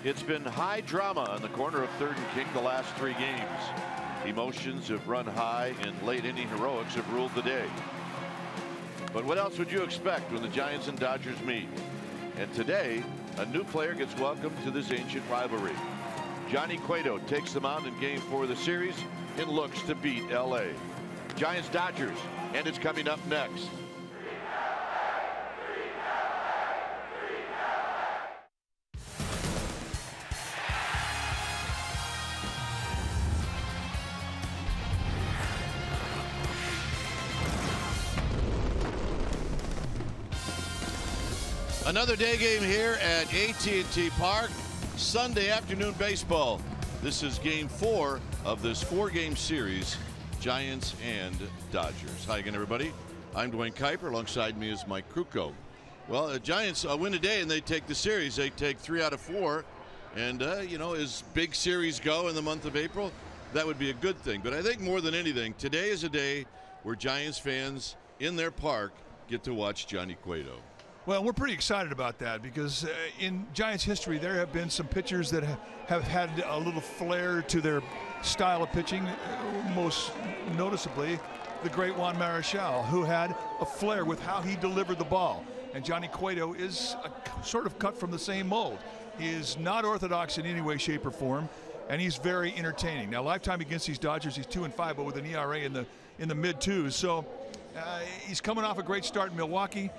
It's been high drama on the corner of 3rd and King the last 3 games. Emotions have run high and late inning heroics have ruled the day. But what else would you expect when the Giants and Dodgers meet? And today, a new player gets welcomed to this ancient rivalry. Johnny Cueto takes the mound in Game 4 of the series and looks to beat LA. Giants Dodgers, and it's coming up next. Another day game here at AT&T Park. Sunday afternoon baseball. This is Game 4 of this 4-game series, Giants and Dodgers. Hi again, everybody. I'm Dwayne Kuiper. Alongside me is Mike Krukow. Well, the Giants win today and they take the series. They take 3 out of 4. And, you know, as big series go in the month of April, that would be a good thing. But I think more than anything, today is a day where Giants fans in their park get to watch Johnny Cueto. Well, we're pretty excited about that because in Giants history, there have been some pitchers that have had a little flair to their style of pitching. Most noticeably, the great Juan Marichal, who had a flair with how he delivered the ball. And Johnny Cueto is sort of cut from the same mold. He is not orthodox in any way, shape, or form, and he's very entertaining. Now, lifetime against these Dodgers, he's 2-5, but with an ERA in the mid-2s. So he's coming off a great start in Milwaukee.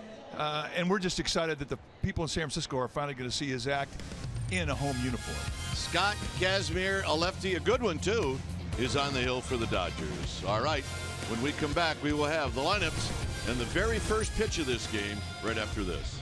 And we're just excited that the people in San Francisco are finally going to see his act in a home uniform. Scott Kazmir, a lefty, a good one too, is on the hill for the Dodgers. All right, when we come back, we will have the lineups and the very first pitch of this game right after this.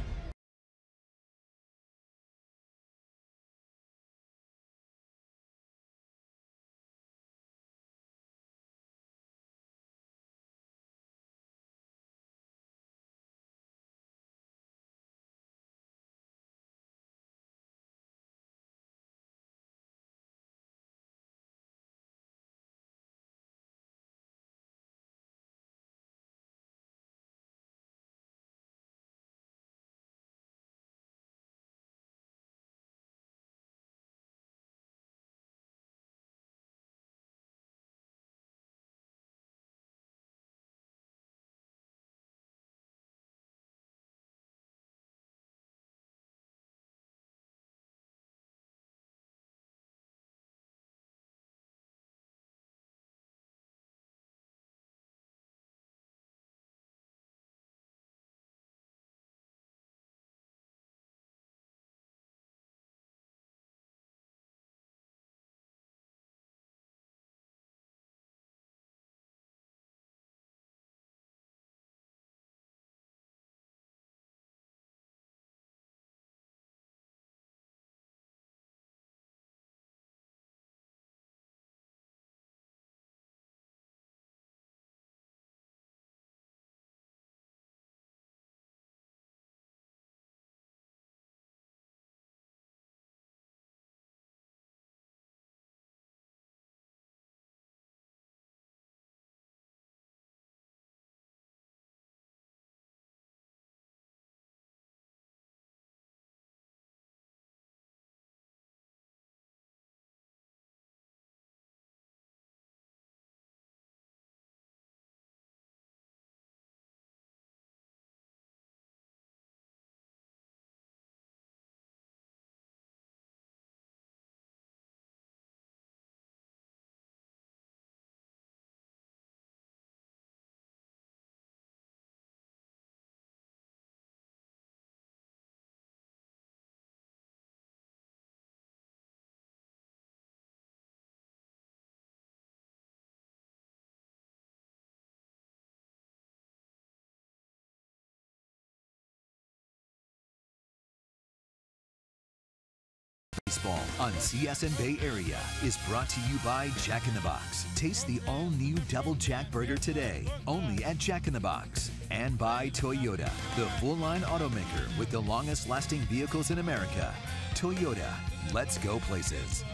Baseball on CSN Bay Area is brought to you by Jack in the Box. Taste the all-new Double Jack Burger today, only at Jack in the Box. And by Toyota, the full-line automaker with the longest-lasting vehicles in America. Toyota, let's go places.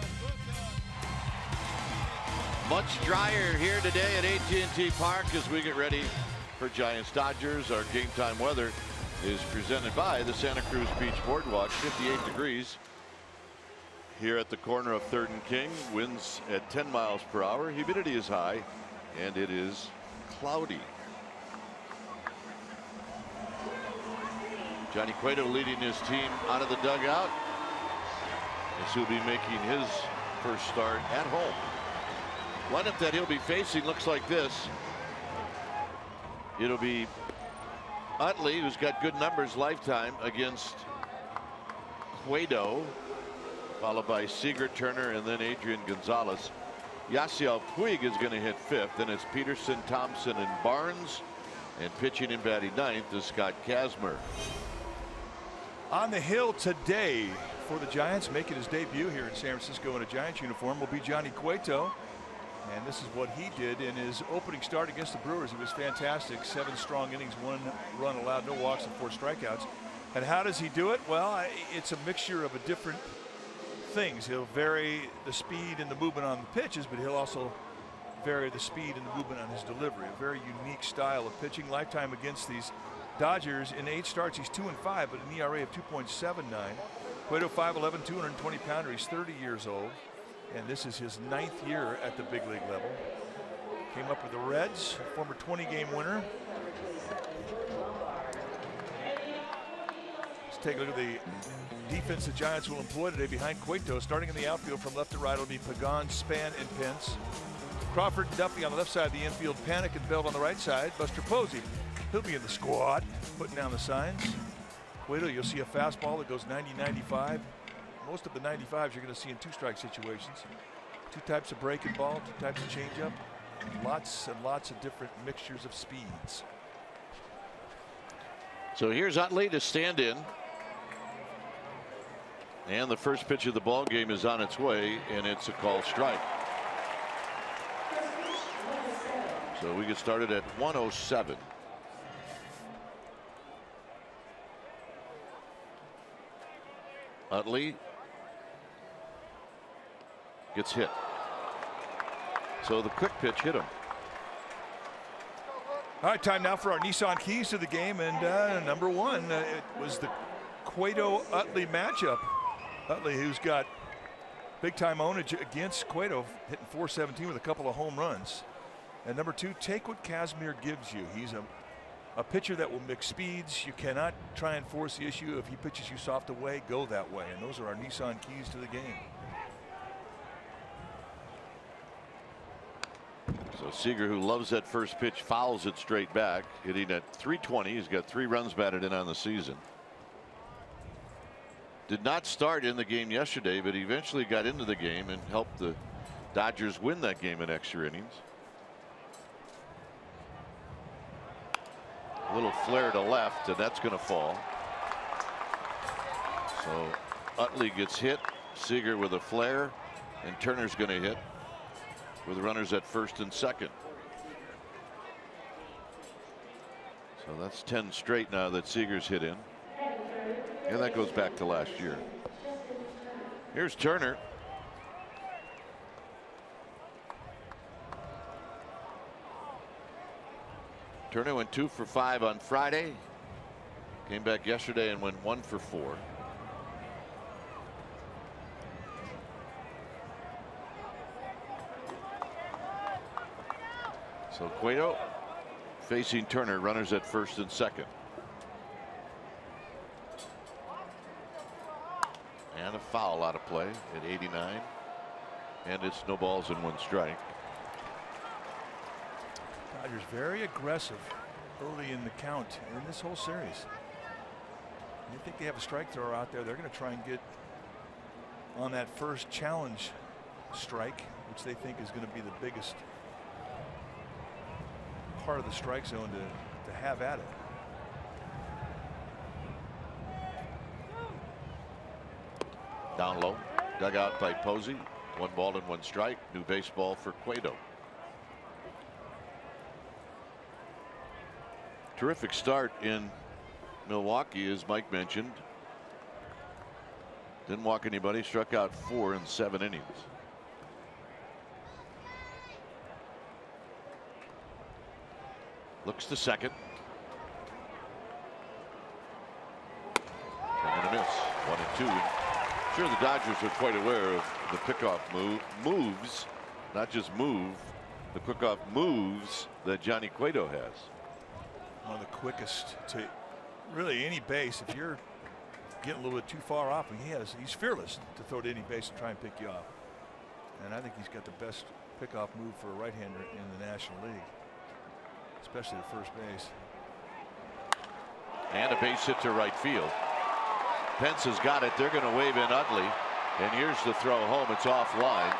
Much drier here today at AT&T Park as we get ready for Giants Dodgers. Our game time weather is presented by the Santa Cruz Beach Boardwalk, 58 degrees. here at the corner of 3rd and King. Winds at 10 miles per hour. Humidity is high, and it is cloudy. Johnny Cueto leading his team out of the dugout, as he'll be making his first start at home. Lineup that he'll be facing looks like this. It'll be Utley, who's got good numbers lifetime, against Cueto, followed by Seager, Turner, and then Adrian Gonzalez. Yasiel Puig is going to hit 5th. Then it's Peterson, Thompson, and Barnes. And pitching and batting 9th is Scott Kazmir. On the hill today for the Giants, making his debut here in San Francisco in a Giants uniform, will be Johnny Cueto. And this is what he did in his opening start against the Brewers. He was fantastic. 7 strong innings, 1 run allowed, no walks, and 4 strikeouts. And how does he do it? Well, it's a mixture of different things. He'll vary the speed and the movement on the pitches, but he'll also vary the speed and the movement on his delivery. A very unique style of pitching. Lifetime against these Dodgers, in 8 starts, he's 2-5, but an ERA of 2.79. Cueto, 5'11", 220-pounder. He's 30 years old, and this is his 9th year at the big league level. Came up with the Reds, former 20-game winner. Let's take a look at the defense the Giants will employ today behind Cueto. Starting in the outfield from left to right, it'll be Pagan, Span, and Pence. Crawford and Duffy on the left side of the infield. Panic and Belt on the right side. Buster Posey, he'll be in the squad, putting down the signs. Cueto, you'll see a fastball that goes 90-95. Most of the 95s you're going to see in 2-strike situations. 2 types of breaking ball, 2 types of changeup. Lots and lots of different mixtures of speeds. So here's Utley to stand in. And the first pitch of the ball game is on its way, and it's a called strike. So we get started at 107. Utley gets hit. So the quick pitch hit him. All right, time now for our Nissan keys to the game, and number 1, it was the Cueto-Utley matchup. Utley, who's got big-time ownage against Cueto, hitting .417 with a couple of home runs. And number 2, take what Kazmir gives you. He's a pitcher that will mix speeds. You cannot try and force the issue. If he pitches you soft away, go that way. And those are our Nissan keys to the game. So Seager, who loves that first pitch, fouls it straight back, hitting at .320. He's got 3 runs batted in on the season. Did not start in the game yesterday, but he eventually got into the game and helped the Dodgers win that game in extra innings. A little flare to left, and that's going to fall. So Utley gets hit. Seager with a flare, and Turner's going to hit with runners at 1st and 2nd. So that's 10 straight now that Seager's hit in. And that goes back to last year. Here's Turner. Turner went 2 for 5 on Friday. Came back yesterday and went 1 for 4. So Cueto facing Turner, runners at 1st and 2nd. And a foul out of play at 89. And it's no balls and 1 strike. Dodgers very aggressive early in the count in this whole series. I think they have a strike thrower out there. They're going to try and get on that first challenge strike, which they think is going to be the biggest part of the strike zone to have at it. Down low, dug out by Posey. 1 ball and 1 strike. New baseball for Cueto. Terrific start in Milwaukee, as Mike mentioned. Didn't walk anybody, struck out 4 in 7 innings. Looks to second. Swing and a miss. 1 and 2. sure the Dodgers are quite aware of the pickoff moves, not just move, the quick-off moves that Johnny Cueto has. One of the quickest to really any base. If you're getting a little bit too far off, and he's fearless to throw to any base and try and pick you off. And I think he's got the best pickoff move for a right-hander in the National League, especially at first base. And a base hit to right field. Pence has got it. They're going to wave in Utley. And here's the throw home. It's offline.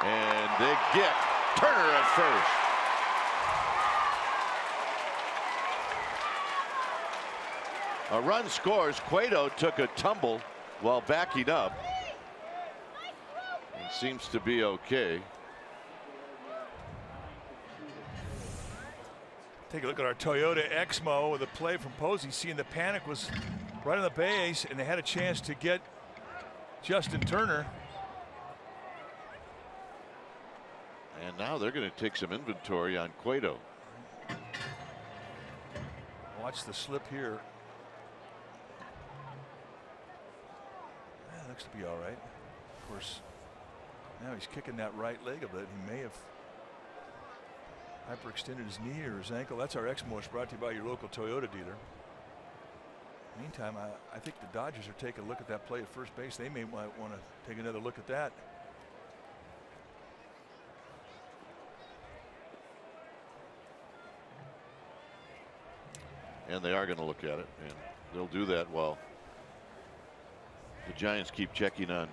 And they get Turner at first. A run scores. Cueto took a tumble while backing up. It seems to be okay. Take a look at our Toyota Exmo with a play from Posey, seeing the panic was right on the base, and they had a chance to get Justin Turner. And now they're going to take some inventory on Cueto. Watch the slip here. Yeah, looks to be all right. Of course, now he's kicking that right leg a bit. He may have hyperextended his knee or his ankle. That's our Exmo. It's brought to you by your local Toyota dealer. Meantime, I think the Dodgers are taking a look at that play at first base. They might want to take another look at that. And they are going to look at it, and they'll do that while the Giants keep checking on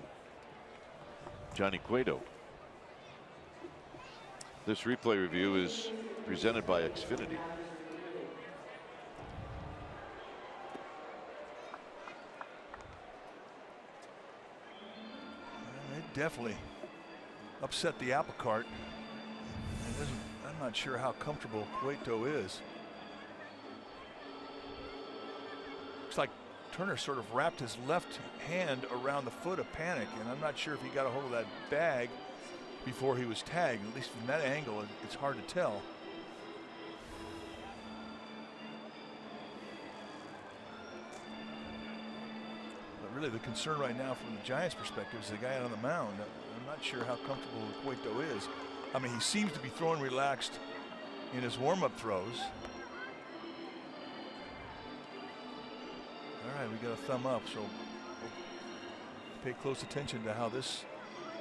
Johnny Cueto. This replay review is presented by Xfinity. It definitely upset the apple cart. I'm not sure how comfortable Cueto is. Looks like Turner sort of wrapped his left hand around the foot of Panic, and I'm not sure if he got a hold of that bag before he was tagged. At least from that angle, it's hard to tell. But really the concern right now from the Giants' perspective is the guy on the mound. I'm not sure how comfortable Cueto is. I mean, he seems to be throwing relaxed in his warm-up throws. All right, we got a thumb up, so we'll pay close attention to how this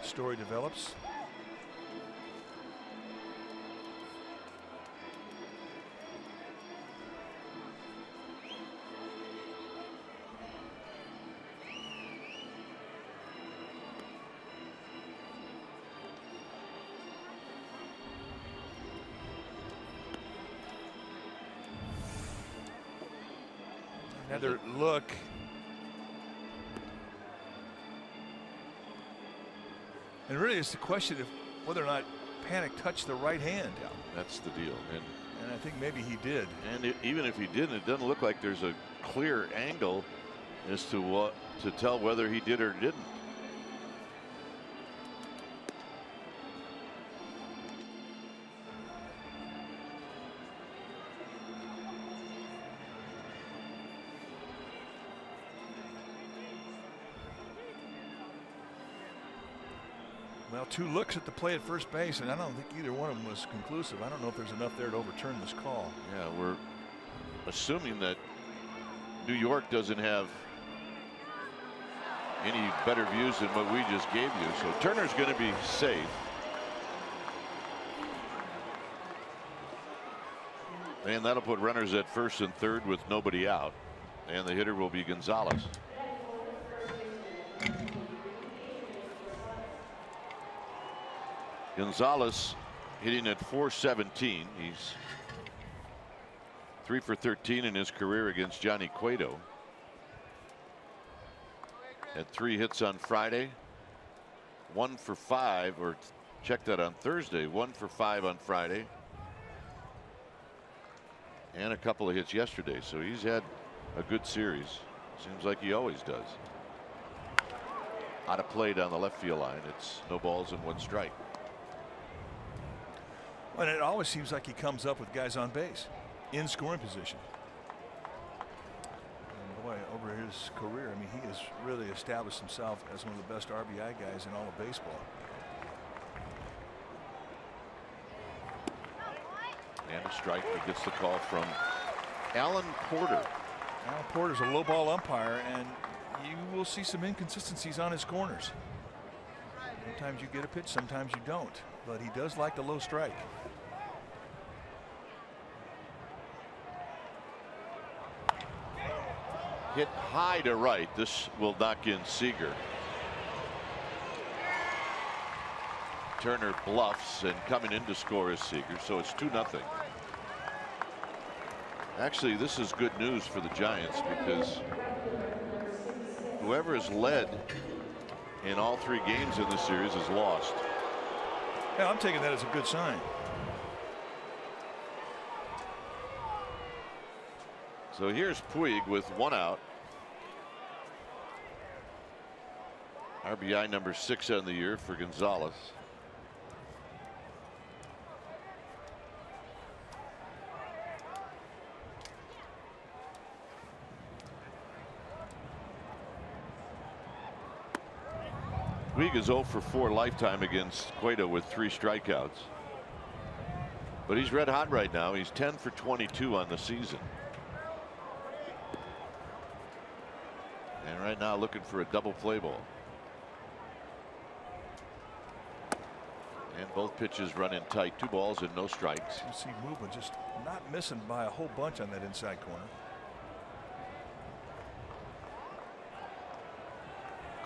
story develops. Another look. And really it's the question of whether or not Panic touched the right hand. Yeah, that's the deal. And I think maybe he did. And even if he didn't, it doesn't look like there's a clear angle as to what to tell whether he did or didn't. Well, two looks at the play at first base, and I don't think either one of them was conclusive. I don't know if there's enough there to overturn this call. Yeah, we're assuming that New York doesn't have any better views than what we just gave you. So Turner's going to be safe. And that'll put runners at first and third with nobody out. And the hitter will be Gonzalez. Gonzalez hitting at .417. He's 3 for 13 in his career against Johnny Cueto. Had 3 hits on Friday, 1 for 5, or check that on Thursday, 1 for 5 on Friday, and a couple of hits yesterday. So he's had a good series. Seems like he always does. Out of play down the left field line. It's no balls and 1 strike. Well, it always seems like he comes up with guys on base in scoring position. And boy, over here his career. I mean, he has really established himself as one of the best RBI guys in all of baseball. And a strike. He gets the call from Alan Porter. Alan Porter's a low ball umpire, and you will see some inconsistencies on his corners. Sometimes you get a pitch, sometimes you don't, but he does like the low strike. Hit high to right. This will knock in Seager. Turner bluffs, and coming in to score is Seager, so it's 2-0. Actually, this is good news for the Giants because whoever has led in all 3 games in this series has lost. Yeah, I'm taking that as a good sign. So here's Puig with 1 out. RBI number 6 on the year for Gonzalez. Puig is 0 for 4 lifetime against Cueto with 3 strikeouts. But he's red hot right now. He's 10 for 22 on the season. And right now looking for a double play ball. And both pitches run in tight. 2 balls and no strikes. You see movement, just not missing by a whole bunch on that inside corner.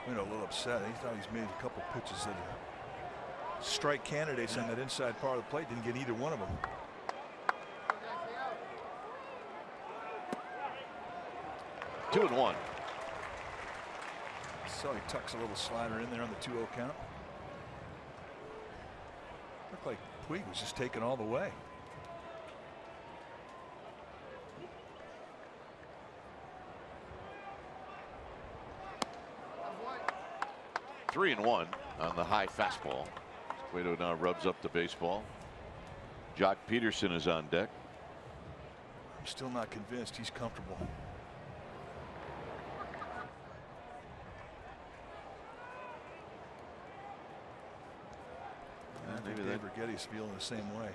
A little upset. He thought he's made a couple pitches that are strike candidates on that inside part of the plate. Didn't get either one of them. Two and one. So he tucks a little slider in there on the 2-0 count. Looked like Puig was just taken all the way. Three and one on the high fastball. Cueto now rubs up the baseball. Jock Peterson is on deck. I'm still not convinced he's comfortable. I think Dave Rigetti's feeling the same way.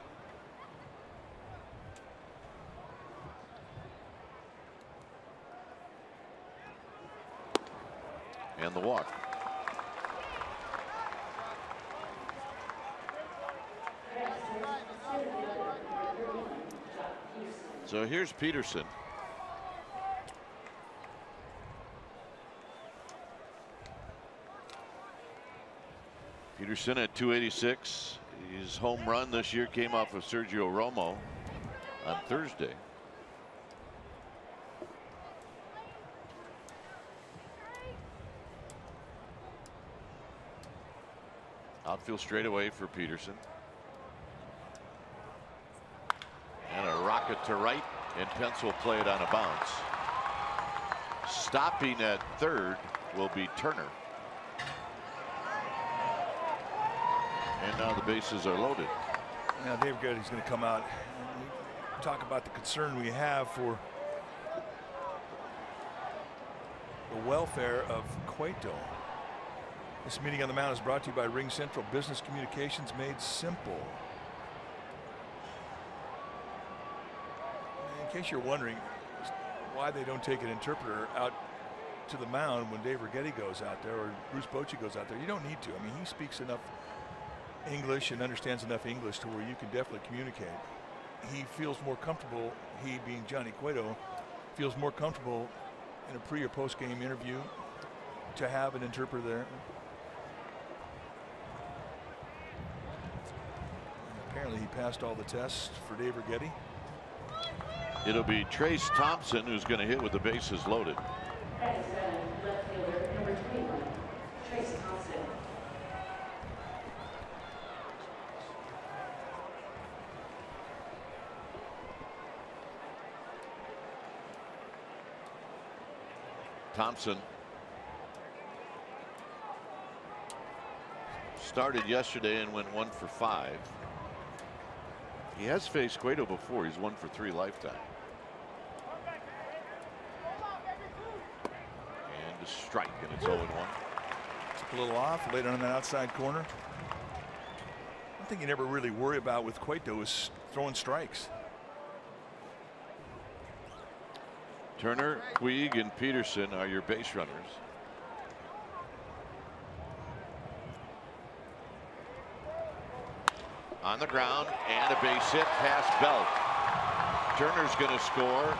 And the walk. So here's Peterson. Peterson at 286. His home run this year came off of Sergio Romo on Thursday. Outfield straightaway for Peterson. And a rocket to right, and Pence will play it on a bounce. Stopping at third will be Turner. And now the bases are loaded. Now Dave Rigetti's going to come out and talk about the concern we have for the welfare of Cueto. This meeting on the mound is brought to you by Ring Central Business Communications made simple. In case you're wondering why they don't take an interpreter out to the mound when Dave Righetti goes out there or Bruce Bochy goes out there, you don't need to. I mean, he speaks enough English and understands enough English to where you can definitely communicate. He feels more comfortable, he being Johnny Cueto, feels more comfortable in a pre or post game interview to have an interpreter there. And apparently he passed all the tests for Dave Righetti. It'll be Trace Thompson who's going to hit with the bases loaded. Left fielder, number 21, Trace Thompson. Thompson started yesterday and went 1 for 5. He has faced Cueto before. He's 1 for 3 lifetime. a strike, and it's 0-1. Took a little off, laid on that outside corner. One thing you never really worry about with Cueto is throwing strikes. Turner, Puig, and Peterson are your base runners. On the ground, and a base hit past Belt. Turner's going to score,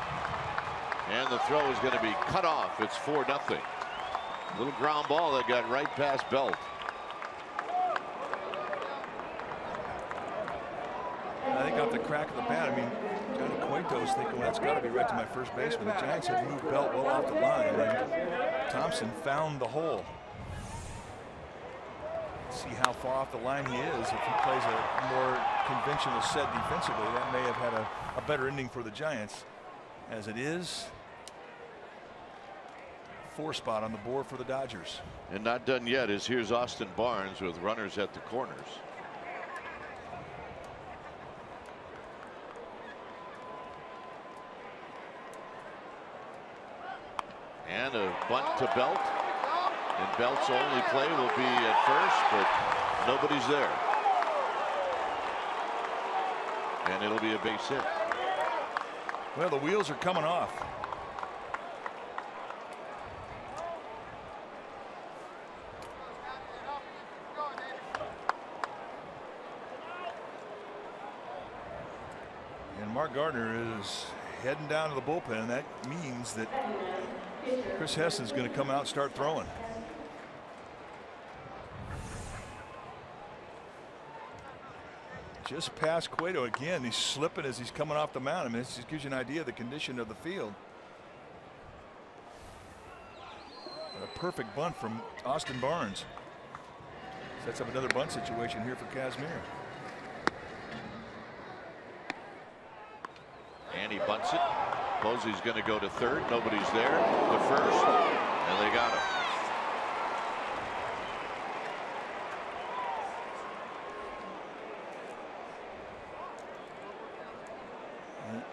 and the throw is going to be cut off. It's 4-0. Little ground ball that got right past Belt. I think off the crack of the bat, I mean, Johnny Cueto's thinking, well, that's got to be right to my first baseman. The Giants have moved Belt well off the line, and Thompson found the hole. See how far off the line he is. If he plays a more conventional set defensively, that may have had a better ending for the Giants. As it is, 4 spot on the board for the Dodgers. And not done yet is here's Austin Barnes with runners at the corners. And a bunt to Belt. And Belt's only play will be at first, but nobody's there. And it'll be a base hit. Well, the wheels are coming off. And Mark Gardner is heading down to the bullpen, and that means that Chris Heston's going to come out and start throwing. Just past Cueto again. He's slipping as he's coming off the mound. I mean, this just gives you an idea of the condition of the field. A perfect bunt from Austin Barnes. Sets up another bunt situation here for Kazmir. And he bunts it. Posey's going to go to third. Nobody's there. The first. And they got him.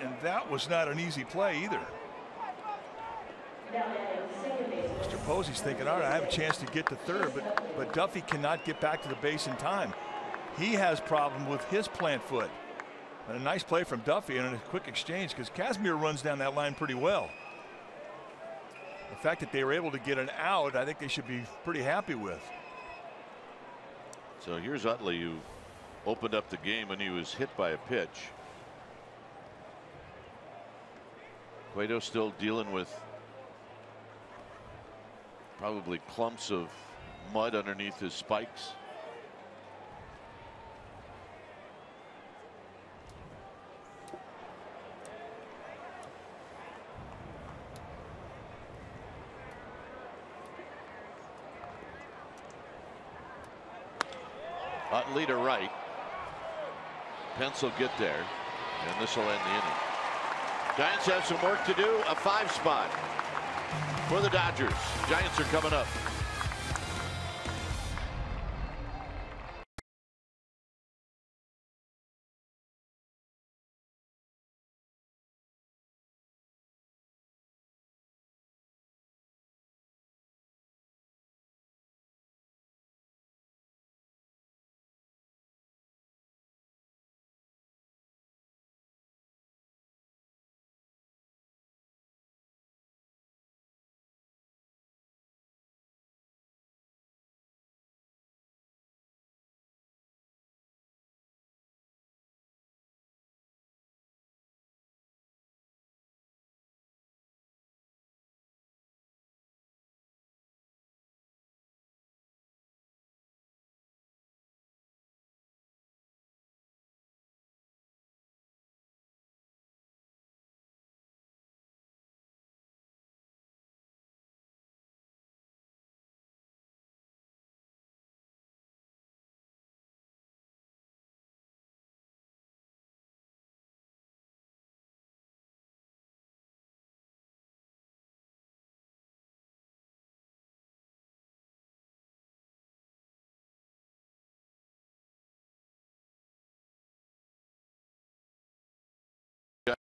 And that was not an easy play either. Mr. Posey's thinking, all right, I have a chance to get to third, but Duffy cannot get back to the base in time. He has problem with his plant foot. And a nice play from Duffy and a quick exchange, because Kazmir runs down that line pretty well. The fact that they were able to get an out, I think they should be pretty happy with. So here's Utley, who opened up the game when he was hit by a pitch. Cueto still dealing with probably clumps of mud underneath his spikes. Utley to right. Pence will get there, and this will end the inning. Giants have some work to do. A 5 spot for the Dodgers. Giants are coming up.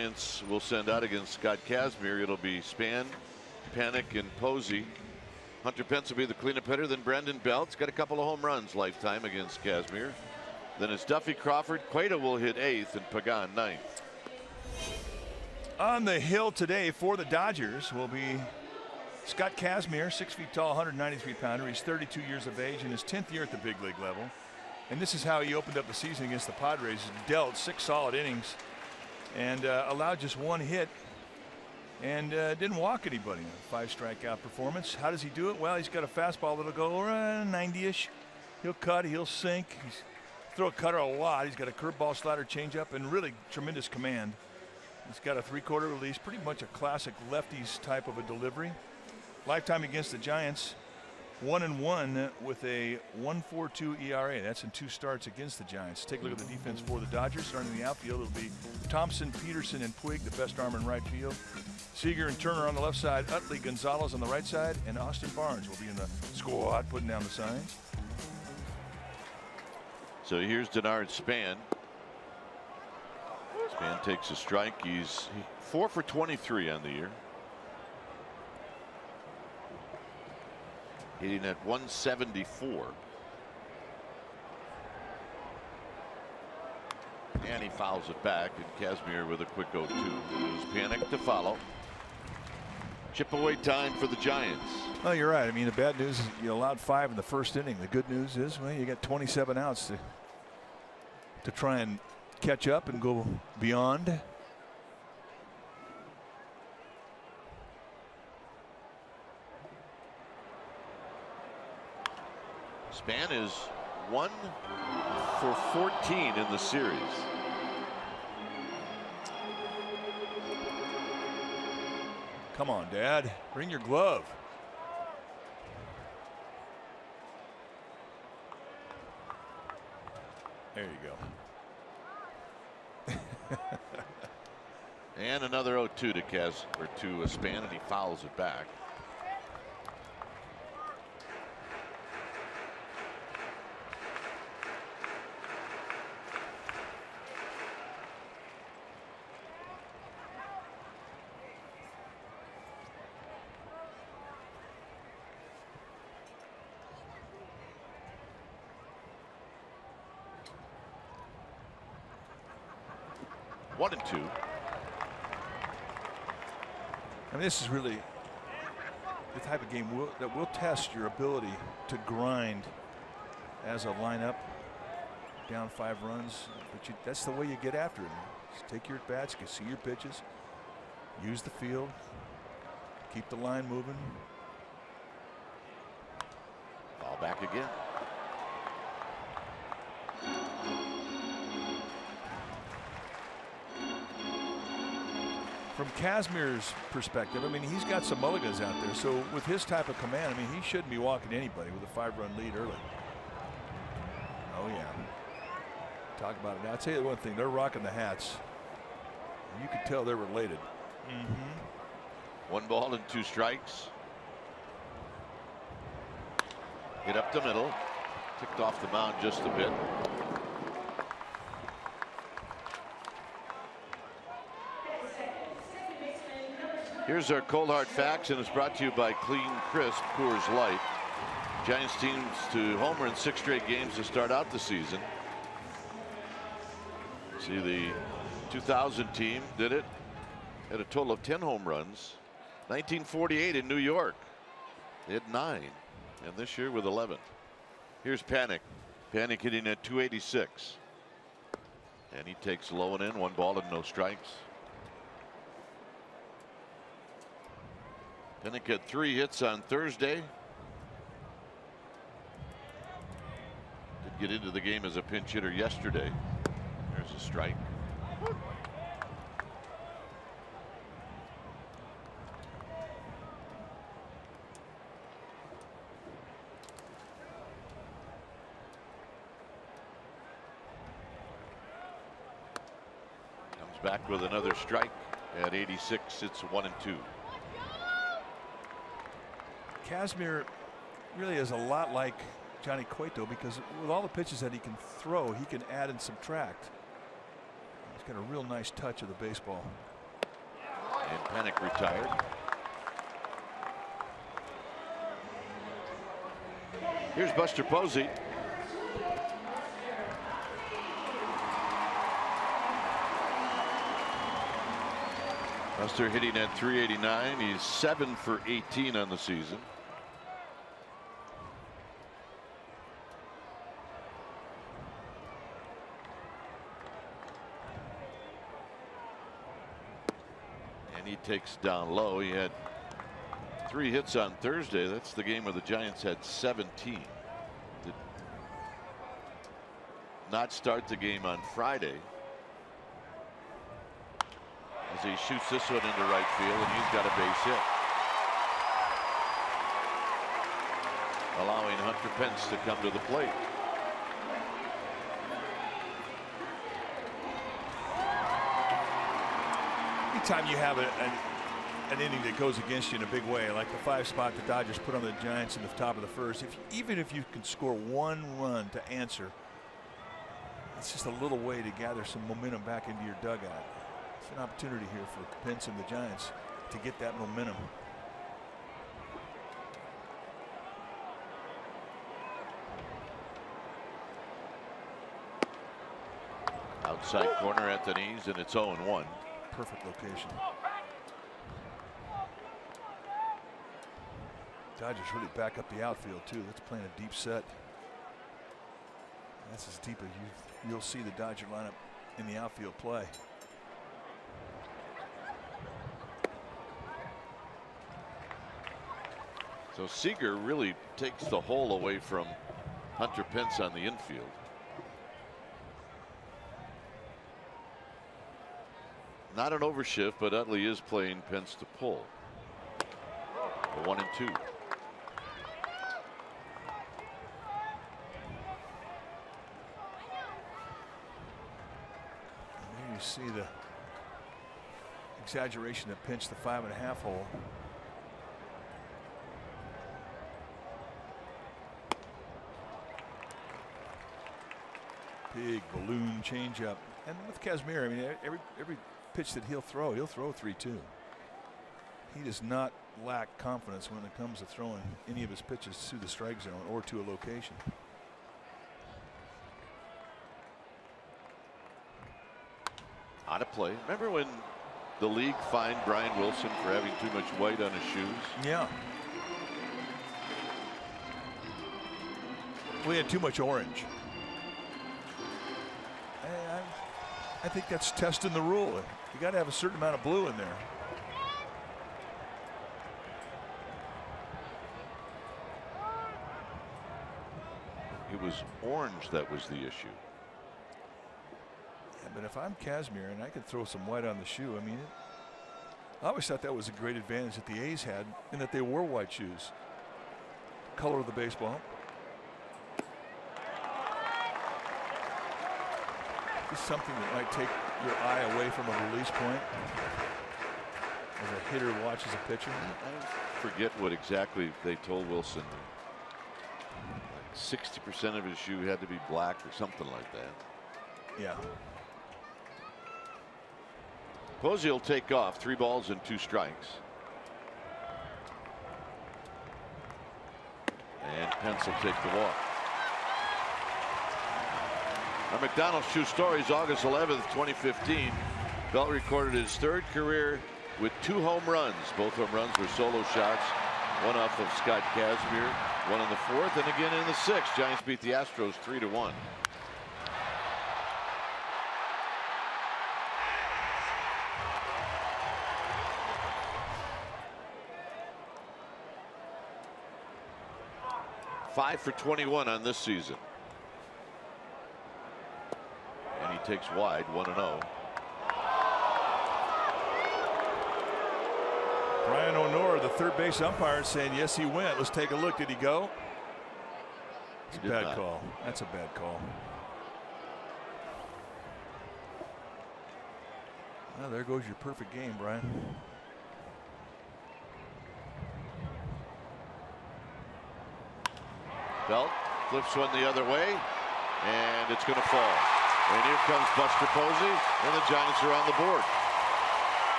Giants will send out against Scott Kazmir. It'll be Span, Panic, and Posey. Hunter Pence will be the cleanup hitter. Then Brandon Belt's got a couple of home runs lifetime against Kazmir. Then it's Duffy Crawford. Cueto will hit 8th and Pagan 9th. On the hill today for the Dodgers will be Scott Kazmir, 6 feet tall, 193-pounder. He's 32 years of age in his 10th year at the big league level. And this is how he opened up the season against the Padres. He dealt 6 solid innings and allowed just 1 hit and didn't walk anybody. 5 strikeout performance. How does he do it? Well, he's got a fastball that'll go 90-ish. He'll cut, he'll sink. He's throw a cutter a lot. He's got a curveball, slider, changeup, and really tremendous command. He's got a 3/4 release, pretty much a classic lefties type of a delivery. Lifetime against the Giants, 1-1 with a 1.42 ERA. That's in 2 starts against the Giants. Take a look at the defense for the Dodgers. Starting in the outfield, it'll be Thompson, Peterson, and Puig, the best arm in right field. Seager and Turner on the left side. Utley, Gonzalez on the right side, and Austin Barnes will be in the squad, putting down the signs. So here's Denard Span. Span takes a strike. He's 4 for 23 on the year. Hitting at 174. And he fouls it back, and Kazmir with a quick 0-2. There's Panic to follow. Chip away time for the Giants. Oh, you're right. I mean, the bad news is you allowed 5 in the first inning. The good news is, well, you got 27 outs to try and catch up and go beyond. Span is 1 for 14 in the series. Come on, Dad. Bring your glove. There you go. And another 0-2 to Span, and he fouls it back. One and 2. I mean, this is really the type of game that will test your ability to grind as a lineup. Down 5 runs, but that's the way you get after it. Just take your at-bats, you can see your pitches, use the field, keep the line moving. Ball back again. From Kazmir's perspective, I mean, he's got some mulligans out there. So with his type of command, I mean, he shouldn't be walking anybody with a 5-run lead early. Oh, yeah. Talk about it. Now, I'll tell you one thing. They're rocking the hats. You can tell they're related. 1 ball and 2 strikes. Hit up the middle. Ticked off the mound just a bit. Here's our cold hard facts, and it's brought to you by Clean Crisp Coors Light. Giants teams to homer in 6 straight games to start out the season. See, the 2000 team did it at a total of 10 home runs. 1948 in New York, they had 9, and this year with 11. Here's Panic. Panic hitting at 286, and he takes low and in. 1 ball and no strikes. Panic had 3 hits on Thursday. Did get into the game as a pinch hitter yesterday. There's a strike. Comes back with another strike at 86. It's 1 and 2. Kazmir really is a lot like Johnny Cueto because with all the pitches that he can throw, he can add and subtract. He's got a real nice touch of the baseball. And Panic retired. Here's Buster Posey. Buster hitting at 389. He's 7 for 18 on the season. And he takes down low. He had 3 hits on Thursday. That's the game where the Giants had 17. Did not start the game on Friday. As he shoots this one into right field, and he's got a base hit, allowing Hunter Pence to come to the plate. Anytime you have an inning that goes against you in a big way, like the 5 spot the Dodgers put on the Giants in the top of the first, even if you can score 1 run to answer, it's just a little way to gather some momentum back into your dugout. It's an opportunity here for Pence and the Giants to get that momentum. Outside corner at the knees, and it's 0-1. Perfect location. Dodgers really back up the outfield too. That's playing a deep set. That's as deep as you'll see the Dodger lineup in the outfield play. So Seager really takes the hole away from Hunter Pence on the infield. Not an overshift, but Utley is playing Pence to pull. A 1-2. There you see the exaggeration that pinched the 5.5 hole. Big balloon changeup, and with Kazmir, I mean, every pitch that he'll throw 3-2. He does not lack confidence when it comes to throwing any of his pitches to the strike zone or to a location. Out of play. Remember when the league fined Brian Wilson for having too much white on his shoes? Yeah. We had too much orange. I think that's testing the rule. You got to have a certain amount of blue in there. It was orange that was the issue. Yeah, but if I'm Kazmir and I could throw some white on the shoe, I mean, I always thought that was a great advantage that the A's had in that they wore white shoes. Color of the baseball. Just something that might take your eye away from a release point as a hitter watches a pitcher. I forget what exactly they told Wilson. Like 60% of his shoe had to be black or something like that. Yeah. Posey will take off. 3 balls and 2 strikes. And Pence will take the walk. Our McDonald's True Stories, August 11th, 2015. Belt recorded his 3rd career with 2 home runs. Both home runs were solo shots. One off of Scott Kazmir, one in the 4th, and again in the 6th. Giants beat the Astros 3-1. Five for 21 on this season. And he takes wide, 1-0. Brian O'Nora, the third base umpire, saying yes, he went. Let's take a look. Did he go? It's a bad call. That's a bad call. Well, there goes your perfect game, Brian. Belt flips one the other way, and it's going to fall. And here comes Buster Posey, and the Giants are on the board.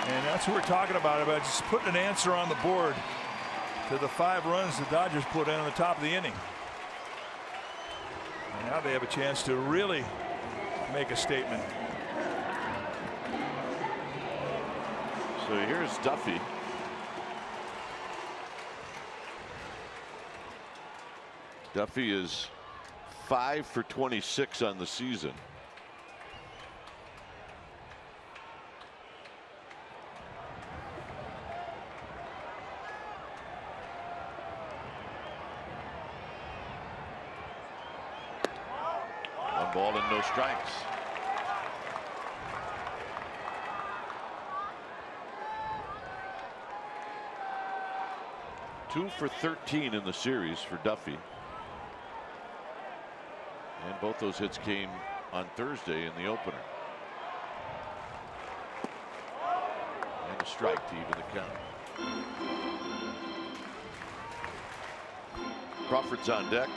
And that's what we're talking about just putting an answer on the board to the 5 runs the Dodgers put in on the top of the inning. And now they have a chance to really make a statement. So here's Duffy. Duffy is 5 for 26 on the season. One ball and no strikes. Two for 13 in the series for Duffy. And both those hits came on Thursday in the opener. And a strike to even the count. Crawford's on deck.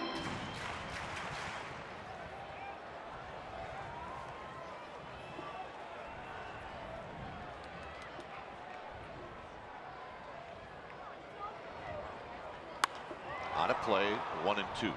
On a play, 1-2.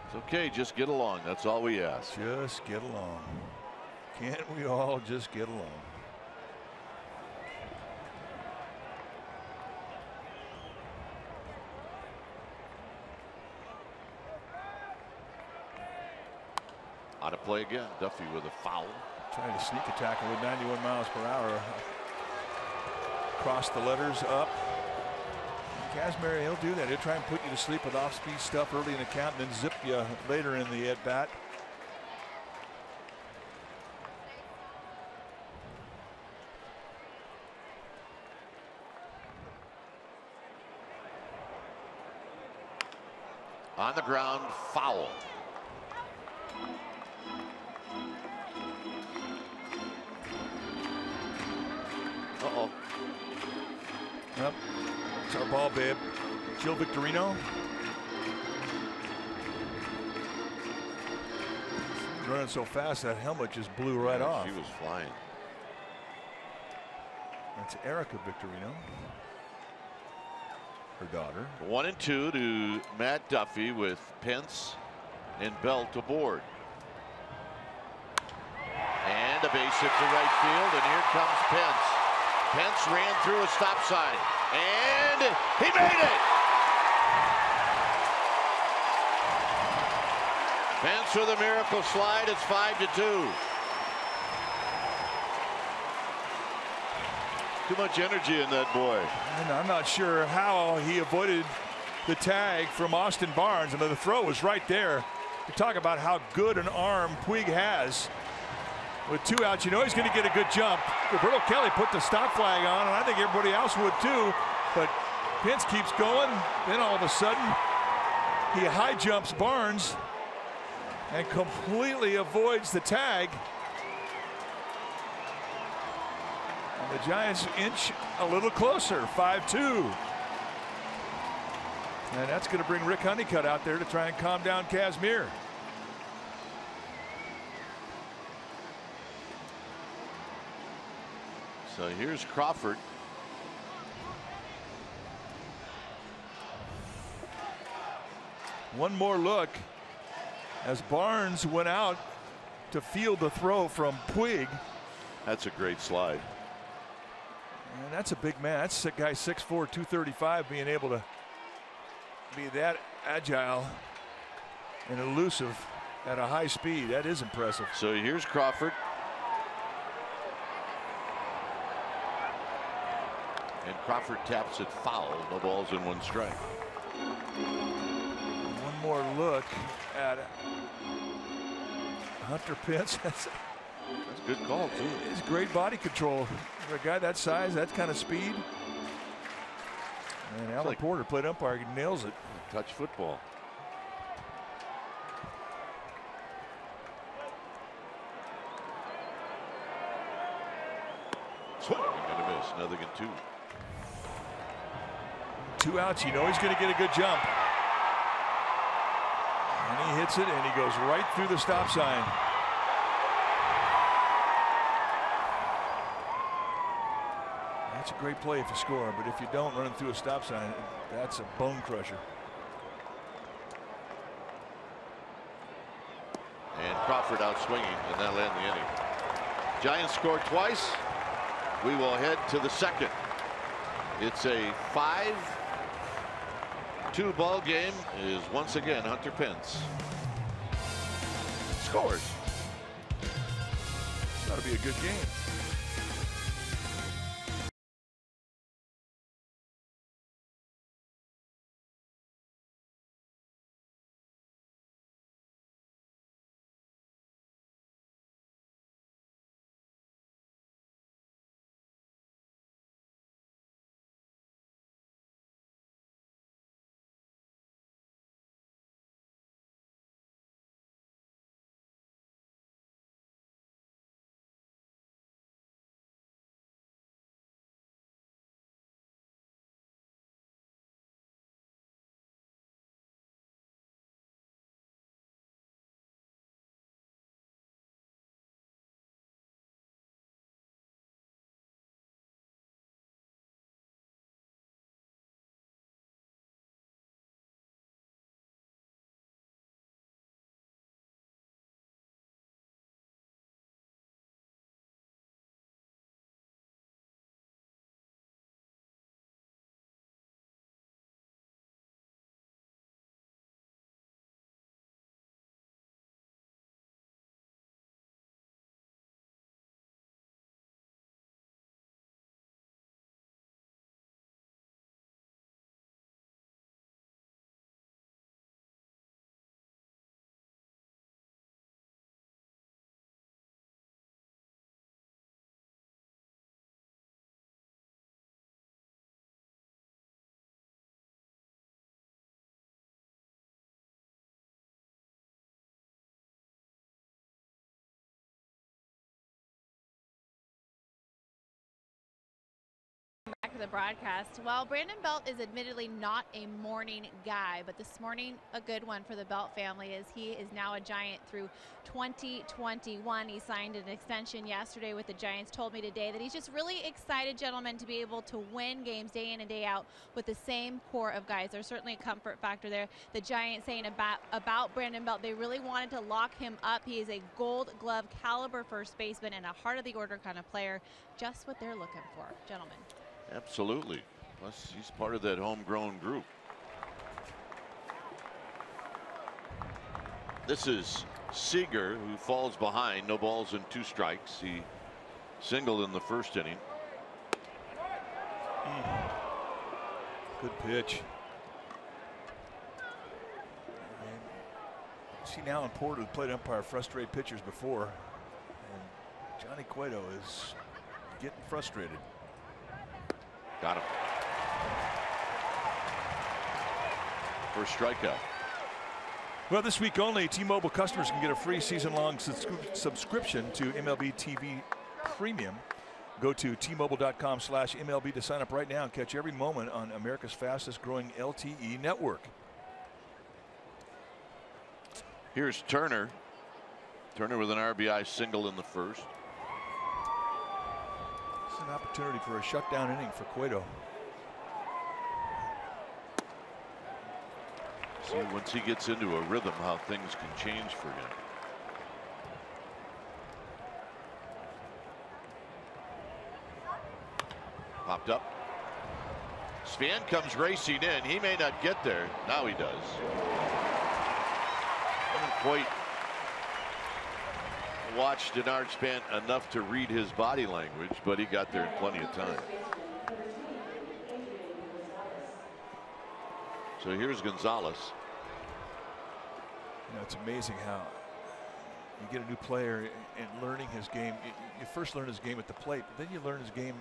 It's okay, just get along. That's all we ask. Just get along. Can't we all just get along? On a play again. Duffy with a foul. Trying to sneak a tackle with 91 miles per hour. Cross the letters up. Kazmir, he'll do that. He'll try and put you to sleep with off-speed stuff early in the count and then zip you later in the at-bat. On the ground, foul. Uh-oh. Yep. It's our ball, babe. Jill Victorino. Running so fast that helmet just blew right off. She was flying. That's Erica Victorino. Her daughter. 1-2 to Matt Duffy with Pence and Belt aboard. And a base hit to right field, and here comes Pence. Pence ran through a stop sign, and he made it! Pence with a miracle slide. It's 5-2. Too much energy in that boy. And I'm not sure how he avoided the tag from Austin Barnes. And the throw was right there. You talk about how good an arm Puig has. With 2 outs, you know he's going to get a good jump. Roberto Kelly put the stop flag on, and I think everybody else would too. But Pence keeps going. Then all of a sudden, he high jumps Barnes and completely avoids the tag. And the Giants inch a little closer, 5-2. And that's going to bring Rick Honeycutt out there to try and calm down Kazmir. So here's Crawford. One more look as Barnes went out to field the throw from Puig. That's a great slide. And that's a big man. That's a guy 6'4", 235, being able to be that agile and elusive at a high speed. That is impressive. So here's Crawford. And Crawford taps it foul. No balls and 1 strike. One more look at Hunter Pence. That's a good call, too. It's great body control. For a guy that size, that kind of speed. And Alan Porter played umpire. He nails it. Touch football. Swing and a miss. Nothing in 2. 2 outs. You know he's going to get a good jump. And he hits it, and he goes right through the stop sign. That's a great play if you score, but if you don't, running through a stop sign, that's a bone crusher. And Crawford out swinging, and that'll end the inning. Giants scored twice. We will head to the second. It's a 5-2 ball game. Is once again Hunter Pence scores. That'll be a good game. Back to the broadcast. Well, Brandon Belt is admittedly not a morning guy, but this morning a good one for the Belt family as he is now a Giant through 2021. He signed an extension yesterday with the Giants. Told me today that he's just really excited, gentlemen, to be able to win games day in and day out with the same core of guys. There's certainly a comfort factor there. The Giants saying about Brandon Belt, they really wanted to lock him up. He is a Gold Glove caliber first baseman and a heart of the order kind of player. Just what they're looking for, gentlemen. Absolutely. Plus, he's part of that homegrown group. This is Seager, who falls behind. No balls and 2 strikes. He singled in the first inning. Good pitch. And see now in Porter, the plate umpire frustrated pitchers before, and Johnny Cueto is getting frustrated. Got him. First strikeout. Well, this week only, T-Mobile customers can get a free season-long subscription to MLB TV Premium. Go to T-Mobile.com/MLB to sign up right now and catch every moment on America's fastest-growing LTE network. Here's Turner. Turner with an RBI single in the first. It's an opportunity for a shutdown inning for Cueto. See, once he gets into a rhythm, how things can change for him. Popped up. Span comes racing in. He may not get there. Now he does. Haven't quite watched Denard Span enough to read his body language, but he got there in plenty of time. So here's Gonzalez. You know, it's amazing how you get a new player and learning his game. You first learn his game at the plate, but then you learn his game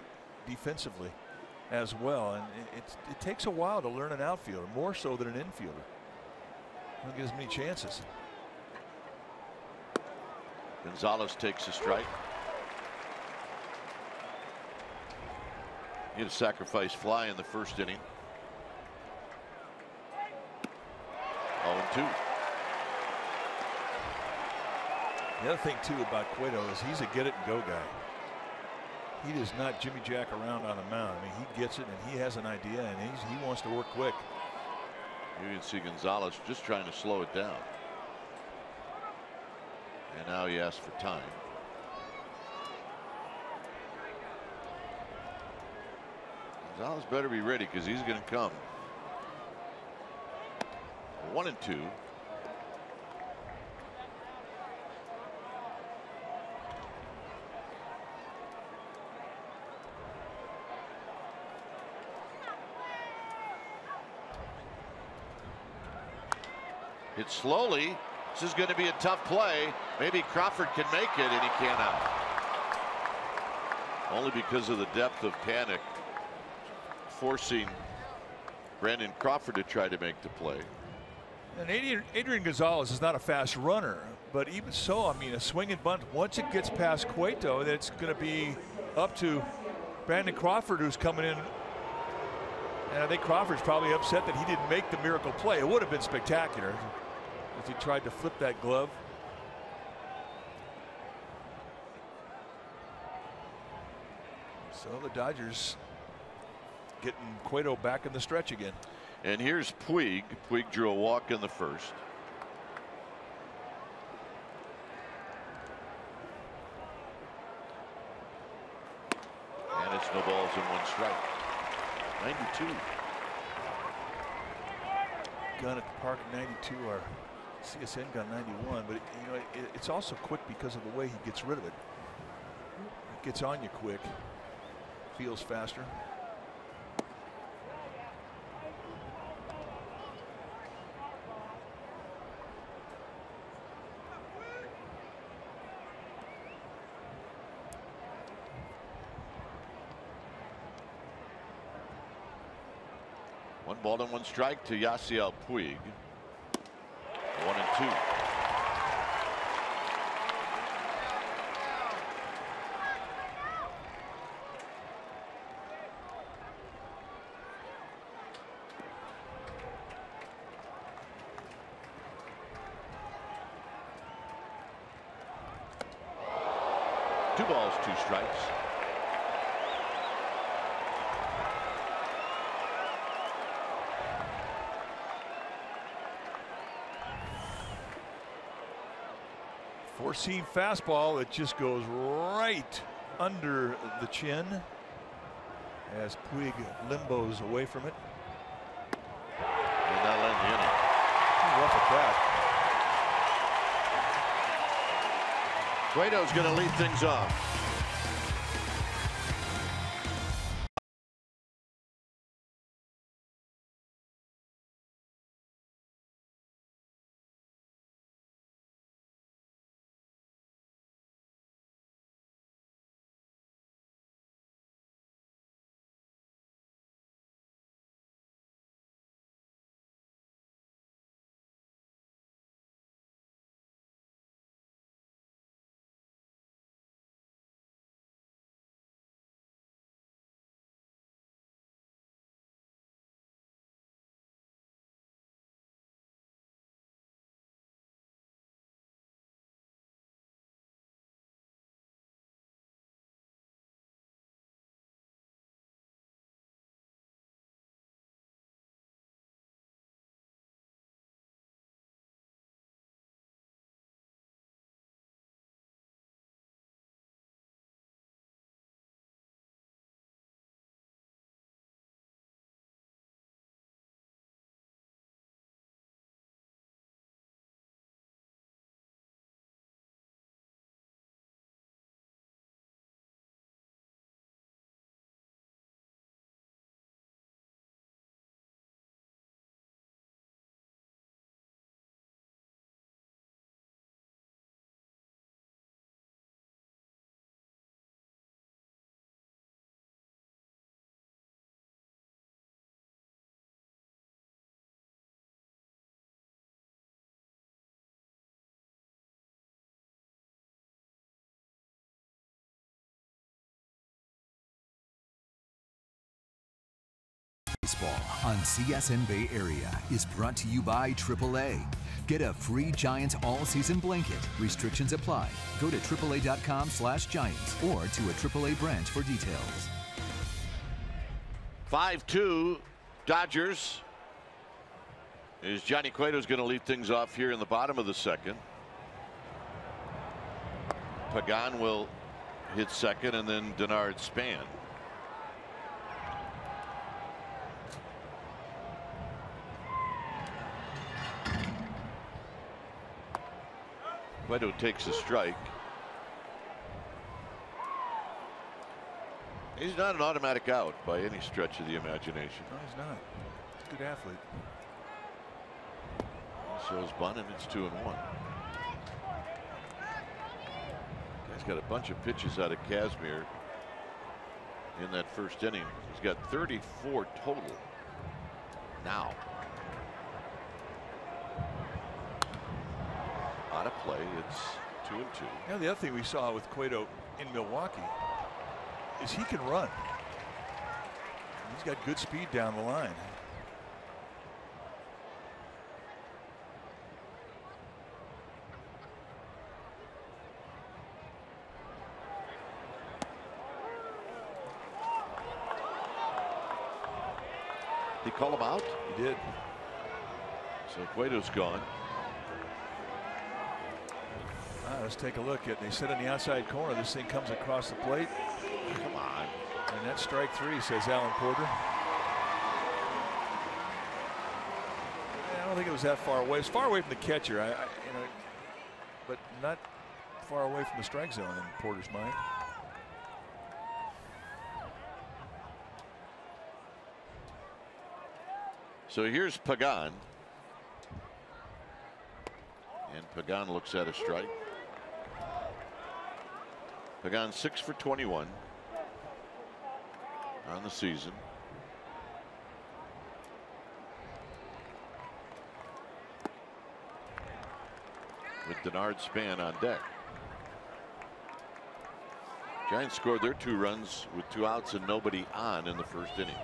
defensively as well. And it takes a while to learn an outfielder, more so than an infielder. You don't get as many chances. Gonzalez takes a strike. He had a sacrifice fly in the first inning. 2. The other thing too about Cueto is he's a get it and go guy. He does not Jimmy Jack around on the mound. I mean, he gets it and he has an idea and he wants to work quick. You can see Gonzalez just trying to slow it down. And now he asks for time. Gonzalez better be ready because he's going to come. 1-2. Hit slowly. This is going to be a tough play. Maybe Crawford can make it, and he cannot. Only because of the depth of panic, forcing Brandon Crawford to try to make the play. And Adrian Gonzalez is not a fast runner, but even so, I mean, a swing and bunt, once it gets past Cueto, then it's going to be up to Brandon Crawford, who's coming in. And I think Crawford's probably upset that he didn't make the miracle play. It would have been spectacular if he tried to flip that glove. So the Dodgers getting Cueto back in the stretch again. And here's Puig. Puig drew a walk in the first. And it's no balls and 1 strike. 92. Gun at the park at 92. Our CSN gun 91. But you know, it's also quick because of the way he gets rid of it. It gets on you quick. Feels faster. One ball and 1 strike to Yasiel Puig. 1-2. Two balls, 2 strikes. Four-seam fastball that just goes right under the chin as Puig limbos away from it. And that'll end the inning. Rough at that. Cueto's going to lead things off. Baseball on CSN Bay Area is brought to you by AAA. Get a free Giants all-season blanket. Restrictions apply. Go to AAA.com/Giants or to a AAA branch for details. 5-2 Dodgers. Is Johnny Cueto's going to lead things off here in the bottom of the second. Pagan will hit second, and then Denard Span. Cueto takes a strike. He's not an automatic out by any stretch of the imagination. No, he's not. He's a good athlete. So is Bunn, and it's 2-1. Guy's got a bunch of pitches out of Kazmir in that first inning. He's got 34 total now. Out of play. It's 2-2. Now the other thing we saw with Cueto in Milwaukee is he can run. He's got good speed down the line. He called him out? He did. So Cueto's gone. Let's take a look at. They sit in the outside corner. This thing comes across the plate. Come on. And that's strike 3, says Alan Porter. I don't think it was that far away. It's far away from the catcher, but not far away from the strike zone in Porter's mind. So here's Pagan. And Pagan looks at a strike. Pagan 6 for 21 on the season. With Denard Span on deck. Giants scored their 2 runs with 2 outs and nobody on in the first inning.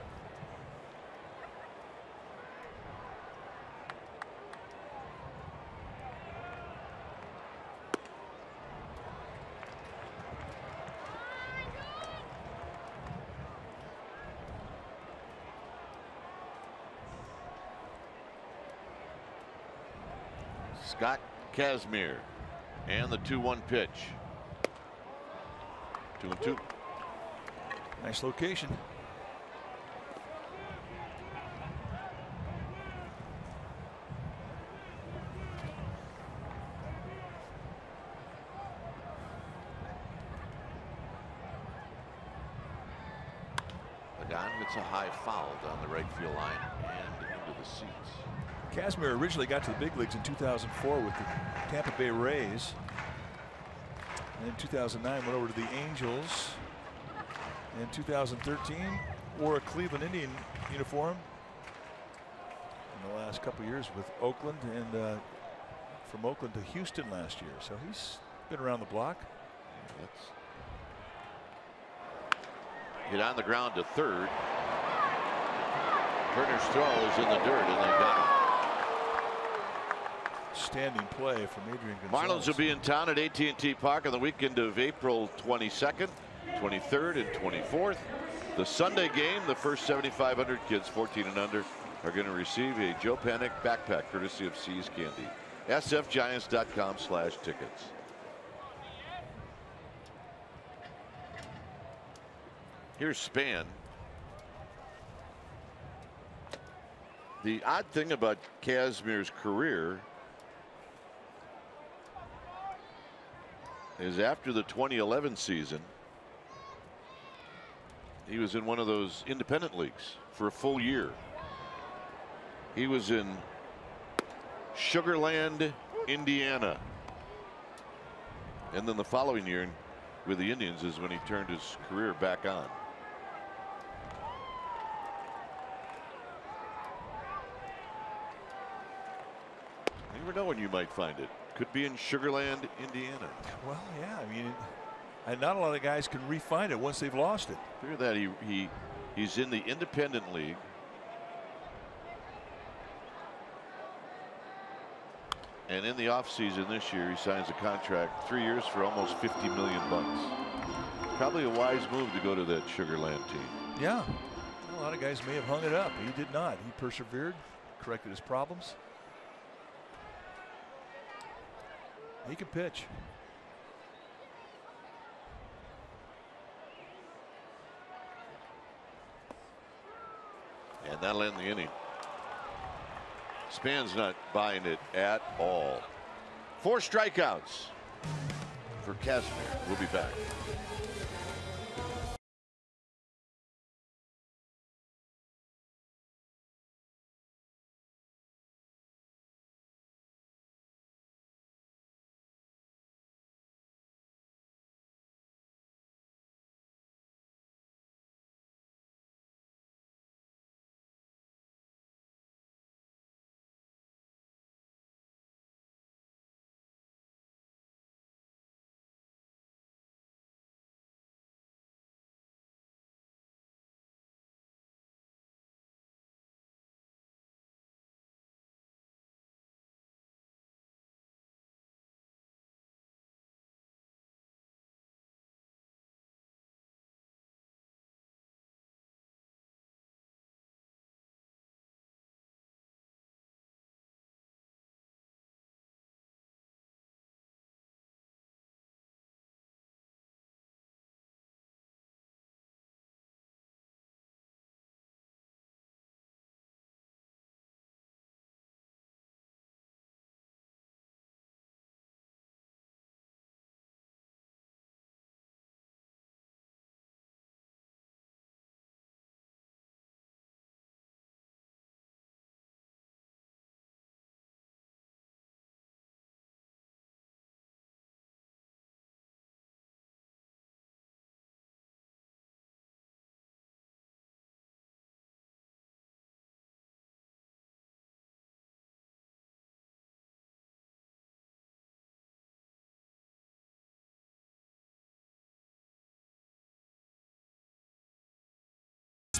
Scott Kazmir and the 2-1 pitch. 2-2. Nice location. Pagan hits a high foul down the right field line and into the seats. Kazmir originally got to the big leagues in 2004 with the Tampa Bay Rays. And in 2009 went over to the Angels. In 2013 wore a Cleveland Indian uniform in the last couple years with Oakland, and from Oakland to Houston last year. So he's been around the block. Hit on the ground to third. Turner's throw is in the dirt, and they got it. Standing play from Adrian Gonzalez. Marlins will be in town at AT&T Park on the weekend of April 22nd, 23rd, and 24th. The Sunday game, the first 7,500 kids 14 and under are going to receive a Joe Panic backpack courtesy of See's Candy. sfgiants.com/tickets. Here's Span. The odd thing about Kazmir's career is after the 2011 season, he was in one of those independent leagues for a full year. He was in Sugar Land, Indiana. And then the following year with the Indians is when he turned his career back on. You never know when you might find it. Could be in Sugar Land, Indiana. Well, yeah, I mean, and not a lot of guys can re-find it once they've lost it. Figure that he's in the independent league. And in the offseason this year, he signs a contract 3 years for almost $50 million. Probably a wise move to go to that Sugar Land team. Yeah. A lot of guys may have hung it up. He did not. He persevered, corrected his problems. He can pitch. And that'll end the inning. Span's not buying it at all. 4 strikeouts for Casimir. We'll be back.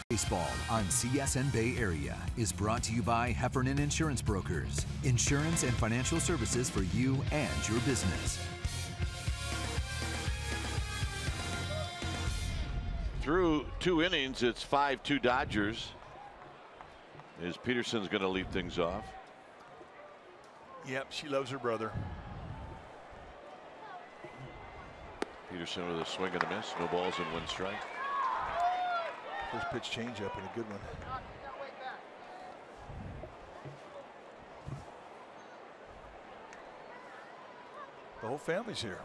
Baseball on CSN Bay Area is brought to you by Heffernan Insurance Brokers. Insurance and financial services for you and your business. Through 2 innings, it's 5-2 Dodgers. As Peterson's going to lead things off. Yep, she loves her brother. Peterson with a swing and a miss. No balls and 1 strike. First pitch changeup and a good one. The whole family's here.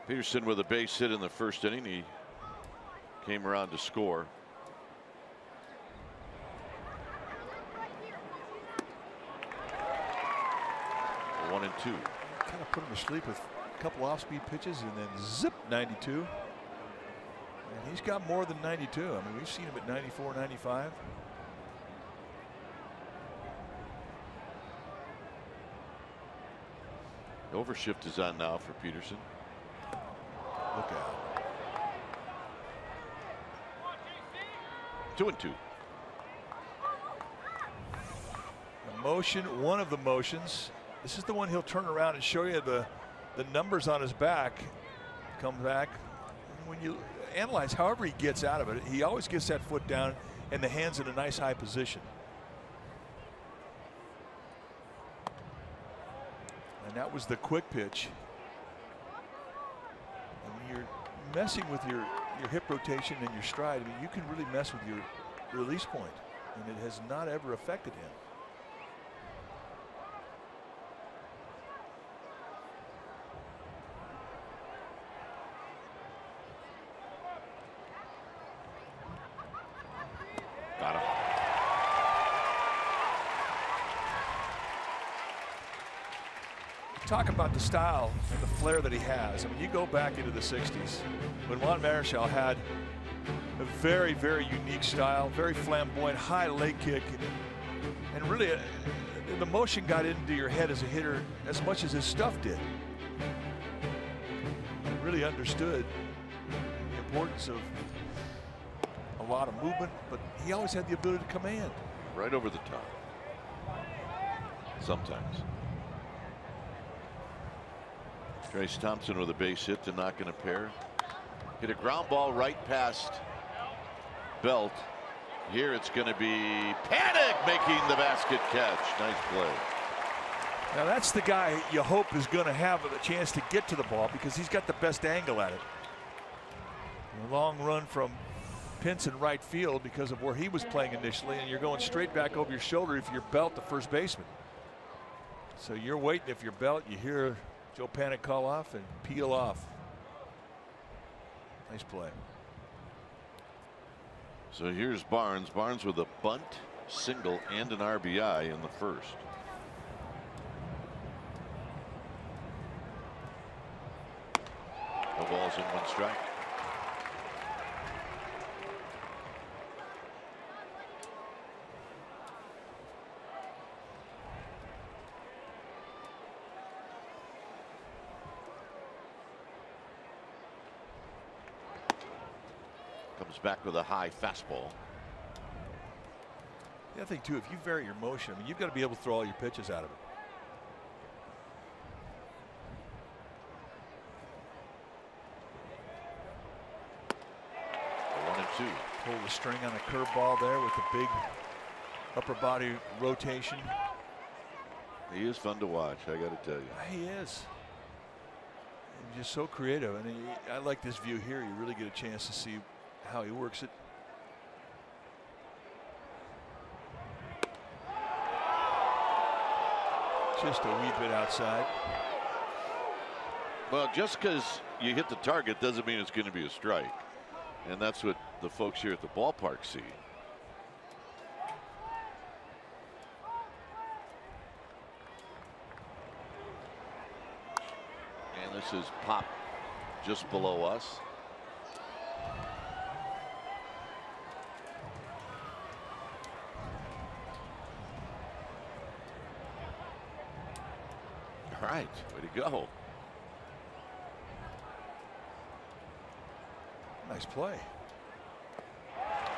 Peterson with a base hit in the first inning. He came around to score. One and 2. Kind of put him to sleep with a couple off-speed pitches and then zip 92. And he's got more than 92. I mean, we've seen him at 94, 95. Overshift is on now for Peterson. Look out. 2 and 2. The motion, one of the motions. This is the one he'll turn around and show you the numbers on his back. Come back. And when you analyze however he gets out of it, he always gets that foot down and the hands in a nice high position. And that was the quick pitch. And when you're messing with your hip rotation and your stride, I mean, you can really mess with your release point, and it has not ever affected him. Got him. Talk about the style and the flair that he has. I mean, you go back into the 60s when Juan Marichal had a very, very unique style, very flamboyant, high leg kick, and really the motion got into your head as a hitter as much as his stuff did. He really understood the importance of a lot of movement, but he always had the ability to command. Right over the top. Sometimes. Trace Thompson with a base hit to knock in a pair. Hit a ground ball right past Belt. Here it's going to be Panic making the basket catch. Nice play. Now that's the guy you hope is going to have a chance to get to the ball because he's got the best angle at it. A long run from Pinson right field because of where he was playing initially, and you're going straight back over your shoulder if you're Belt, the first baseman. So you're waiting. If you're Belt, you hear Joe Panic call off and peel off. Nice play. So here's Barnes. Barnes with a bunt, single, and an RBI in the first. No balls in, 1 strike. Comes back with a high fastball. The other thing too, if you vary your motion, I mean, you've got to be able to throw all your pitches out of it. 1-2. Pull the string on a curveball there with the big upper body rotation. He is fun to watch, I got to tell you. He is. He's just so creative, and I like this view here. You really get a chance to see how he works it. Just a wee bit outside. Well, just because you hit the target doesn't mean it's going to be a strike. And that's what the folks here at the ballpark see. And this is pop just below us. All right, way to go. Nice play.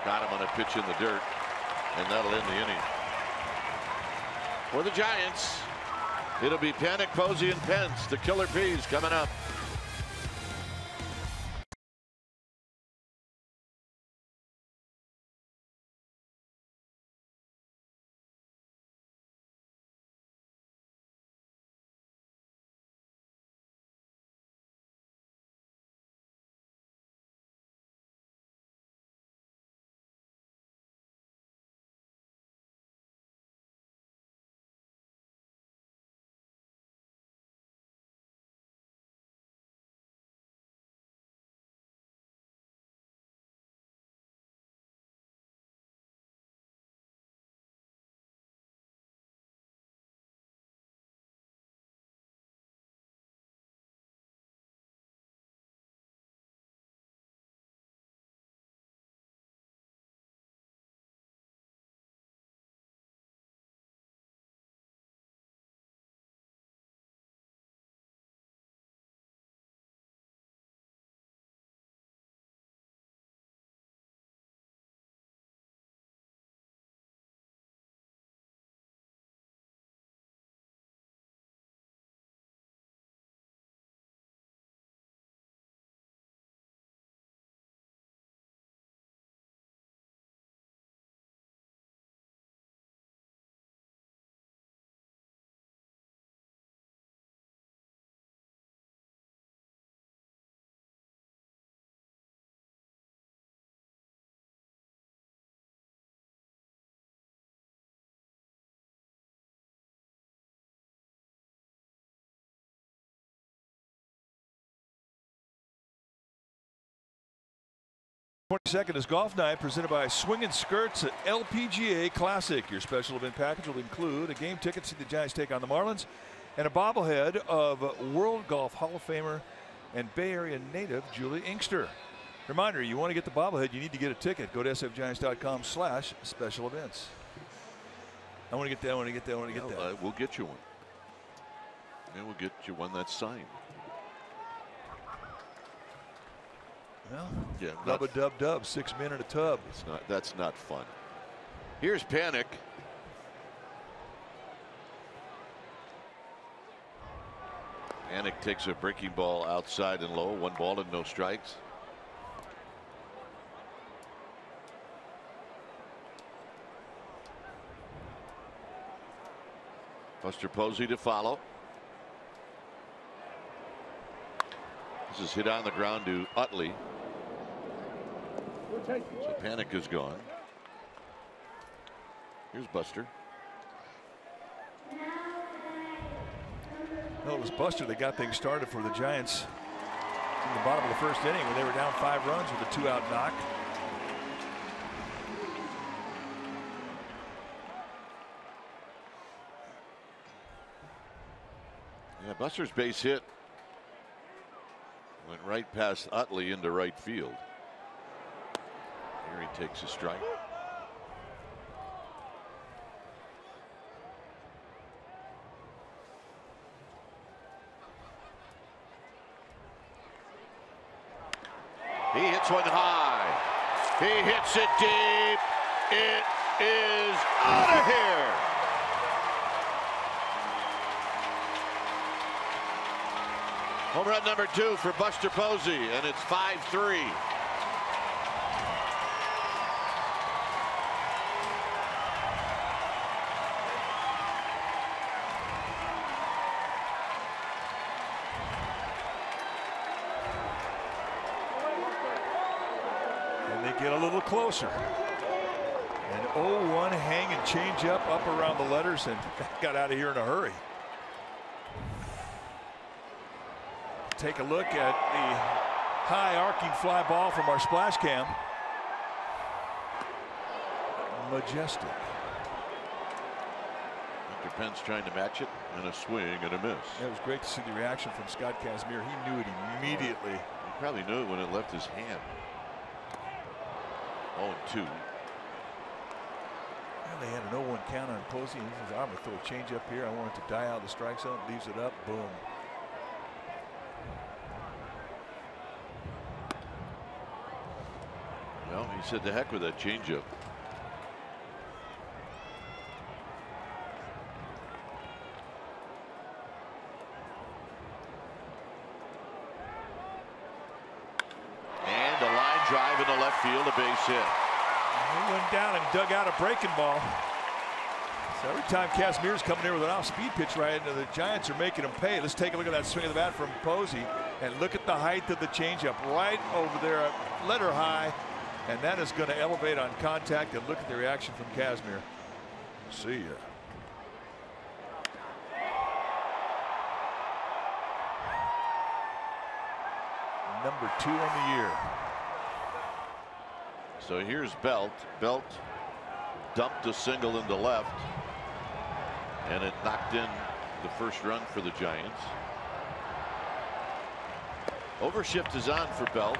Got him on a pitch in the dirt, and that'll end the inning. For the Giants, it'll be Panic, Posey, and Pence, the Killer Bees, coming up. Second is Golf Night, presented by Swingin' Skirts at LPGA Classic. Your special event package will include a game ticket to see the Giants take on the Marlins and a bobblehead of World Golf Hall of Famer and Bay Area native Julie Inkster. Reminder, you want to get the bobblehead, you need to get a ticket. Go to sfgiants.com/special events. I want to get that, I want to get that, I want to get that. We'll get you one. And we'll get you one that's signed. Well, yeah, dub, 6 men in a tub. That's not fun. Here's Panic. Panic takes a breaking ball outside and low. 1 ball and no strikes. Buster Posey to follow. This is hit on the ground to Utley. So Panic is gone. Here's Buster. Well, it was Buster that got things started for the Giants in the bottom of the first inning when they were down 5 runs with a 2-out knock. Yeah, Buster's base hit went right past Utley into right field. Here he takes a strike. He hits one high. He hits it deep. It is out of here. Home run number 2 for Buster Posey, and it's 5-3. And they get a little closer. An 0-1 hang and change up around the letters, and got out of here in a hurry. Take a look at the high arcing fly ball from our splash cam. Majestic. Mr. Pence trying to match it, and a swing and a miss. It was great to see the reaction from Scott Kazmir. He knew it immediately. He probably knew it when it left his hand. 0-2. Well, they had an 0-1 count on Posey, and he says, I'm going to throw a change up here. I want it to die out of the strike zone. Leaves it up. Boom. Well, he said the heck with that changeup. And a line drive in the left field, a base hit. He went down and dug out a breaking ball. So every time Kazmir's coming here with an off-speed pitch right into the Giants are making him pay. Let's take a look at that swing of the bat from Posey, and look at the height of the changeup right over there, letter high. And that is going to elevate on contact, and look at the reaction from Kazmir. See ya. Number 2 on the year. So here's Belt. Belt dumped a single into left, and it knocked in the first run for the Giants. Overshift is on for Belt.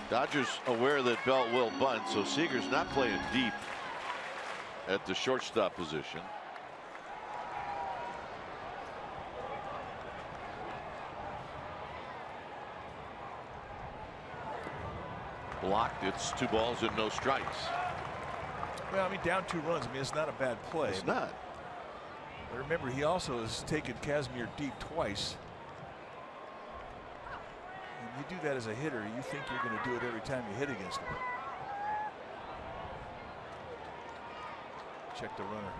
Dodgers aware that Belt will bunt, so Seager's not playing deep at the shortstop position. Blocked. It's 2 balls and no strikes. Well, I mean, down 2 runs. I mean, it's not a bad play. It's not. But remember, he also has taken Kazmir deep twice. You do that as a hitter, you think you're going to do it every time you hit against him. Check the runner.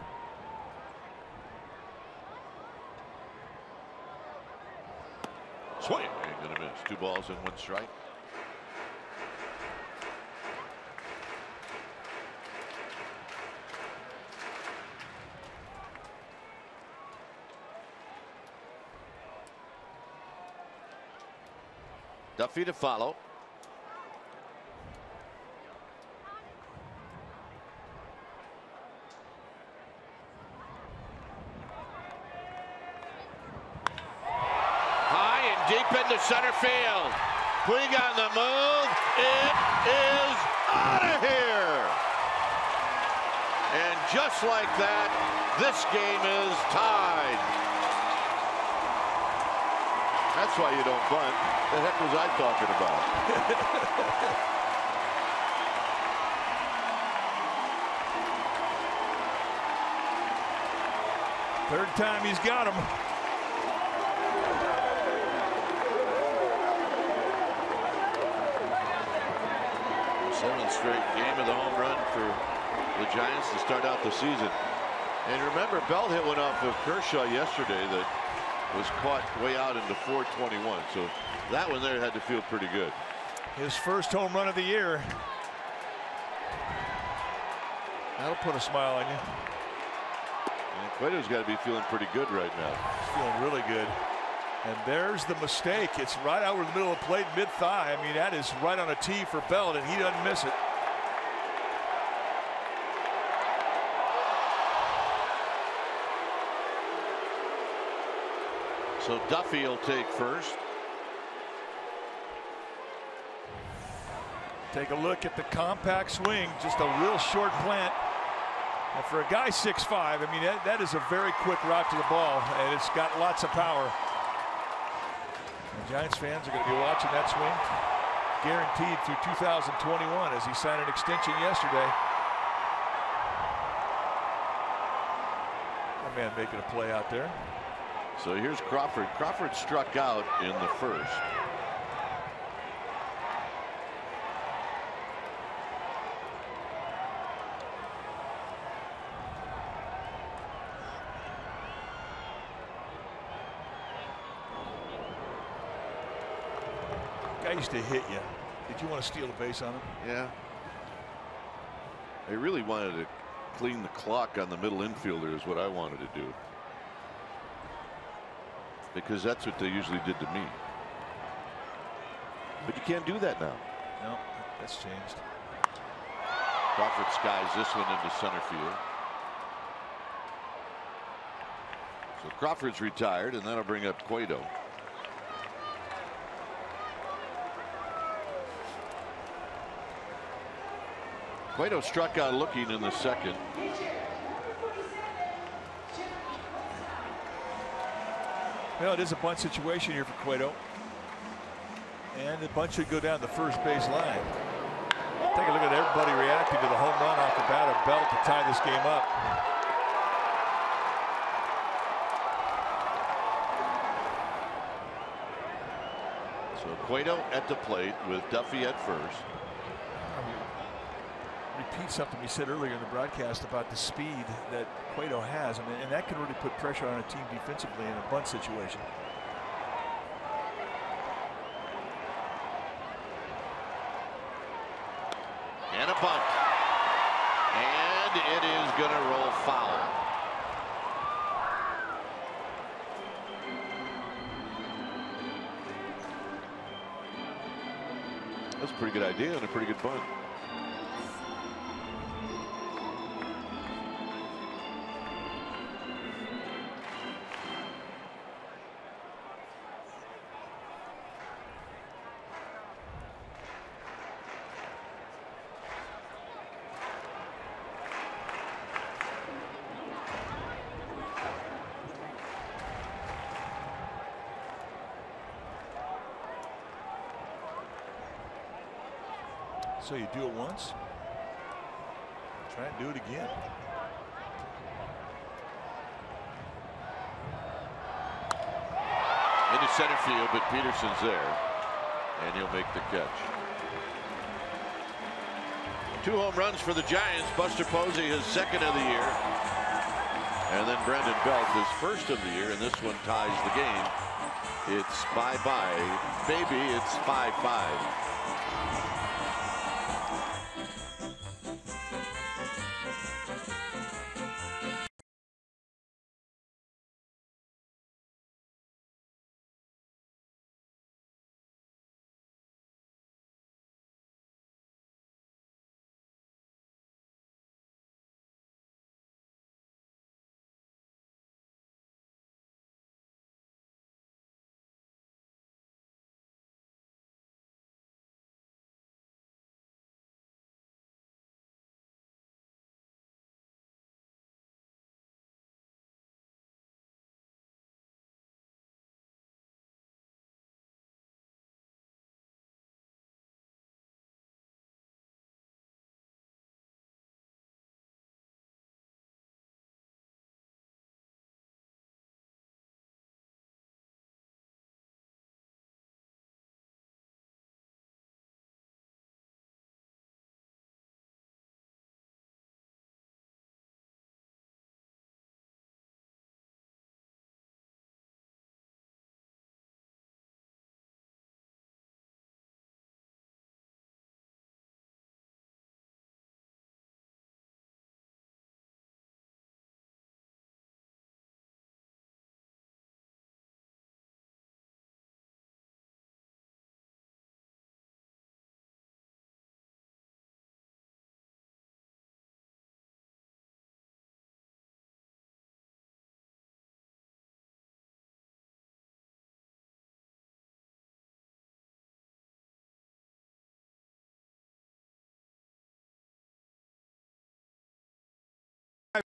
Swing. Ain't gonna miss. 2 balls and 1 strike. Duffy to follow. High and deep into center field. Puig on the move. It is out of here. And just like that, this game is tied. That's why you don't bunt. The heck was I talking about? Third time he's got him. Seventh straight game of the home run for the Giants to start out the season. And remember, Belt hit one off of Kershaw yesterday that was caught way out into 421. So that one there had to feel pretty good. His first home run of the year. That'll put a smile on you. And Cueto's got to be feeling pretty good right now. He's feeling really good. And there's the mistake. It's right over the middle of the plate, mid-thigh. I mean, that is right on a tee for Belt, and he doesn't miss it. So Duffy will take first. Take a look at the compact swing, just a real short plant. And for a guy 6'5", I mean, that is a very quick route to the ball, and it's got lots of power. And Giants fans are going to be watching that swing guaranteed through 2021 as he signed an extension yesterday. A man making a play out there. So here's Crawford. Crawford struck out in the first. Guy used to hit you. Did you want to steal a base on him? Yeah. They really wanted to clean the clock on the middle infielder is what I wanted to do. Because that's what they usually did to me. But you can't do that now. No, that's changed. Crawford skies this one into center field. So Crawford's retired, and that'll bring up Cueto. Cueto struck out looking in the second. Well, it is a bunt situation here for Cueto. And the bunt should go down the first base line. Take a look at everybody reacting to the home run off the bat of Belt to tie this game up. So Cueto at the plate with Duffy at first. Repeat something we said earlier in the broadcast about the speed that Cueto has. I mean, and that can really put pressure on a team defensively in a bunt situation. And a bunt. And it is going to roll foul. That's a pretty good idea and a pretty good bunt. So you do it once, try and do it again. Into center field, but Peterson's there, and he'll make the catch. 2 home runs for the Giants. Buster Posey, his second of the year. And then Brandon Belt, his first of the year, and this one ties the game. It's bye-bye, baby. It's 5-5.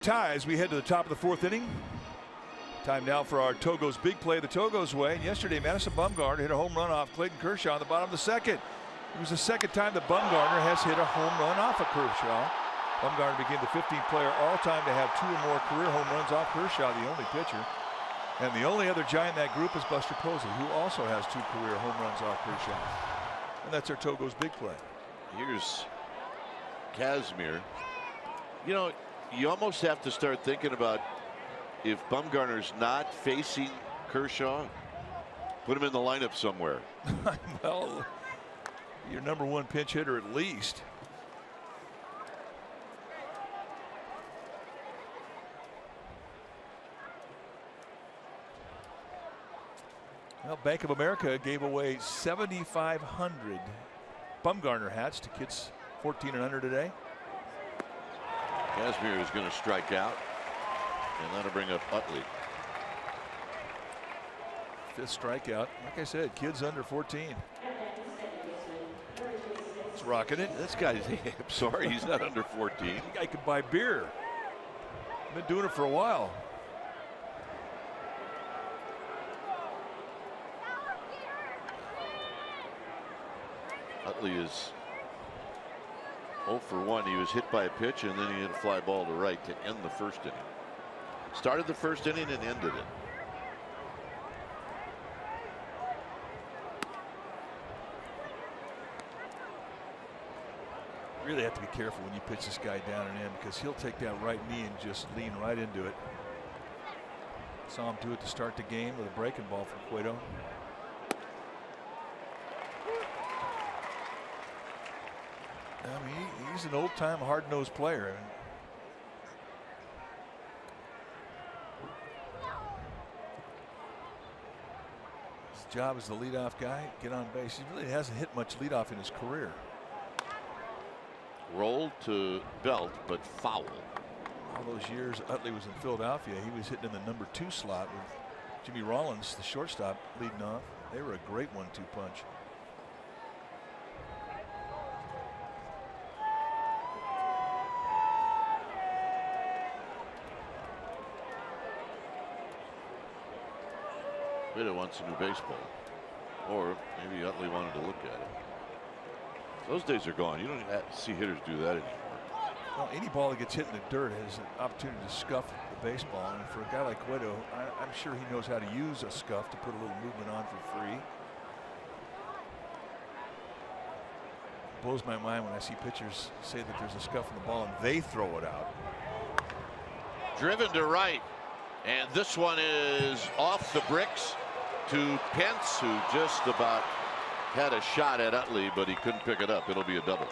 Ties. We head to the top of the 4th inning. Time now for our Togo's big play the Togo's way. And yesterday, Madison Bumgarner hit a home run off Clayton Kershaw on the bottom of the 2nd. It was the 2nd time that Bumgarner has hit a home run off of Kershaw. Bumgarner became the 15th player all-time to have 2 or more career home runs off Kershaw, the only pitcher. And the only other Giant in that group is Buster Posey, who also has 2 career home runs off Kershaw. And that's our Togo's big play. Here's Kazmir. You know, you almost have to start thinking about if Bumgarner's not facing Kershaw, put him in the lineup somewhere. Well, your #1 pinch hitter at least. Well, Bank of America gave away 7,500 Bumgarner hats to kids 14 and under today. Kazmir is going to strike out, and that'll bring up Utley. 5th strikeout. Like I said, kids under 14. He's rocking it. This guy's, I'm sorry, he's not under 14. The guy could buy beer. Been doing it for a while. Utley is 0 for 1. He was hit by a pitch, and then he hit a fly ball to right to end the 1st inning. Started the 1st inning and ended it. Really have to be careful when you pitch this guy down and in, because he'll take that right knee and just lean right into it. Saw him do it to start the game with a breaking ball from Cueto. I mean, he's an old-time hard-nosed player. His job as the leadoff guy, get on base. He really hasn't hit much leadoff in his career. Rolled to Belt, but foul. All those years Utley was in Philadelphia, he was hitting in the #2 slot with Jimmy Rollins, the shortstop, leading off. They were a great 1-2 punch. Cueto wants a new baseball, or maybe Utley wanted to look at it. Those days are gone. You don't see hitters do that anymore. Well, any ball that gets hit in the dirt has an opportunity to scuff the baseball, and for a guy like Cueto, I'm sure he knows how to use a scuff to put a little movement on for free. It blows my mind when I see pitchers say that there's a scuff in the ball and they throw it out. Driven to right, and this one is off the bricks to Pence, who just about had a shot at Utley, but he couldn't pick it up. It'll be a double.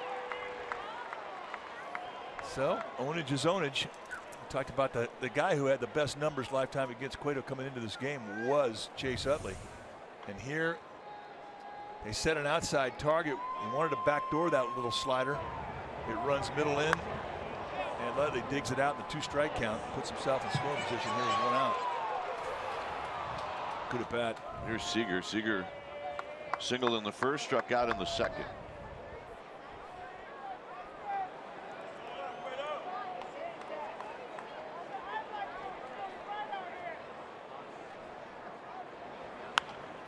So ownage is ownage. We talked about the guy who had the best numbers lifetime against Cueto coming into this game was Chase Utley. And here they set an outside target. He wanted to backdoor that little slider. It runs middle in, and Utley digs it out in the 2-strike count, puts himself in scoring position. Here he's 1 out. Good at bat. Here's Seager. Seager singled in the 1st, struck out in the 2nd.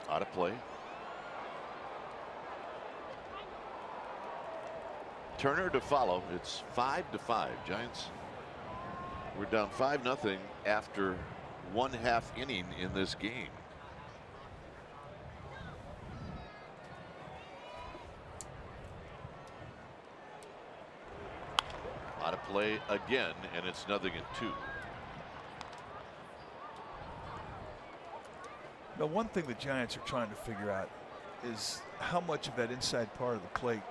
Out of play. Turner to follow. It's 5-5. Giants. We're down 5-0 after 1/2 inning in this game. Out of play again, and it's 0-2. Now, one thing the Giants are trying to figure out is how much of that inside part of the plate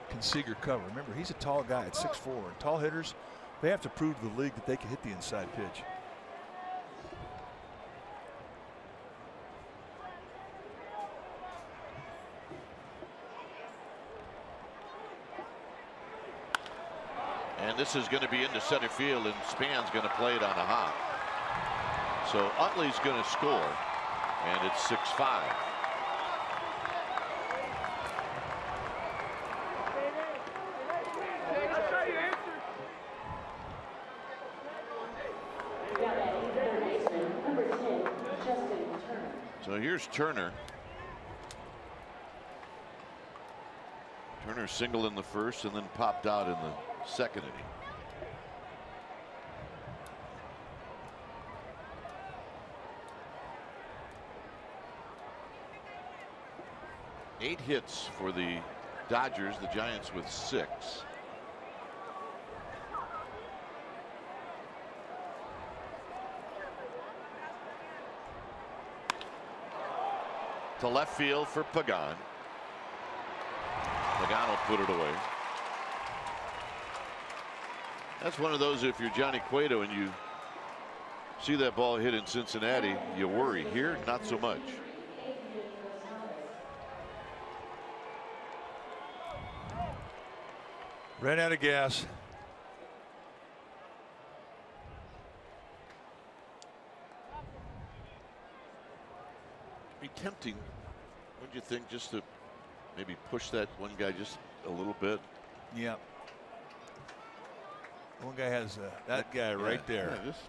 can Seager cover. Remember, he's a tall guy at 6'4", and tall hitters, they have to prove to the league that they can hit the inside pitch. And this is going to be into center field, and Span's going to play it on a hop. So Utley's going to score, and it's 6-5. So here's Turner. Turner singled in the first and then popped out in the second inning. Eight hits for the Dodgers, the Giants with 6. To left field for Pagan. Pagan will put it away. That's one of those, if you're Johnny Cueto and you see that ball hit in Cincinnati, you worry. Here, not so much. Ran out of gas. Be tempting, wouldn't you think, just to maybe push that one guy just a little bit? Yeah. One guy has that guy right there. Yeah, just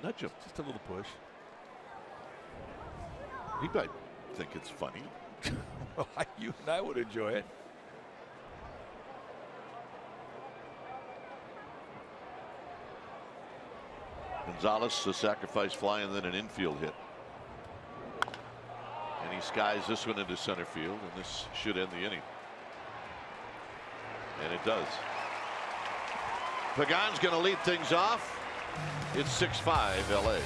nudge him. Just a little push. He might think it's funny. Well, you and I would enjoy it. Gonzalez, a sacrifice fly, and then an infield hit. And he skies this one into center field, and this should end the inning. And it does. Pagan's going to lead things off. It's 6-5 LA.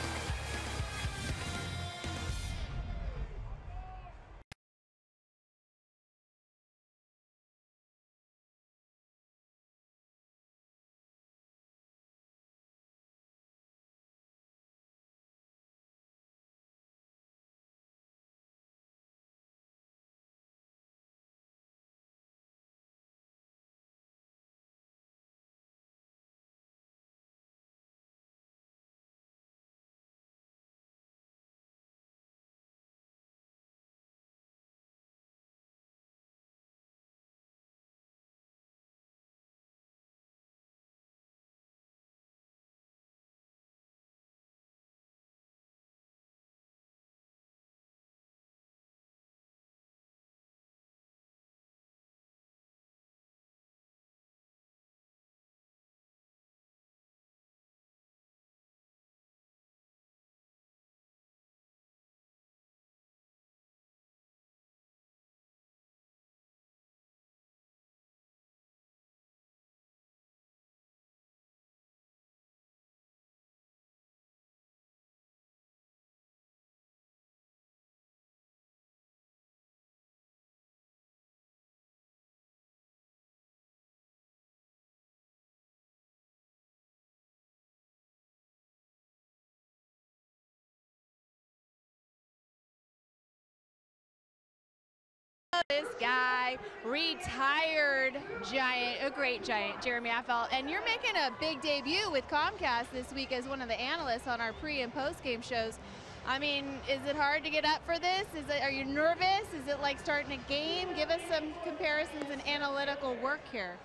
This guy, retired Giant, a great Giant, Jeremy Affeldt, and you're making a big debut with Comcast this week as one of the analysts on our pre and post game shows. I mean, is it hard to get up for this? Are you nervous? Is it like starting a game? Give us some comparisons and analytical work here.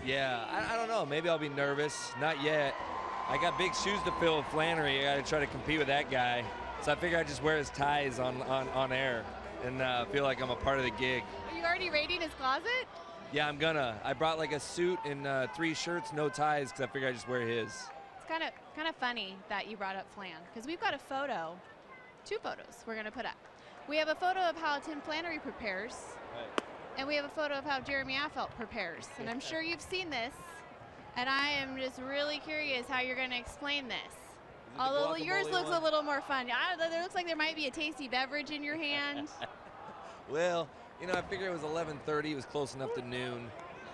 Yeah, I don't know. Maybe I'll be nervous. Not yet. I got big shoes to fill with Flannery. I got to try to compete with that guy. So I figure I just wear his ties on air and feel like I'm a part of the gig. Are you already raiding his closet? Yeah, I'm gonna. I brought like a suit and 3 shirts, no ties, because I figure I just wear his. It's kind of funny that you brought up Flan, because we've got a photo, 2 photos we're gonna put up. We have a photo of how Tim Flannery prepares, right, and we have a photo of how Jeremy Affeldt prepares. And I'm sure you've seen this, and I am just really curious how you're gonna explain this. Although yours looks a little more fun. There looks like there might be a tasty beverage in your hand. Well, you know, I figured it was 11:30. It was close enough to noon,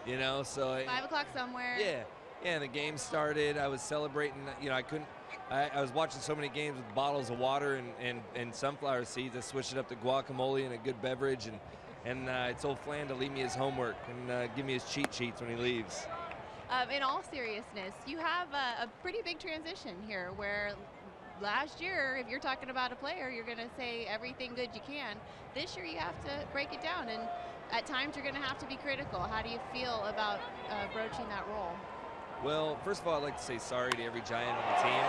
you know, so. 5 o'clock somewhere. Yeah, and the game started. I was celebrating. You know, I was watching so many games with bottles of water and sunflower seeds. I switched it up to guacamole and a good beverage, and I told Flan to leave me his homework and give me his cheat sheets when he leaves. In all seriousness, you have a pretty big transition here where last year, if you're talking about a player, you're going to say everything good you can. This year, you have to break it down, and at times, you're going to have to be critical. How do you feel about broaching that role? Well, first of all, I'd like to say sorry to every Giant on the team.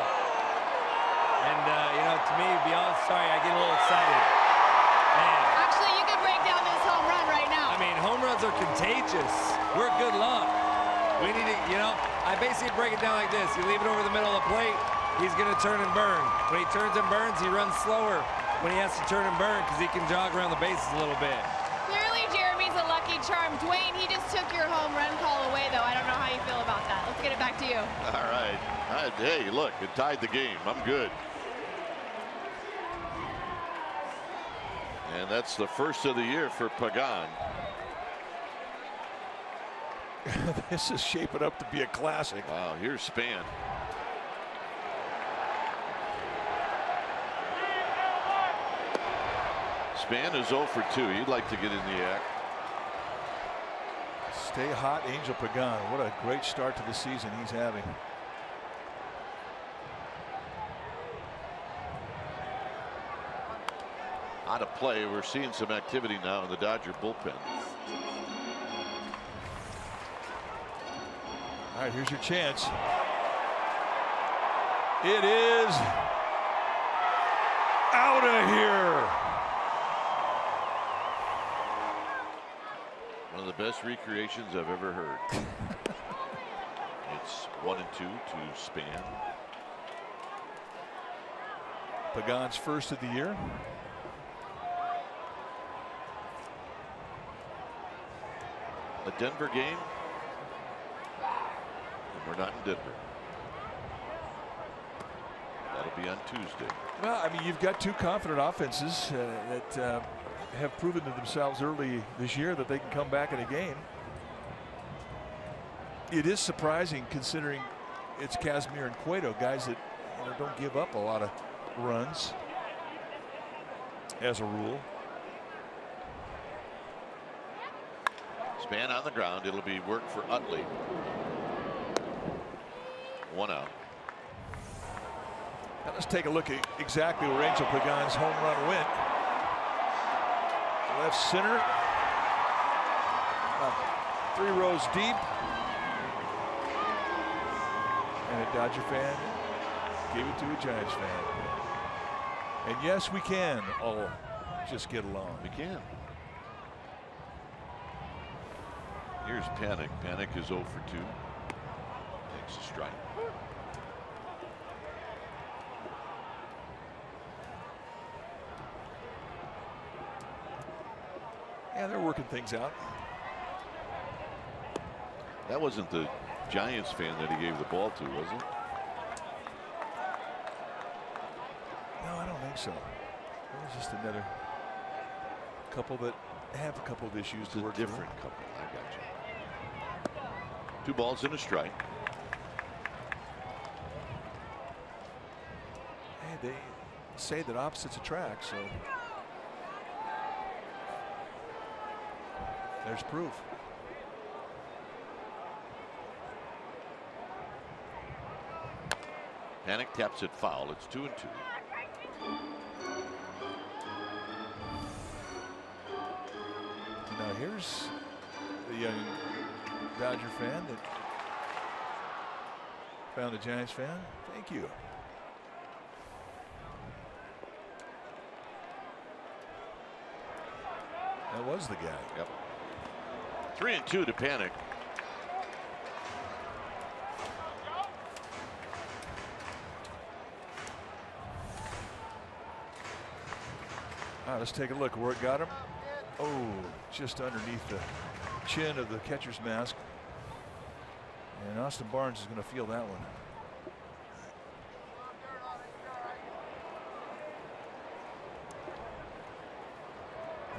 And, you know, to me, to be honest, sorry, I get a little excited. crowds are contagious. We're good luck. We need to, you know, I basically break it down like this. You leave it over the middle of the plate, he's going to turn and burn. When he turns and burns, he runs slower when he has to turn and burn because he can jog around the bases a little bit. Clearly, Jeremy's a lucky charm. Dwayne, he just took your home run call away, though. I don't know how you feel about that. Let's get it back to you. All right. Hey, look, it tied the game. I'm good. And that's the first of the year for Pagan. This is shaping up to be a classic. Wow, here's Span. Span is 0 for 2. He'd like to get in the act. Stay hot, Angel Pagan. What a great start to the season he's having. Out of play. We're seeing some activity now in the Dodger bullpen. All right, here's your chance. It is out of here. One of the best recreations I've ever heard. It's 1 and 2 to Span. Pagan's first of the year. A Denver game. And we're not in Denver. That'll be on Tuesday. Well, I mean, you've got two confident offenses that have proven to themselves early this year that they can come back in a game. It is surprising considering it's Casimir and Cueto, guys that don't give up a lot of runs as a rule. Span on the ground. It'll be work for Utley. 1 out. Now let's take a look at exactly where Angel Pagan's home run went. Left center. 3 rows deep. And a Dodger fan gave it to a Giants fan. And yes, we can all just get along. We can. Here's Panic. Panic is 0 for 2. Takes a strike. Yeah, they're working things out. That wasn't the Giants fan that he gave the ball to, was it? No, I don't think so. It was just another couple that have a couple of issues to work through. Different couple. I got you. 2 balls and a strike. Hey, they say that opposites attract, so there's proof. Panic taps it foul. It's 2 and 2. Now here's the young Dodger fan that found a Giants fan. Thank you. That was the guy. Yep. 3 and 2 to Panic. All right, let's take a look where it got him. Oh, just underneath the chin of the catcher's mask. And Austin Barnes is going to feel that one.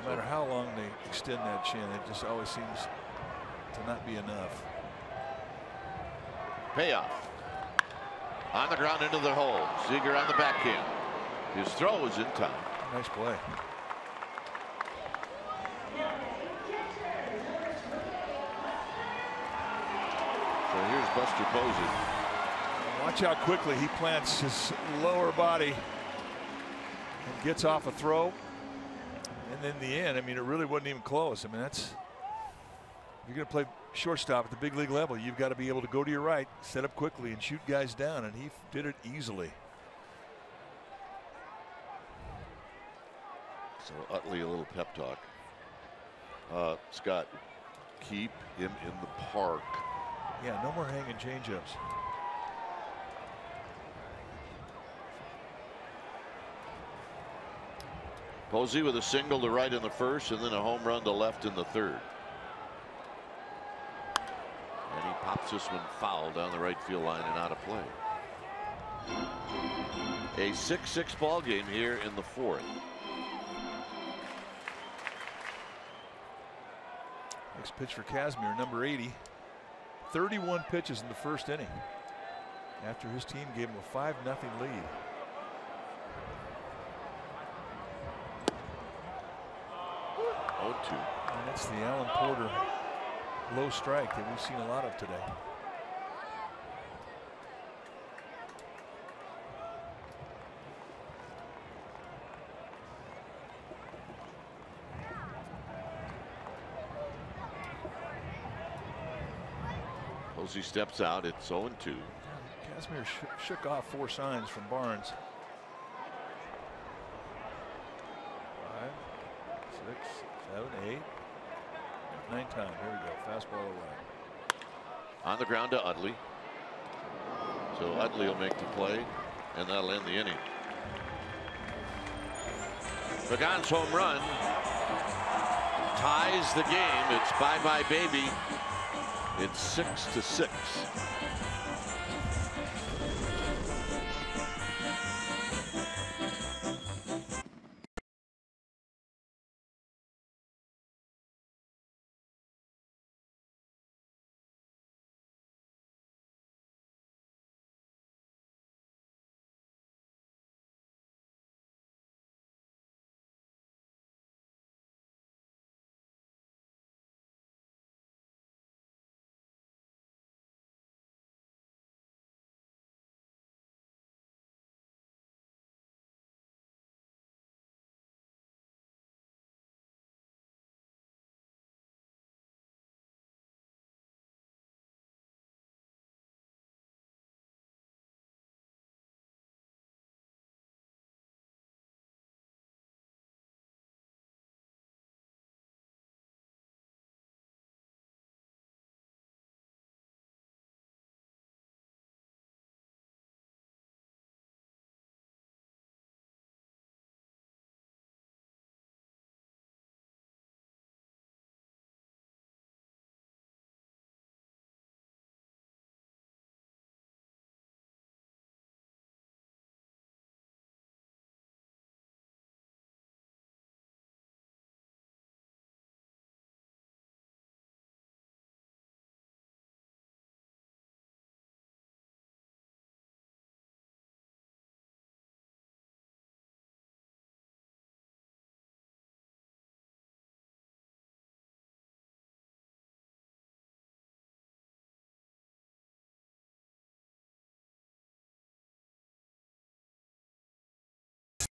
No matter how long they extend that chin, it just always seems to not be enough. Payoff. On the ground into the hole. Seager on the backhand. His throw is in time. Nice play. So here's Buster Posey. Watch how quickly he plants his lower body and gets off a throw. And in the end, I mean, it really wasn't even close. I mean, that's, if you're going to play shortstop at the big league level, you've got to be able to go to your right, set up quickly, and shoot guys down. And he did it easily. So Utley, a little pep talk. Scott, keep him in the park. Yeah, no more hanging changeups. Posey with a single to right in the first, and then a home run to left in the third. And he pops this one foul down the right field line and out of play. A 6-6 ball game here in the fourth. Next pitch for Casimir, number 80. 31 pitches in the first inning after his team gave him a 5-0 lead. And that's the Alan Porter low strike that we've seen a lot of today. Posey steps out. It's 0-2. Casimir shook off 4 signs from Barnes. 5, 6, 7, 8, 9 times. Here we go. Fastball away. On the ground to Utley. So Utley will make the play, and that'll end the inning. Pagan's home run ties the game. It's bye-bye, baby. It's 6-6.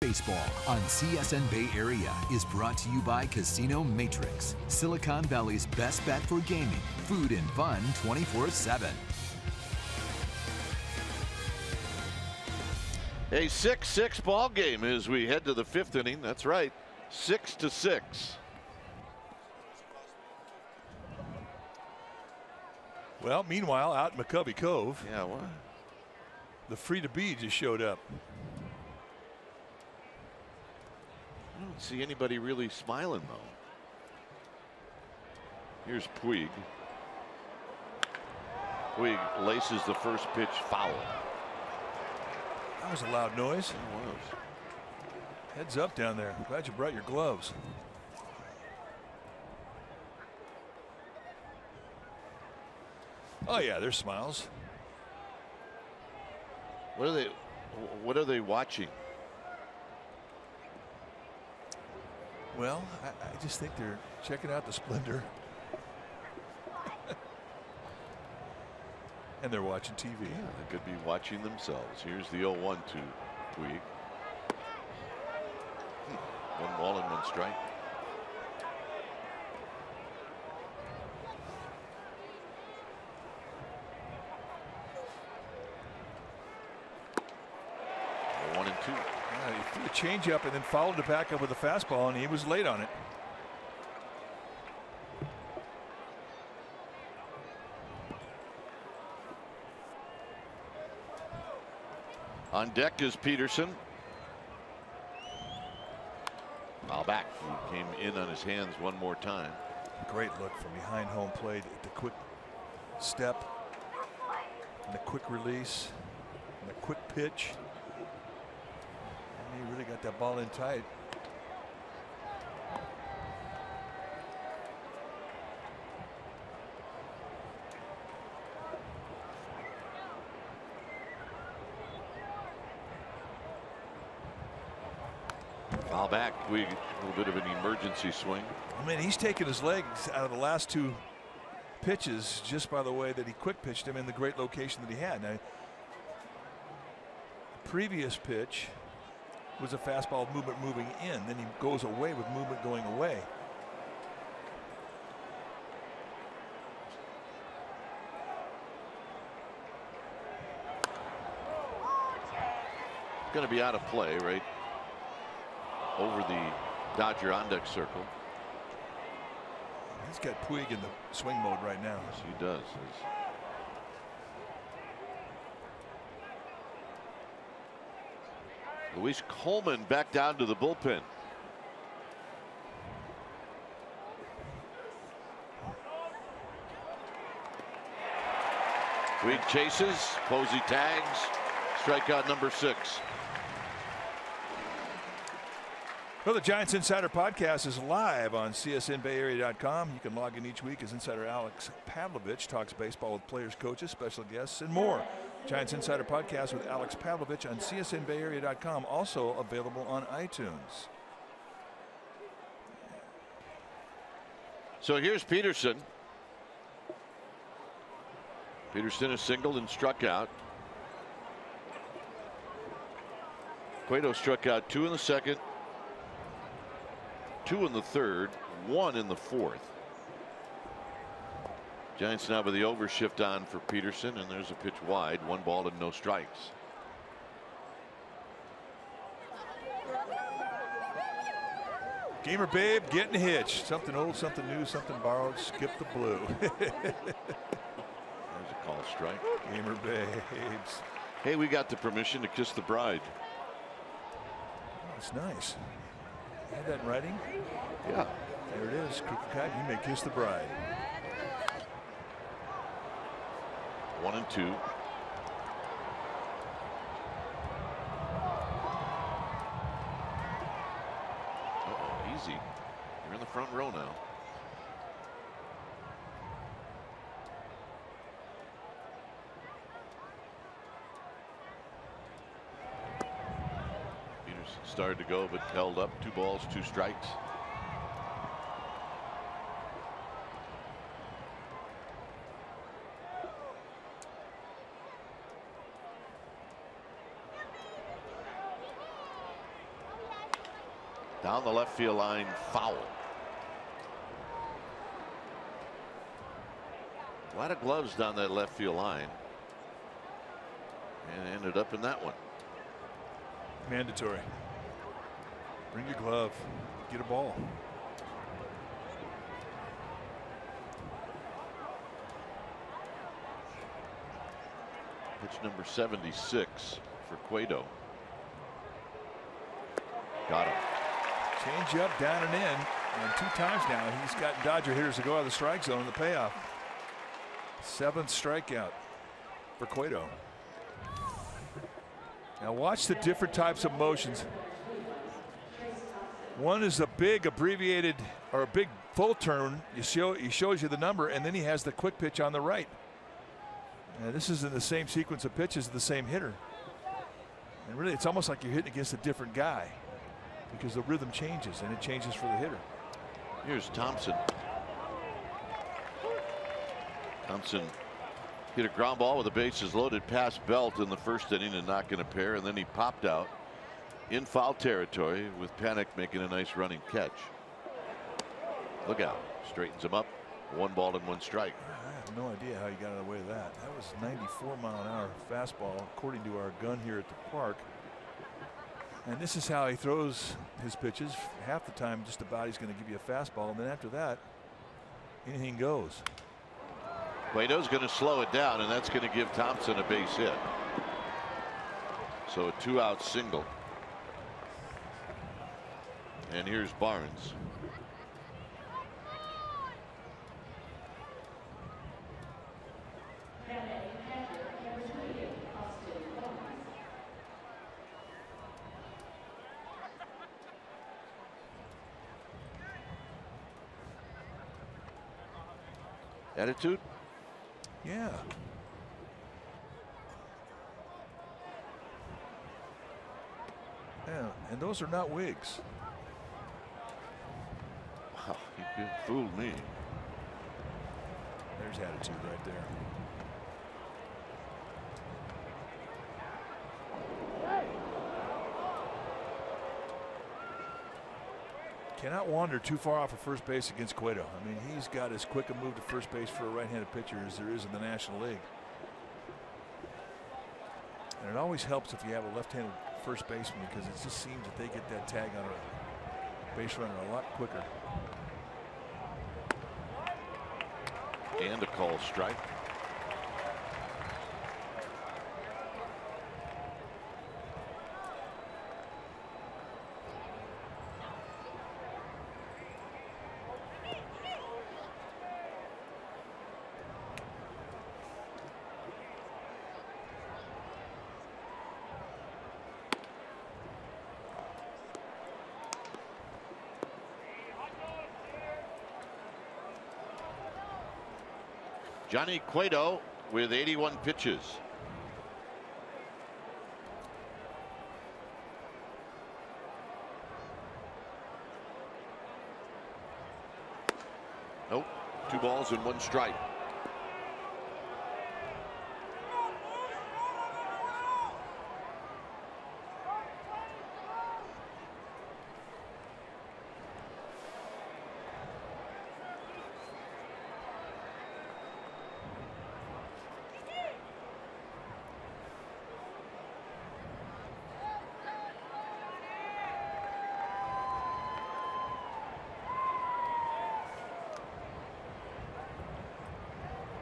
Baseball on CSN Bay Area is brought to you by Casino Matrix, Silicon Valley's best bet for gaming, food, and fun 24/7. A 6-6 ball game as we head to the 5th inning. That's right, 6-6. Well, meanwhile, out in McCovey Cove, Yeah, what? the Free to Be just showed up. I don't see anybody really smiling, though. Here's Puig. Puig laces the first pitch foul. That was a loud noise. It was. Heads up down there. Glad you brought your gloves. Oh yeah, there's smiles. What are they watching? Well, I just think they're checking out the splendor. And they're watching TV. Yeah, they could be watching themselves. Here's the 0-1 to Puig. 1 ball and 1 strike. He threw a changeup and then followed it back up with a fastball, and he was late on it. On deck is Peterson. Foul back. He came in on his hands one more time. Great look from behind home plate at the quick step and the quick release and the quick pitch. And he really got that ball in tight. Foul back. A little bit of an emergency swing. I mean, he's taken his legs out of the last two pitches just by the way that he quick pitched him in the great location that he had. Now, the previous pitch was a fastball movement moving in. Then he goes away with movement going away. It's going to be out of play right over the Dodger on deck circle. He's got Puig in the swing mode right now. Yes, he does. Luis Coleman back down to the bullpen. Puig chases. Posey tags. Strikeout number 6. Well, the Giants Insider Podcast is live on CSNBayArea.com. You can log in each week as Insider Alex Pavlovich talks baseball with players, coaches, special guests, and more. Giants Insider Podcast with Alex Pavlovich on CSNBayArea.com, also available on iTunes. So here's Peterson. Peterson is singled and struck out. Cueto struck out 2 in the second. 2 in the third, 1 in the fourth. Giants now with the overshift on for Peterson, and there's a pitch wide, 1 ball and no strikes. Gamer Babe getting hitched. Something old, something new, something borrowed. Skip the blue. There's a call strike. Gamer Babes. Hey, we got the permission to kiss the bride. That's nice. You had that in writing? Yeah. There it is. Cricket Cat, you may kiss the bride. 1 and 2. Easy. You're in the front row now. Started to go, but held up. 2 balls, 2 strikes. Down the left field line, foul. A lot of gloves down that left field line, and ended up in that one. Mandatory. Bring your glove. Get a ball. Pitch number 76 for Cueto. Got him. Change up, down and in. And 2 times now he's got Dodger hitters to go out of the strike zone in the payoff. 7th strikeout for Cueto. Now watch the different types of motions. One is a big abbreviated or a big full turn. He shows you the number, and then he has the quick pitch on the right. And this is in the same sequence of pitches of the same hitter. And really, it's almost like you're hitting against a different guy because the rhythm changes, and it changes for the hitter. Here's Thompson. Thompson hit a ground ball with the bases loaded past Belt in the first inning and not going to pair, and then he popped out in foul territory with Panic making a nice running catch. Look out. Straightens him up. 1 ball and 1 strike. I have no idea how he got out of the way of that. That was 94-mile-an-hour fastball according to our gun here at the park. And this is how he throws his pitches. Half the time just about he's going to give you a fastball, and then after that anything goes. Cueto's going to slow it down, and that's going to give Thompson a base hit. So a 2-out single. And here's Barnes. Attitude? Yeah. Yeah, and those are not wigs. Wow, you fooled me. There's attitude right there. Cannot wander too far off of first base against Cueto. I mean, he's got as quick a move to first base for a right-handed pitcher as there is in the National League. And it always helps if you have a left-handed first baseman, because it just seems that they get that tag on a base runner a lot quicker. And a call strike. Johnny Cueto with 81 pitches. Nope. 2 balls and 1 strike.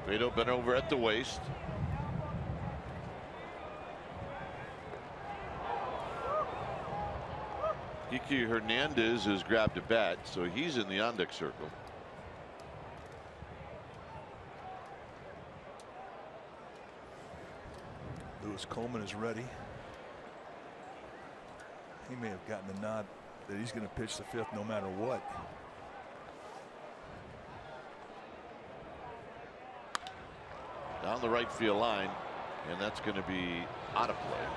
Cueto bent over at the waist. Kiki Hernandez has grabbed a bat, so he's in the on-deck circle. Lewis Coleman is ready. He may have gotten the nod that he's going to pitch the 5th no matter what. Down the right field line, and that's going to be out of play.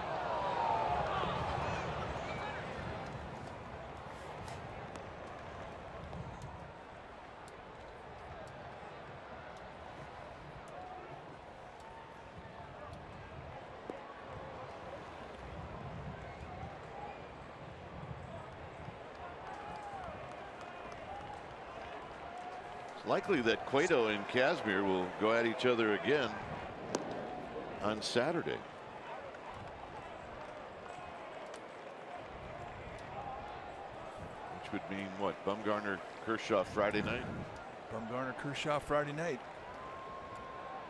Likely that Cueto and Kazmir will go at each other again on Saturday. Which would mean what? Bumgarner, Kershaw Friday night? Bumgarner, Kershaw Friday night.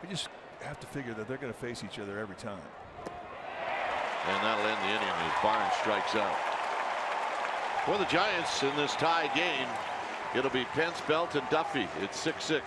We just have to figure that they're going to face each other every time. And that'll end the inning as Barnes strikes out. For the Giants in this tie game, it'll be Pence, Belt, and Duffy. It's 6-6.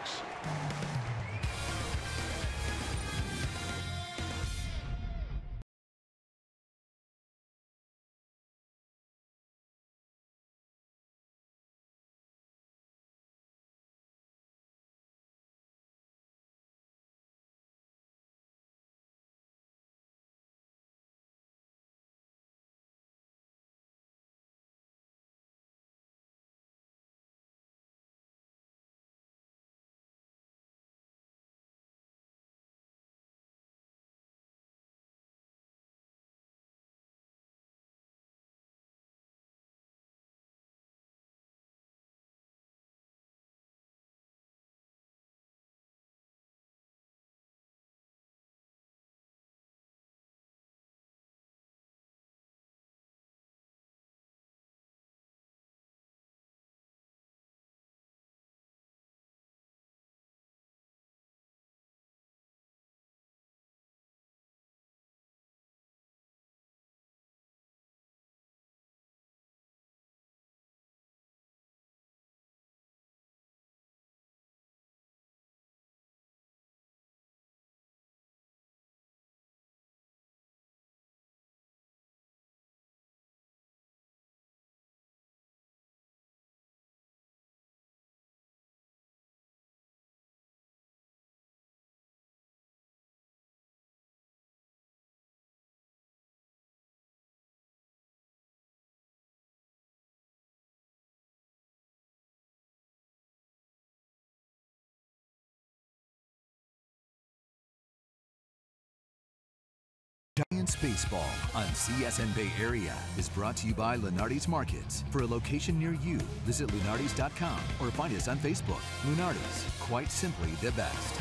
Baseball on CSN Bay Area is brought to you by Lunardi's Markets. For a location near you, visit lunardis.com or find us on Facebook. Lunardi's, quite simply the best.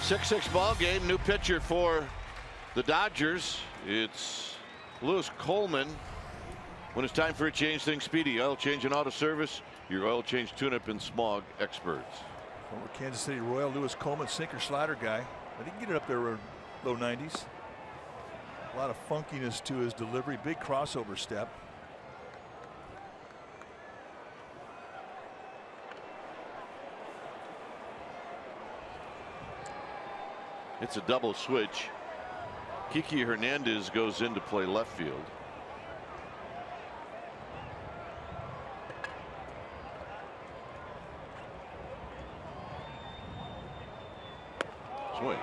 6-6 ball game. New pitcher for the Dodgers. It's Lewis Coleman. When it's time for a change, things speedy. Oil change and auto service. Your oil change tune-up and smog experts. Former Kansas City Royal Lewis Coleman, sinker slider guy, but he can get it up there low 90s. A lot of funkiness to his delivery. Big crossover step. It's a double switch. Kiki Hernandez goes in to play left field. Swing.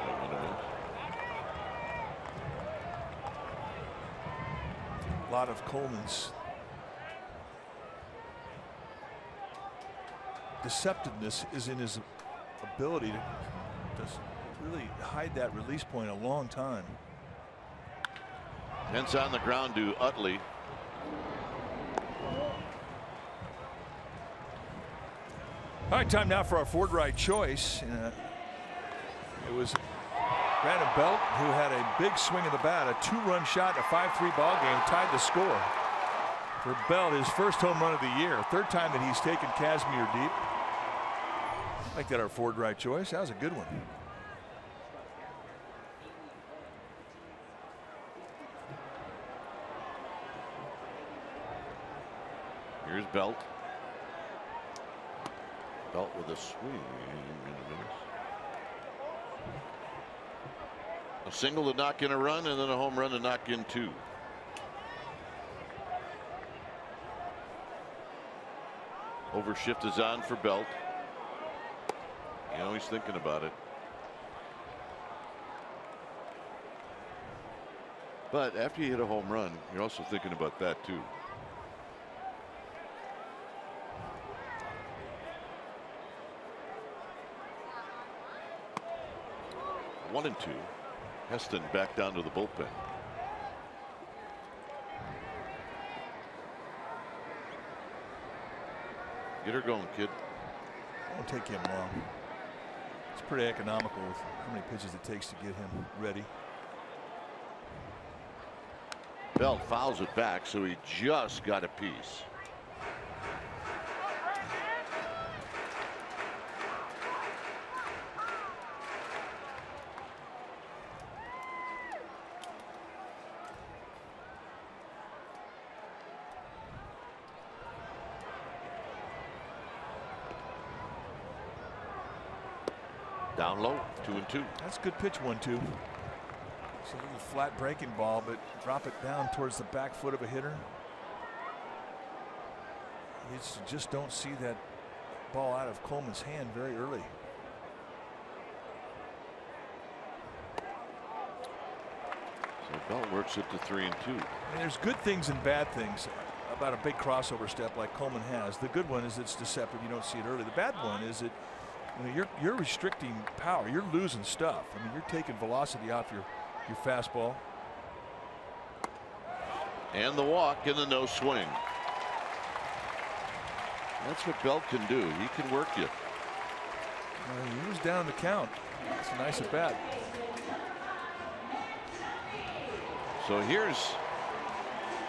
A lot of Coleman's deceptiveness is in his ability to really hide that release point a long time. Hence on the ground to Utley. All right, time now for our Ford Right choice. It was Brandon Belt who had a big swing of the bat, a 2-run shot in a 5-3 ball game, tied the score. For Belt, his first home run of the year, third time that he's taken Casimir deep. Make that our Ford Right choice. That was a good one. Here's Belt. Belt with a swing. A single to knock in a run, and then a home run to knock in 2. Overshift is on for Belt. You know, he's thinking about it. But after you hit a home run, you're also thinking about that too. One and 2. Heston back down to the bullpen. Get her going, kid. Won't take him long. It's pretty economical with how many pitches it takes to get him ready. Belt fouls it back, so he just got a piece. Down low, 2-2. That's a good pitch, 1-2. It's a little flat breaking ball, but drop it down towards the back foot of a hitter. You just don't see that ball out of Coleman's hand very early. So Belt works it to 3-2. I mean, there's good things and bad things about a big crossover step like Coleman has. The good one is it's deceptive. You don't see it early. The bad one is that you're restricting power. You're losing stuff. I mean, you're taking velocity off your fastball. And the walk and the no swing. That's what Belt can do. He can work you. He was down the count. It's a nice at bat. So here's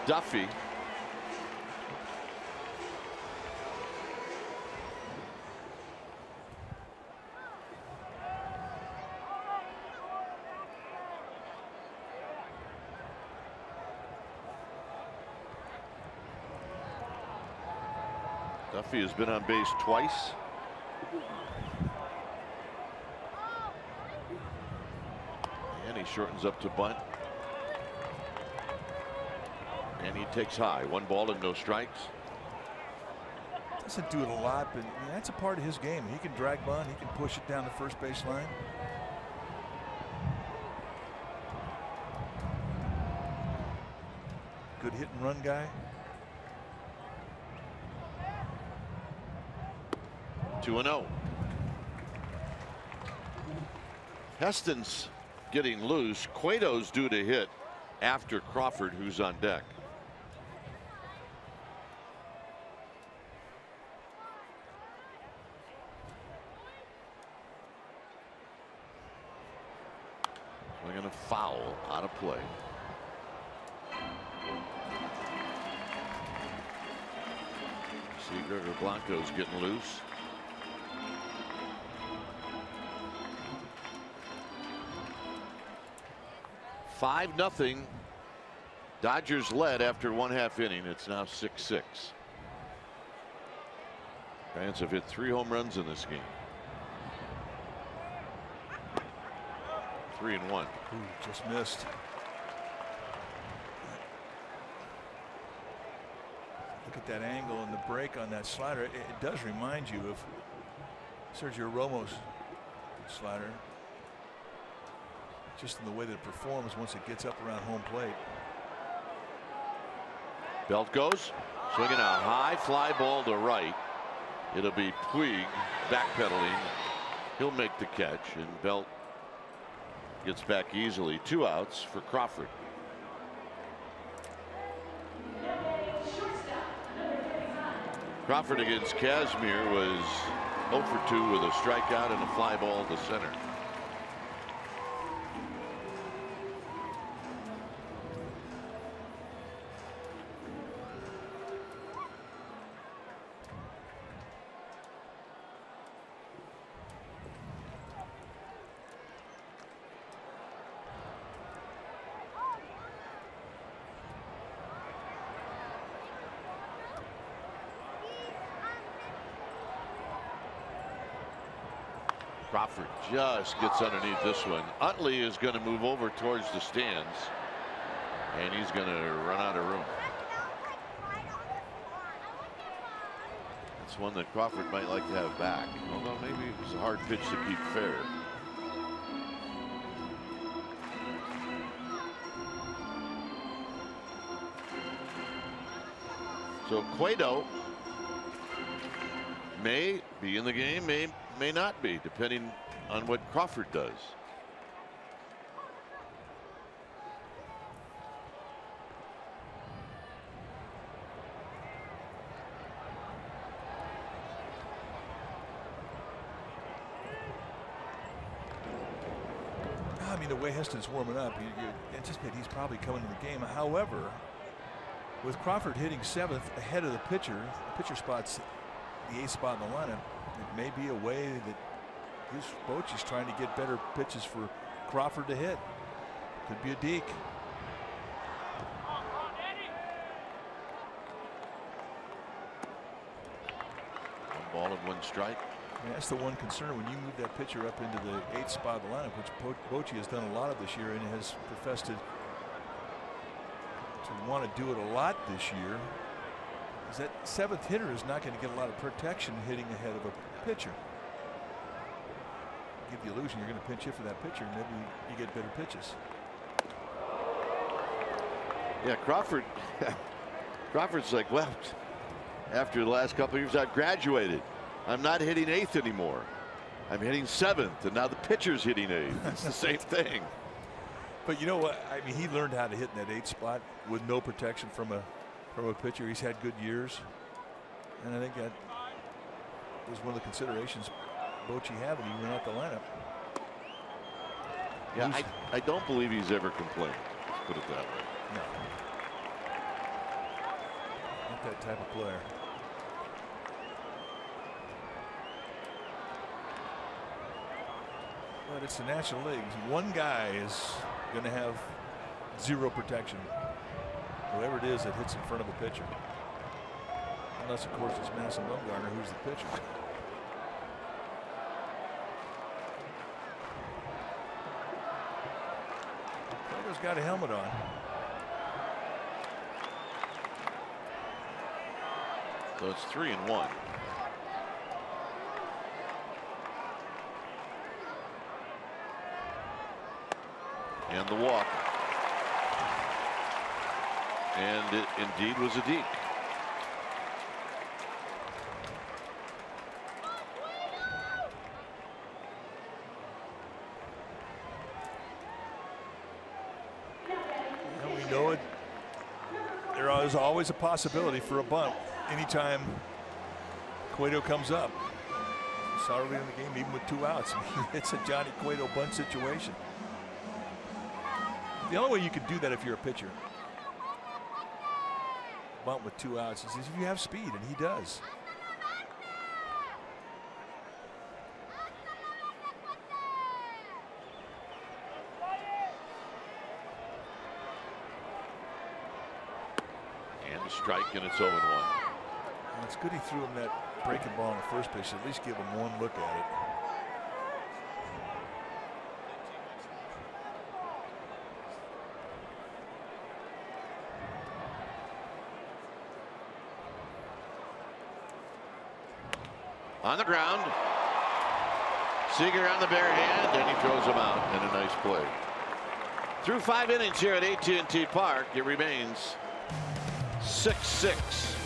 Duffy. Duffy has been on base twice. And he shortens up to bunt. And he takes high. 1 ball and no strikes. Doesn't do it a lot, but that's a part of his game. He can drag bunt. He can push it down the first base line. Good hit and run guy. 2-0. Heston's getting loose. Cueto's due to hit after Crawford, who's on deck. We're going to foul out of play. See Gregor Blanco's getting loose. Five nothing. Dodgers led after 1/2 inning. It's now 6-6. Giants have hit 3 home runs in this game. 3-1. Ooh, just missed. Look at that angle and the break on that slider. It does remind you of Sergio Romo's slider. Just in the way that it performs once it gets up around home plate. Belt goes. Swinging a high fly ball to right. It'll be Puig backpedaling. He'll make the catch, and Belt gets back easily. 2 outs for Crawford. Crawford against Kazmir was 0 for 2 with a strikeout and a fly ball to center. Crawford just gets underneath this one. Utley is going to move over towards the stands, and he's going to run out of room. It's one that Crawford might like to have back, although maybe it was a hard pitch to keep fair. So Cueto may be in the game, may not be, depending on what Crawford does. I mean, the way Heston's warming up, you anticipate he's probably coming to the game. However, with Crawford hitting 7th ahead of the pitcher spot's the 8th spot in the lineup, it may be a way that Bruce Bochy's trying to get better pitches for Crawford to hit. Could be a deke. One ball and 1 strike. Yeah, that's the one concern when you move that pitcher up into the 8th spot of the lineup, which Bochy has done a lot of this year and has professed to want to do it a lot this year. Is that 7th hitter is not going to get a lot of protection hitting ahead of a pitcher. Give the illusion you're going to pinch hit for that pitcher, and maybe you get better pitches. Yeah, Crawford's like, well, after the last couple of years, I've graduated. I'm not hitting 8th anymore. I'm hitting 7th, and now the pitcher's hitting 8th. It's the same thing. But you know what? I mean, he learned how to hit in that 8th spot with no protection from a pitcher. He's had good years, and I think that was one of the considerations Bochy had when he went out the lineup. Yeah, I don't believe he's ever complained. Let's put it that way. No. Not that type of player. But it's the National League. One guy is going to have 0 protection. Whoever it is that hits in front of a pitcher. Unless, of course, it's Madison Bumgarner, who's the pitcher. Cueto's got a helmet on. So it's 3-1. And the walk. And it indeed was a deke. there's always a possibility for a bunt anytime Cueto comes up. We saw early in the game, even with 2 outs, it's a Johnny Cueto bunt situation. The only way you could do that if you're a pitcher, bunt with 2 outs, is if you have speed, and he does. And a strike, and it's 0-1. Well, it's good he threw him that breaking ball in the first pitch. At least give him one look at it. On the ground. Seager on the bare hand, and he throws him out. And a nice play. Through 5 innings here at AT&T Park, it remains 6-6.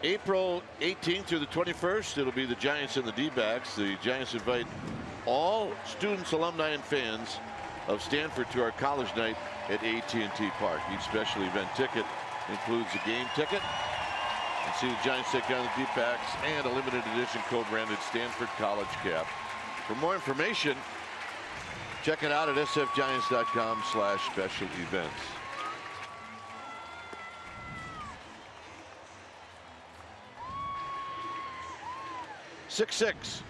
April 18th through the 21st, it'll be the Giants and the D-backs. The Giants invite all students, alumni, and fans of Stanford to our college night at AT&T Park. Each special event ticket includes a game ticket, and see the Giants take on the D-backs, and a limited edition co-branded Stanford College cap. For more information, check it out at sfgiants.com/special events. Six.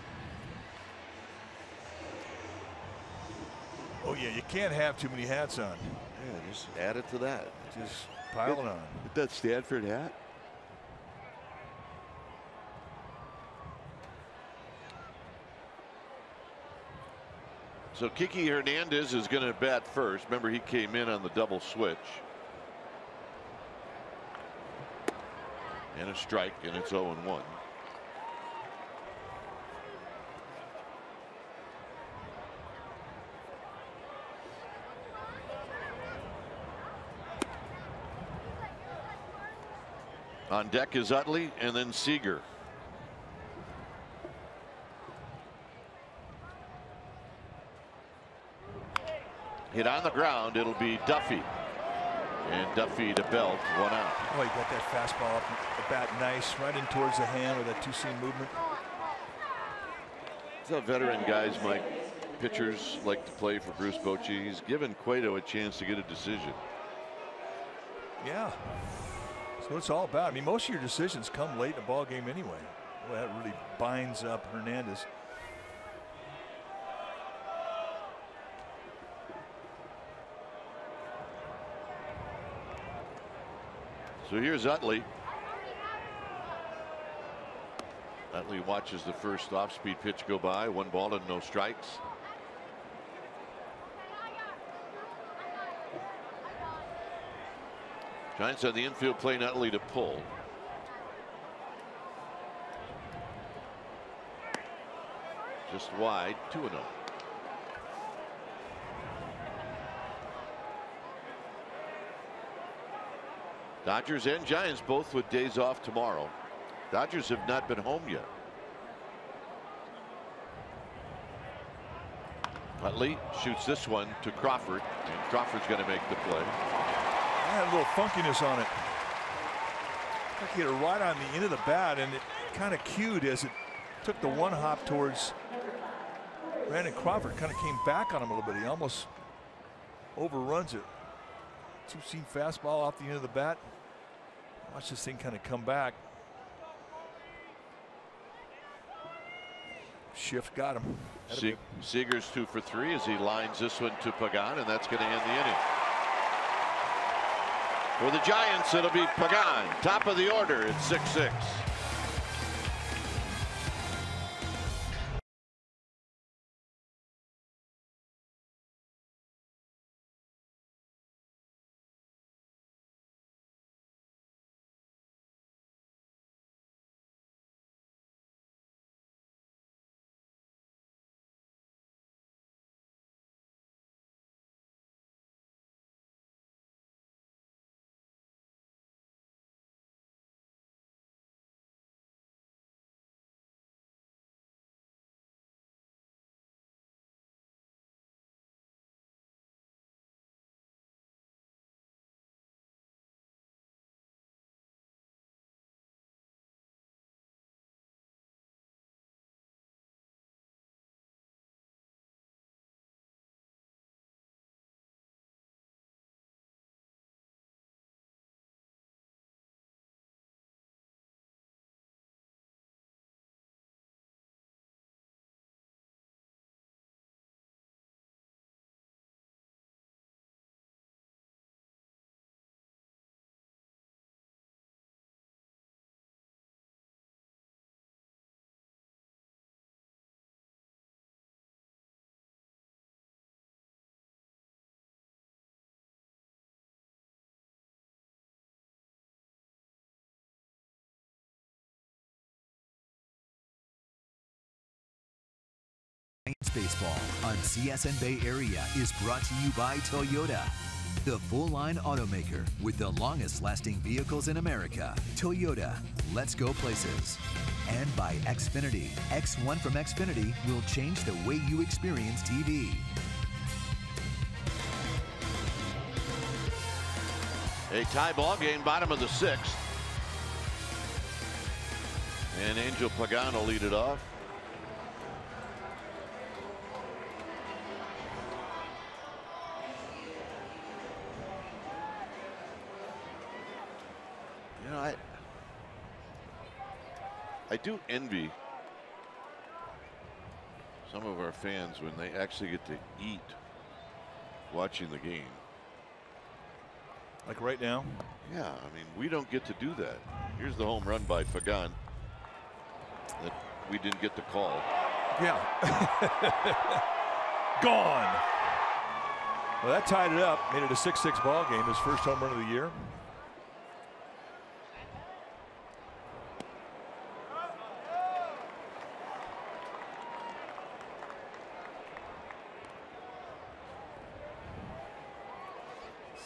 Oh yeah, you can't have too many hats on. Yeah, just add it to that. Just pile it on. Get that Stanford hat. So Kiki Hernandez is going to bat first. Remember, he came in on the double switch. And a strike, and it's 0-1. On deck is Utley, and then Seager. Hit on the ground, it'll be Duffy. And Duffy to Belt, 1 out. Oh, he got that fastball up the bat nice, right in towards the hand with that two-seam movement. It's how veteran guys, Mike, pitchers like to play for Bruce Bochy. He's given Cueto a chance to get a decision. Yeah. So it's all about. I mean, most of your decisions come late in a ball game anyway. Well, that really binds up Hernandez. So here's Utley. Utley watches the first off-speed pitch go by. 1 ball and no strikes. Giants on the infield play Nutley to pull. Just wide, 2-0. Dodgers and Giants both with days off tomorrow. Dodgers have not been home yet. Utley shoots this one to Crawford, and Crawford's going to make the play. I had a little funkiness on it. I think he hit it right on the end of the bat, and it kind of cued as it took the one hop towards Brandon Crawford. Kind of came back on him a little bit. He almost overruns it. Two-seam fastball off the end of the bat. Watch this thing kind of come back. Shift got him. Seager's 2 for 3 as he lines this one to Pagan, and that's going to end the inning. For the Giants, it'll be Pagan, top of the order at 6-6. Baseball on CSN Bay Area is brought to you by Toyota, the full-line automaker with the longest-lasting vehicles in America. Toyota, let's go places. And by Xfinity. X1 from Xfinity will change the way you experience TV. A tie ball game, bottom of the 6th. And Angel Pagan will lead it off. You know, I do envy some of our fans when they actually get to eat watching the game. Like right now? Yeah, I mean, we don't get to do that. Here's the home run by Pagan that we didn't get to call. Yeah. Gone. Well, that tied it up, made it a 6-6 ball game, his first home run of the year.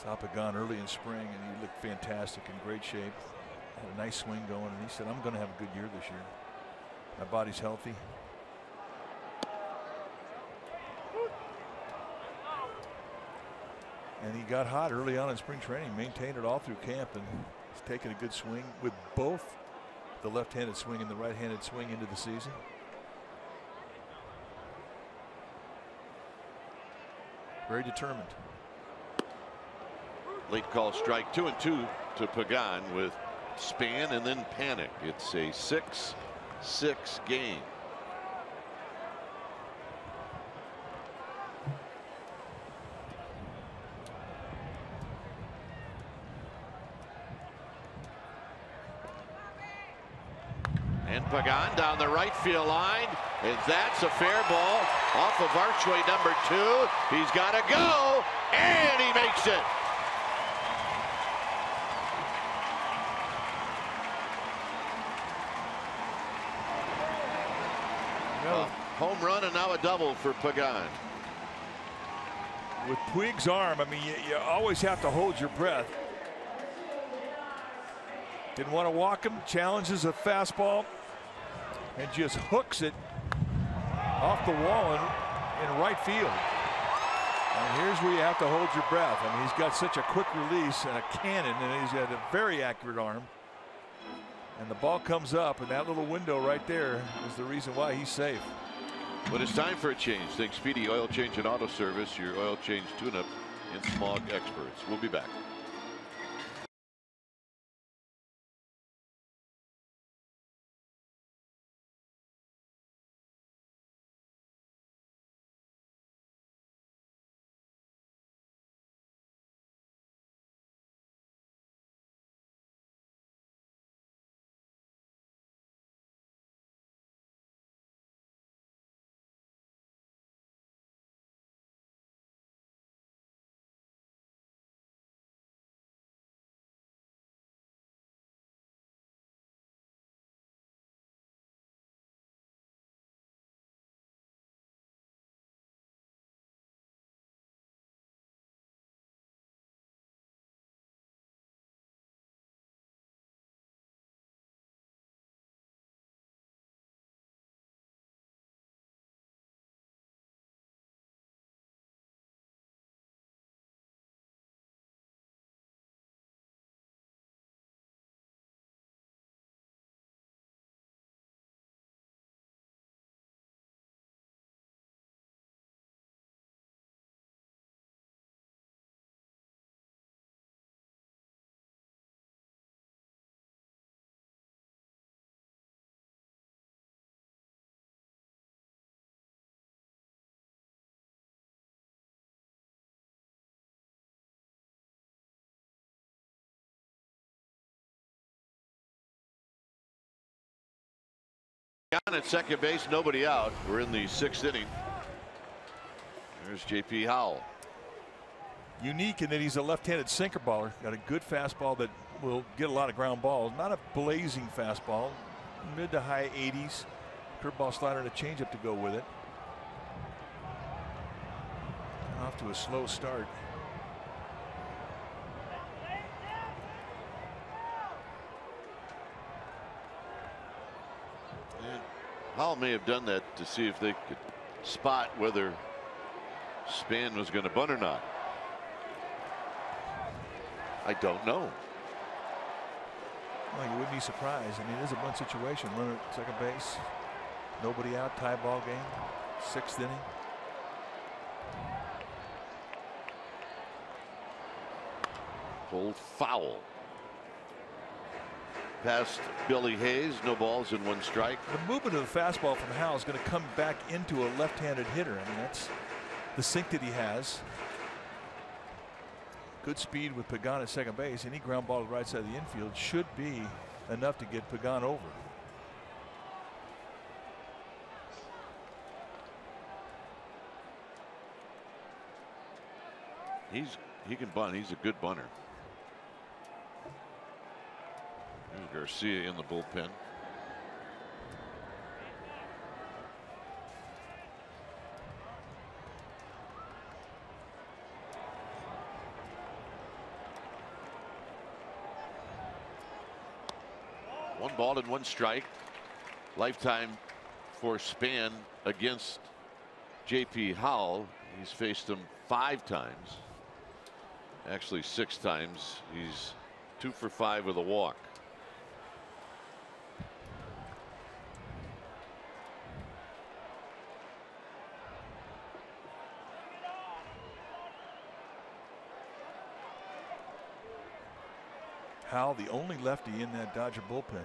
Saw Pagan early in spring, and he looked fantastic, in great shape. Had a nice swing going, and he said, I'm going to have a good year this year. My body's healthy. And he got hot early on in spring training, maintained it all through camp, and he's taken a good swing with both the left-handed swing and the right-handed swing into the season. Very determined. Late call strike, 2-2 to Pagan with Span and then Panic. It's a 6-6 game. And Pagan down the right field line, and that's a fair ball off of archway number 2. He's got to go, and he makes it. Yeah. Home run and now a double for Pagan. With Puig's arm, I mean, you always have to hold your breath. Didn't want to walk him, challenges a fastball, and just hooks it off the wall in right field. And here's where you have to hold your breath. I mean, he's got such a quick release and a cannon, and he's got a very accurate arm. And the ball comes up, and that little window right there is the reason why he's safe. But it's time for a change. Think Speedy Oil Change and Auto Service, your oil change tune-up and smog experts. We'll be back. Down at second base, nobody out. We're in the 6th inning. There's J.P. Howell. Unique in that he's a left-handed sinker baller. Got a good fastball that will get a lot of ground balls. Not a blazing fastball. Mid to high 80s. Curveball, slider, and a changeup to go with it. Off to a slow start. Howell may have done that to see if they could spot whether Span was going to bunt or not. I don't know. Well, you wouldn't be surprised. I mean, it is a bunt situation. Runner at second base. Nobody out. Tie ball game. 6th inning. Pulled foul. Past Billy Hayes, no balls and 1 strike. The movement of the fastball from Howell is going to come back into a left-handed hitter. I mean, that's the sink that he has. Good speed with Pagan at second base. Any ground ball to the right side of the infield should be enough to get Pagan over. He can bunt. He's a good bunter. There's Garcia in the bullpen. One ball and 1 strike. Lifetime for Span against J.P. Howell. He's faced him 5 times. Actually 6 times. He's 2 for 5 with a walk. Howell, the only lefty in that Dodger bullpen.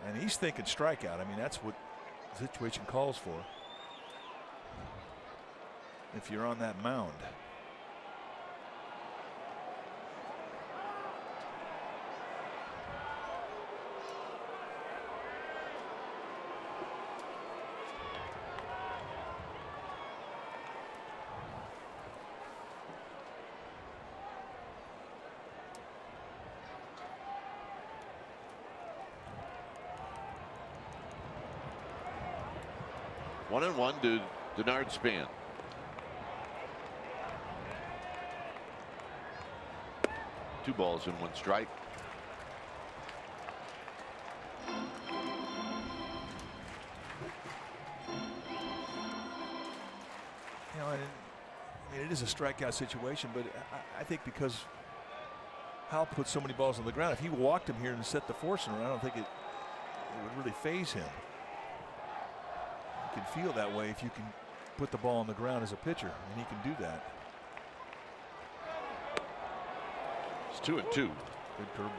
And he's thinking strikeout. I mean, that's what the situation calls for. If you're on that mound. 1-1 to Denard Span. Two balls and one strike. You know, it is a strikeout situation, but I think because Hal put so many balls on the ground, if he walked him here and set the force around, I don't think it would really phase him. You can feel that way if you can put the ball on the ground as a pitcher, and he can do that. It's 2-2. Good curveball.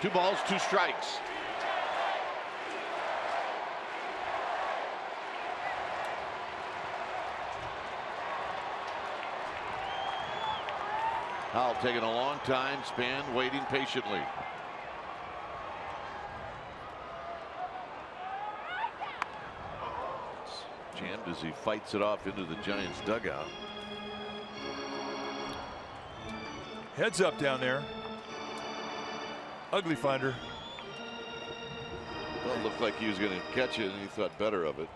Two balls, two strikes. Howell taking a long time, Span waiting patiently. It's jammed as he fights it off into the Giants dugout. Heads up down there. Ugly finder. Well, it looked like he was going to catch it, and he thought better of it.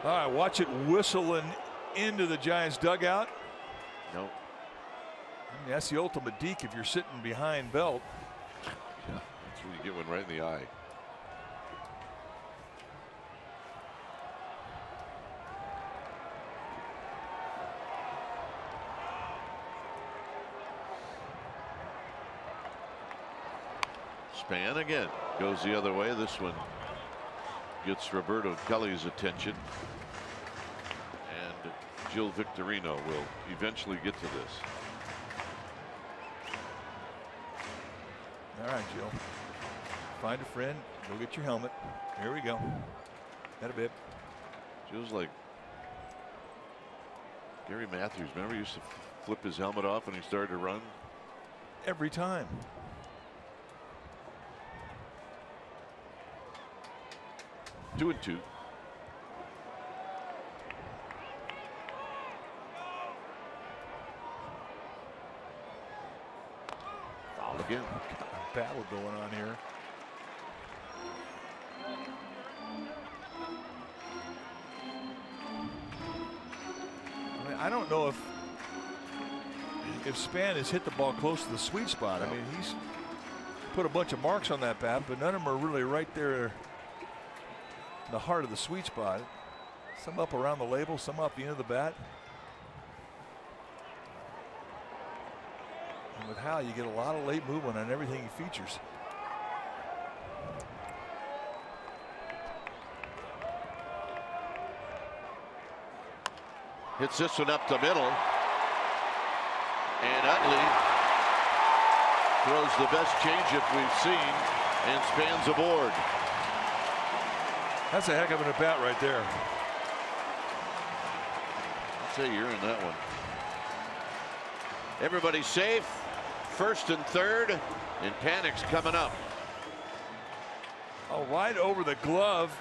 All right, watch it whistling into the Giants dugout. Nope. I mean, that's the ultimate deke if you're sitting behind Belt. Yeah, that's when you get one right in the eye. Span again goes the other way. This one gets Roberto Kelly's attention, and Jill Victorino will eventually get to this. All right, Jill. Find a friend. Go get your helmet. Here we go. Had a bit. Jill's like Gary Matthews. Remember, he used to flip his helmet off when he started to run? Every time. 2-2. Foul again. Battle going on here. I mean, I don't know if Span has hit the ball close to the sweet spot. I mean, he's put a bunch of marks on that bat, but none of them are really right there. The heart of the sweet spot. Some up around the label, some up the end of the bat. And with Hal, you get a lot of late movement on everything he features. Hits this one up the middle. And Utley throws the best changeup we've seen and Span's aboard. That's a heck of an at bat right there. I'll say you're in that one. Everybody safe. First and third, and panic's coming up. Oh, right over the glove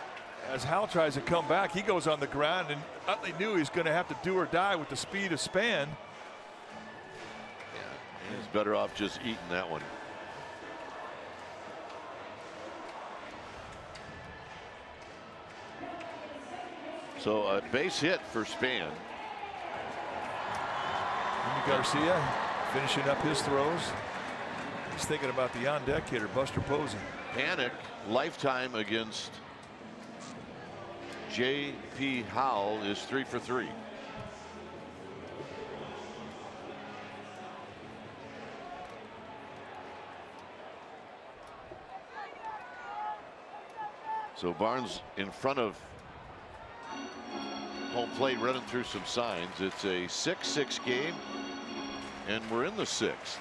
as Hal tries to come back. He goes on the ground, and Utley knew he's going to have to do or die with the speed of Span. Yeah, he's better off just eating that one. So a base hit for Span. Garcia finishing up his throws. He's thinking about the on-deck hitter, Buster Posey. Panic lifetime against J.P. Howell is 3 for 3. So Barnes in front of home plate, running through some signs. It's a 6-6 game, and we're in the 6th.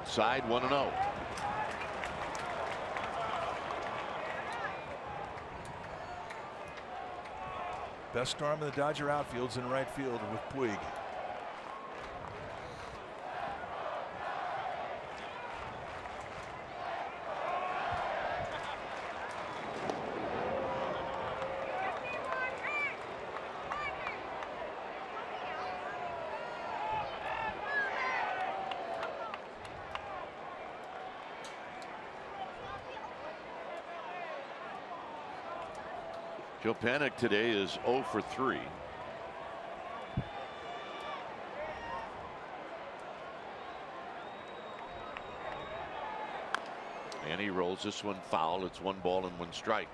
outside 1-0. Best arm in the Dodger outfield's in right field with Puig. Joe Panik today is 0 for 3. And he rolls this one foul. It's 1 ball and 1 strike.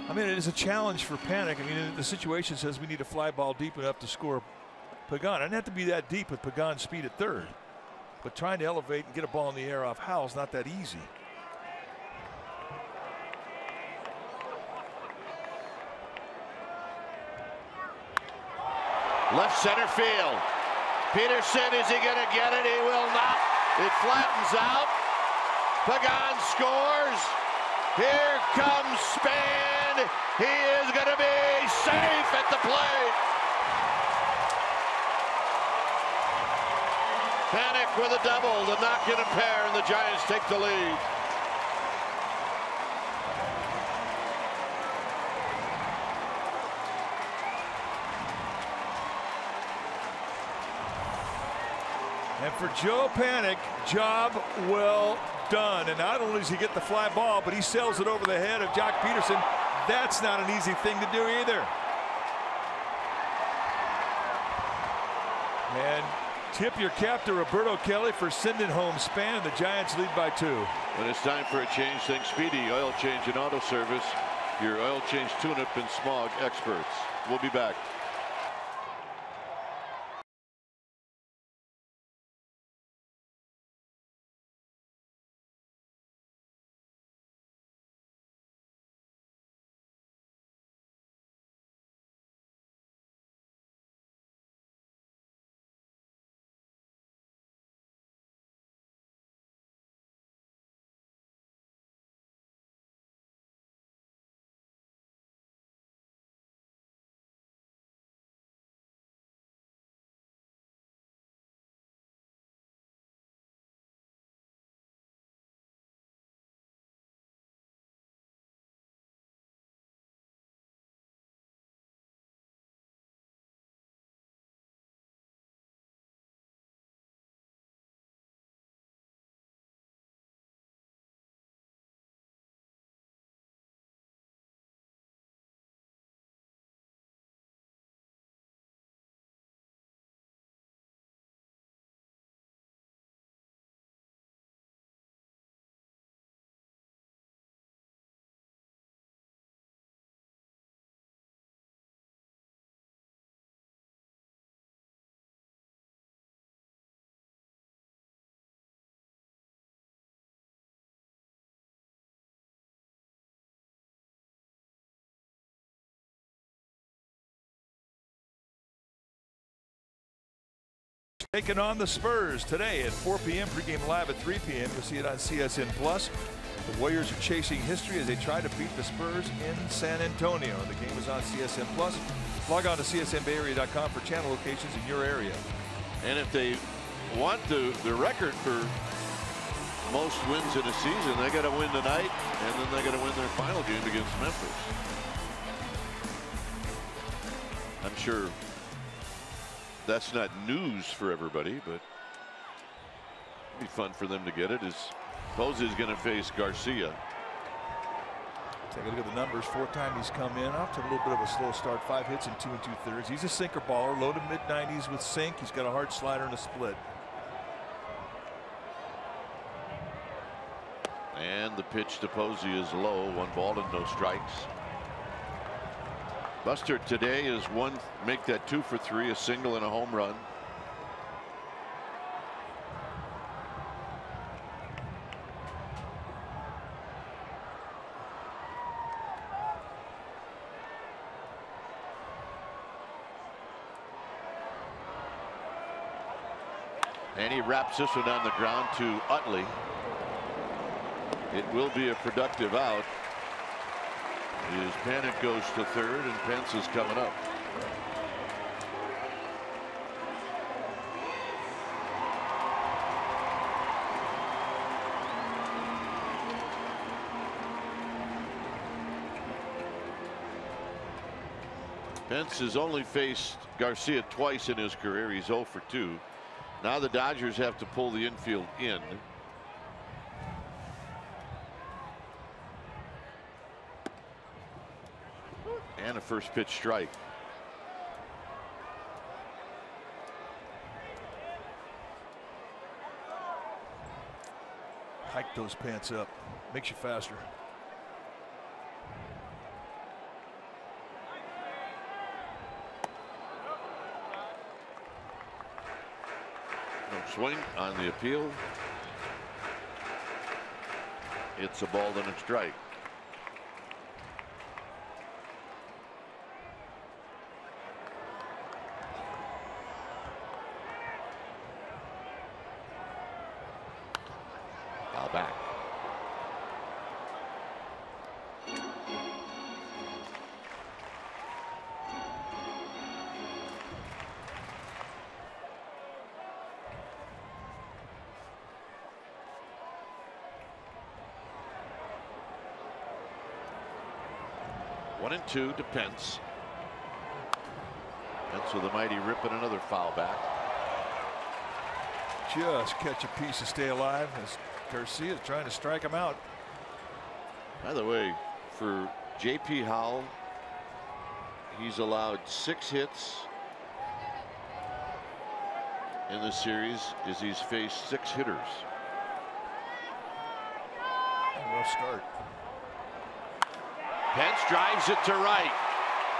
I mean, it is a challenge for Panik. I mean, the situation says we need a fly ball deep enough to score Pagan. It doesn't have to be that deep with Pagan's speed at third. But trying to elevate and get a ball in the air off Howell is not that easy. Left center field. Peterson, is he going to get it? He will not. It flattens out. Pagan scores. Here comes Span. He is going to be safe at the plate. Panik with a double, the knock in a pair, and the Giants take the lead. And for Joe Panik, job well done. And not only does he get the fly ball, but he sails it over the head of Jock Peterson. That's not an easy thing to do either. And tip your cap to Roberto Kelly for sending home Span. The Giants lead by 2. When it's time for a change, think Speedy Oil Change and Auto Service. Your oil change, tune-up, and smog experts. We'll be back. Taking on the Spurs today at 4 p.m. Pregame live at 3 p.m. You'll see it on CSN Plus. The Warriors are chasing history as they try to beat the Spurs in San Antonio. The game is on CSN Plus. Log on to csnbayarea.com for channel locations in your area. And if they want the record for most wins in a season, they got to win tonight, and then they got to win their final game against Memphis. I'm sure that's not news for everybody, but it'd be fun for them to get it. As Posey's going to face Garcia. Take a look at the numbers. 4 times he's come in. Off to a little bit of a slow start. 5 hits in 2 2/3. He's a sinker baller, low to mid 90s with sink. He's got a hard slider and a split. And the pitch to Posey is low. 1 ball and no strikes. Buster today is make that 2 for 3, a single and a home run. And he wraps this one on the ground to Utley. It will be a productive out. His Panic goes to third, and Pence is coming up. Pence has only faced Garcia twice in his career. He's 0 for 2. Now the Dodgers have to pull the infield in. And a first pitch strike. Hike those pants up. Makes you faster. Swing on the appeal. It's a ball and a strike. Foul back. One and two to Pence. Pence with a mighty rip and another foul back. Just catch a piece to stay alive as Garcia is trying to strike him out. By the way, for J.P. Howell, he's allowed 6 hits in this series as he's faced 6 hitters. Rough start. Pence drives it to right.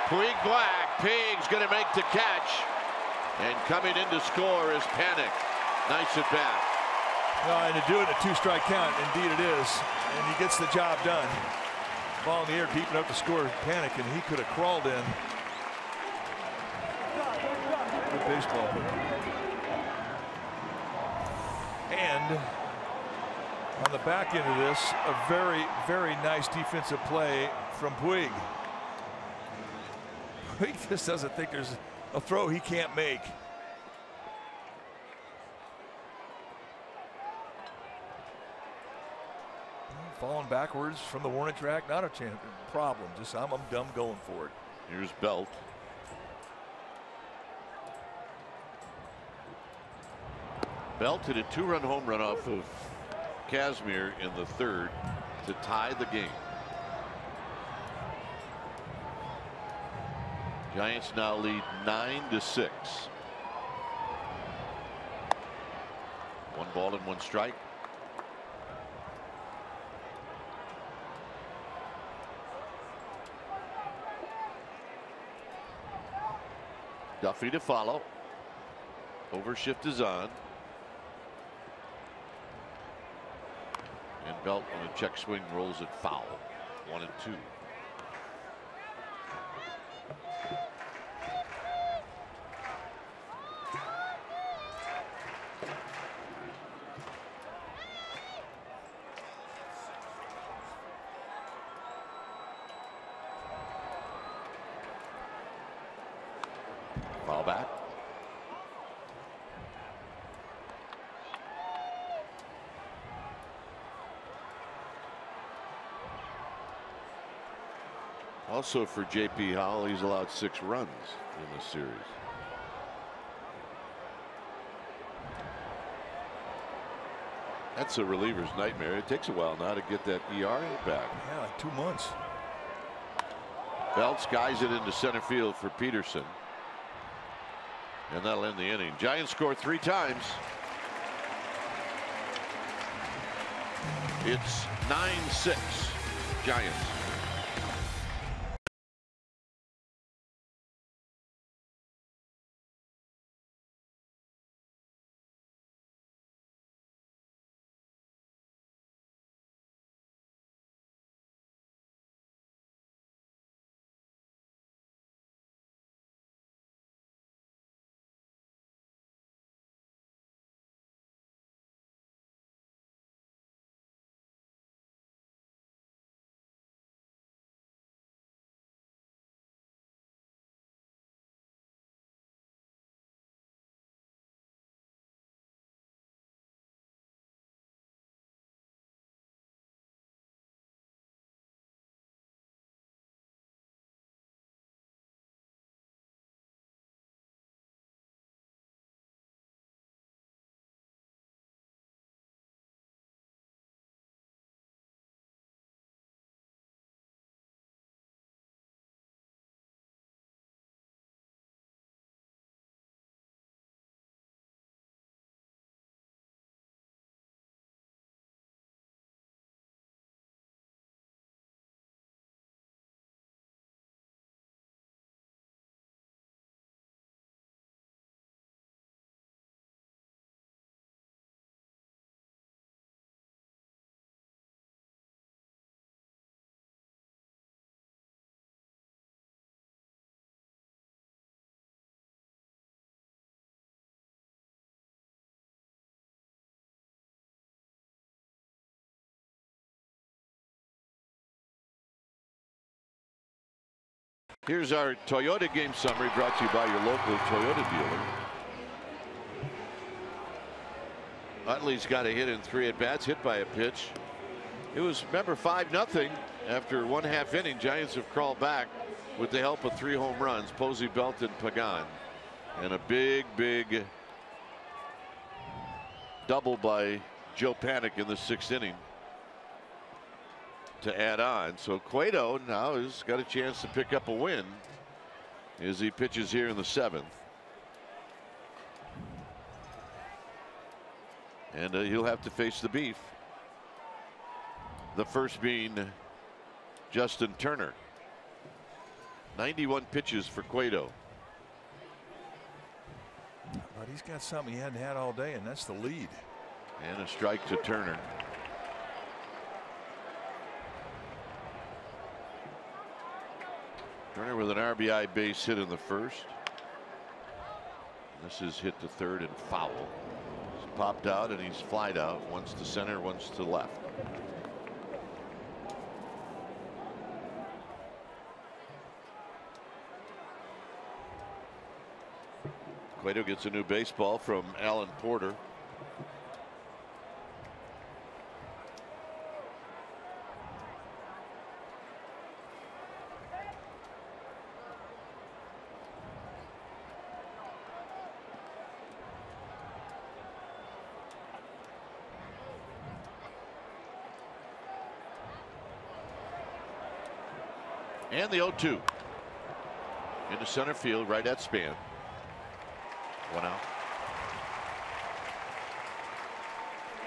Puig Black. Puig's going to make the catch. And coming in to score is Panic. Nice at bat. Well, and to do it a 2-strike count, indeed it is. And he gets the job done. Ball in the air deep enough to score Panic, and he could have crawled in. Good baseball. And on the back end of this, a very, very nice defensive play from Puig. Puig just doesn't think there's a throw he can't make. Falling backwards from the warning track, not a problem. Just I'm dumb going for it. Here's Belt. Belt hit a 2-run home run off of Casimir in the 3rd to tie the game. Giants now lead 9-6. 1 ball and 1 strike. Duffy to follow. Overshift is on. And Belt on a check swing rolls it foul. 1 and 2. Foul back. Also for J.P. Howell, he's allowed 6 runs in this series. That's a reliever's nightmare. It takes a while now to get that ERA back. Yeah, like 2 months. Belt skies it into center field for Peterson. And that'll end the inning. Giants score 3 times. It's 9-6 Giants. Here's our Toyota game summary brought to you by your local Toyota dealer. Utley's got a hit in 3 at-bats, hit by a pitch. It was, remember, 5-0 after 1/2 inning. Giants have crawled back with the help of 3 home runs, Posey, Belton, Pagan, and a big double by Joe Panik in the 6th inning to add on. So Cueto now has got a chance to pick up a win as he pitches here in the 7th. And he'll have to face the beef. The first being Justin Turner. 91 pitches for Cueto. But he's got something he hadn't had all day, and that's the lead. And a strike to Turner. Turner with an RBI base hit in the 1st. This is hit to 3rd and foul. He's popped out and he's flied out, once to center, once to left. Cueto gets a new baseball from Alan Porter. And the 0-2 into center field, right at Span. 1 out.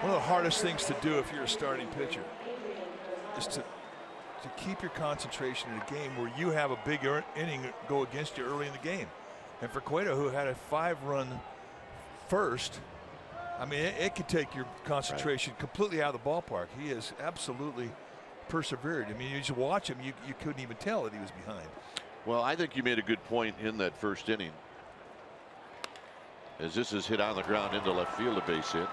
One of the hardest things to do if you're a starting pitcher is to keep your concentration in a game where you have a big inning go against you early in the game. And for Cueto, who had a 5-run first, I mean, it could take your concentration completely out of the ballpark. He has absolutely persevered. I mean, you just watch him, you couldn't even tell that he was behind. Well, I think you made a good point in that 1st inning, as this is hit on the ground into left field, a base hit.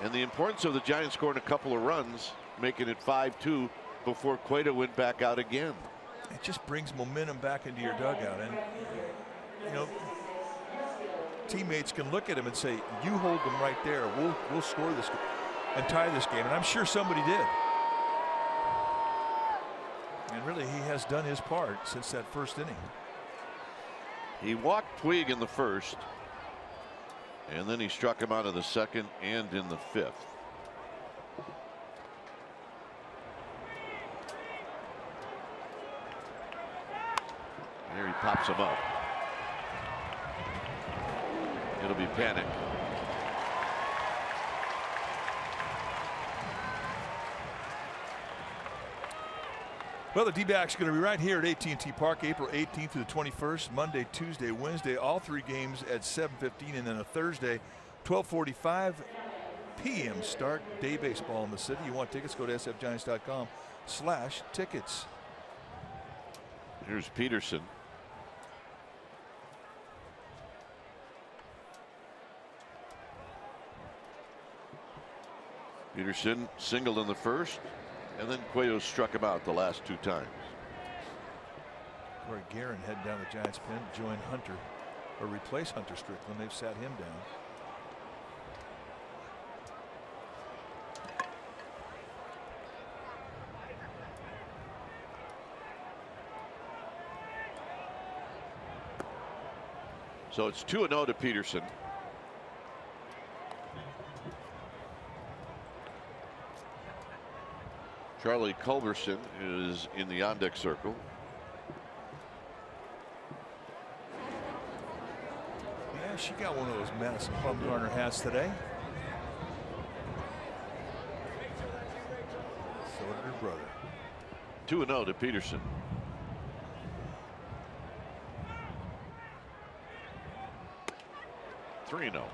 And the importance of the Giants scoring a couple of runs, making it 5-2 before Cueto went back out again. It just brings momentum back into your dugout. And, you know, teammates can look at him and say, you hold them right there, we'll score this and tie this game. And I'm sure somebody did. And really, he has done his part since that 1st inning. He walked Puig in the 1st. And then he struck him out of the 2nd and in the 5th. There he pops him up. It'll be Panik. Well, the D-backs are going to be right here at AT&T Park, April 18th through the 21st, Monday, Tuesday, Wednesday, all 3 games at 7:15, and then a Thursday, 12:45 p.m. start. Day baseball in the city. You want tickets? Go to sfgiants.com/tickets. Here's Peterson. Peterson singled in the 1st. And then Cueto struck him out the last 2 times. Corey Guerin heading down the Giants pen to join Hunter, or replace Hunter Strickland. They've sat him down. So it's 2-0 to Peterson. Charlie Culberson is in the on-deck circle. Yeah, she got one of those Madison Bumgarner hats today. So did her brother. 2-0 to Peterson. Three 0.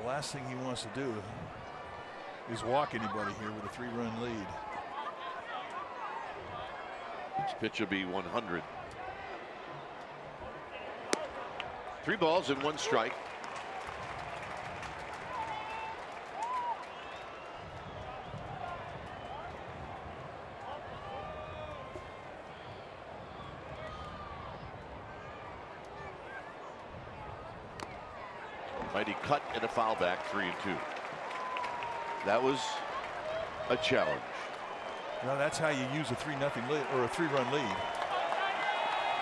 The last thing he wants to do is walk anybody here with a 3-run lead. This pitch will be 100. 3 balls and 1 strike. Mighty cut and a foul back, 3-2. That was a challenge. Well, that's how you use a 3-0 lead or a 3-run lead.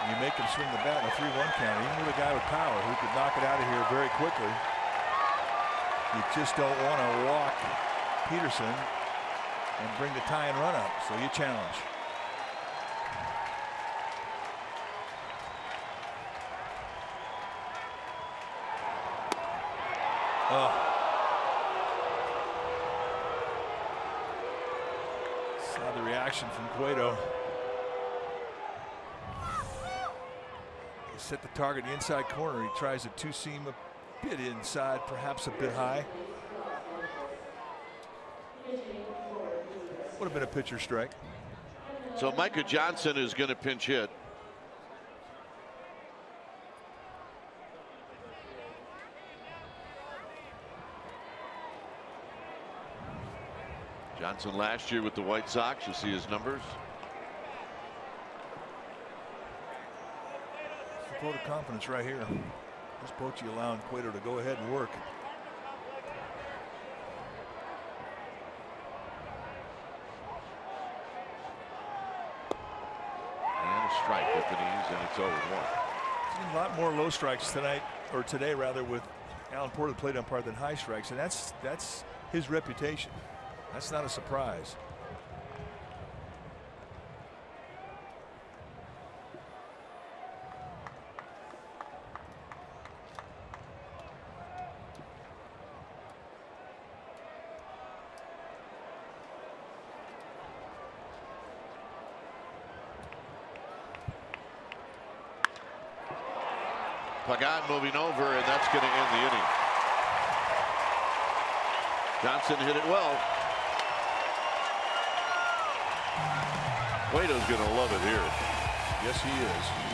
You make him swing the bat in a 3-1 count, even with a guy with power who could knock it out of here very quickly. You just don't want to walk Peterson and bring the tie and run up, so you challenge. Oh. Saw the reaction from Cueto. He set the target in the inside corner. He tries a two-seam a bit inside, perhaps a bit high. Would have been a pitcher strike. So Micah Johnson is going to pinch hit. Johnson last year with the White Sox. You see his numbers. It's a vote of confidence right here. This Bochy allowing Cueto to go ahead and work. And a strike with the knees, and it's 0-1. Seen a lot more low strikes tonight, or today rather, with Alan Porter, the plate umpire, than high strikes, and that's his reputation. That's not a surprise. Pagan moving over, and that's going to end the inning. Johnson hit it well. Cueto's going to love it here. Yes, he is.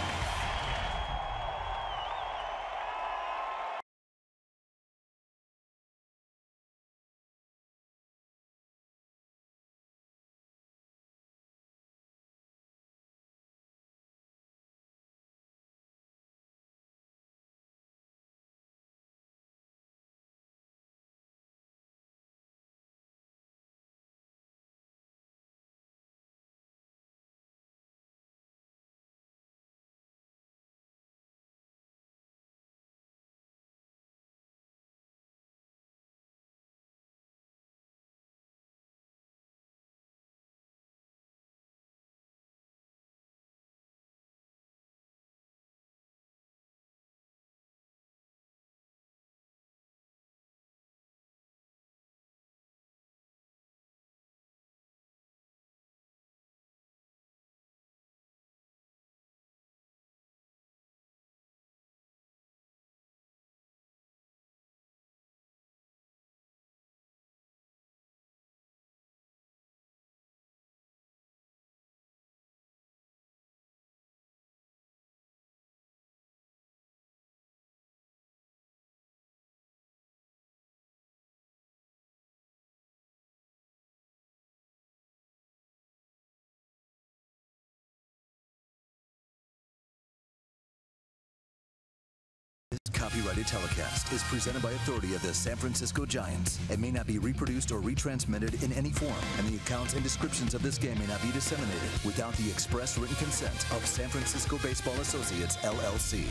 This copyrighted telecast is presented by authority of the San Francisco Giants and may not be reproduced or retransmitted in any form, and the accounts and descriptions of this game may not be disseminated without the express written consent of San Francisco Baseball Associates, LLC.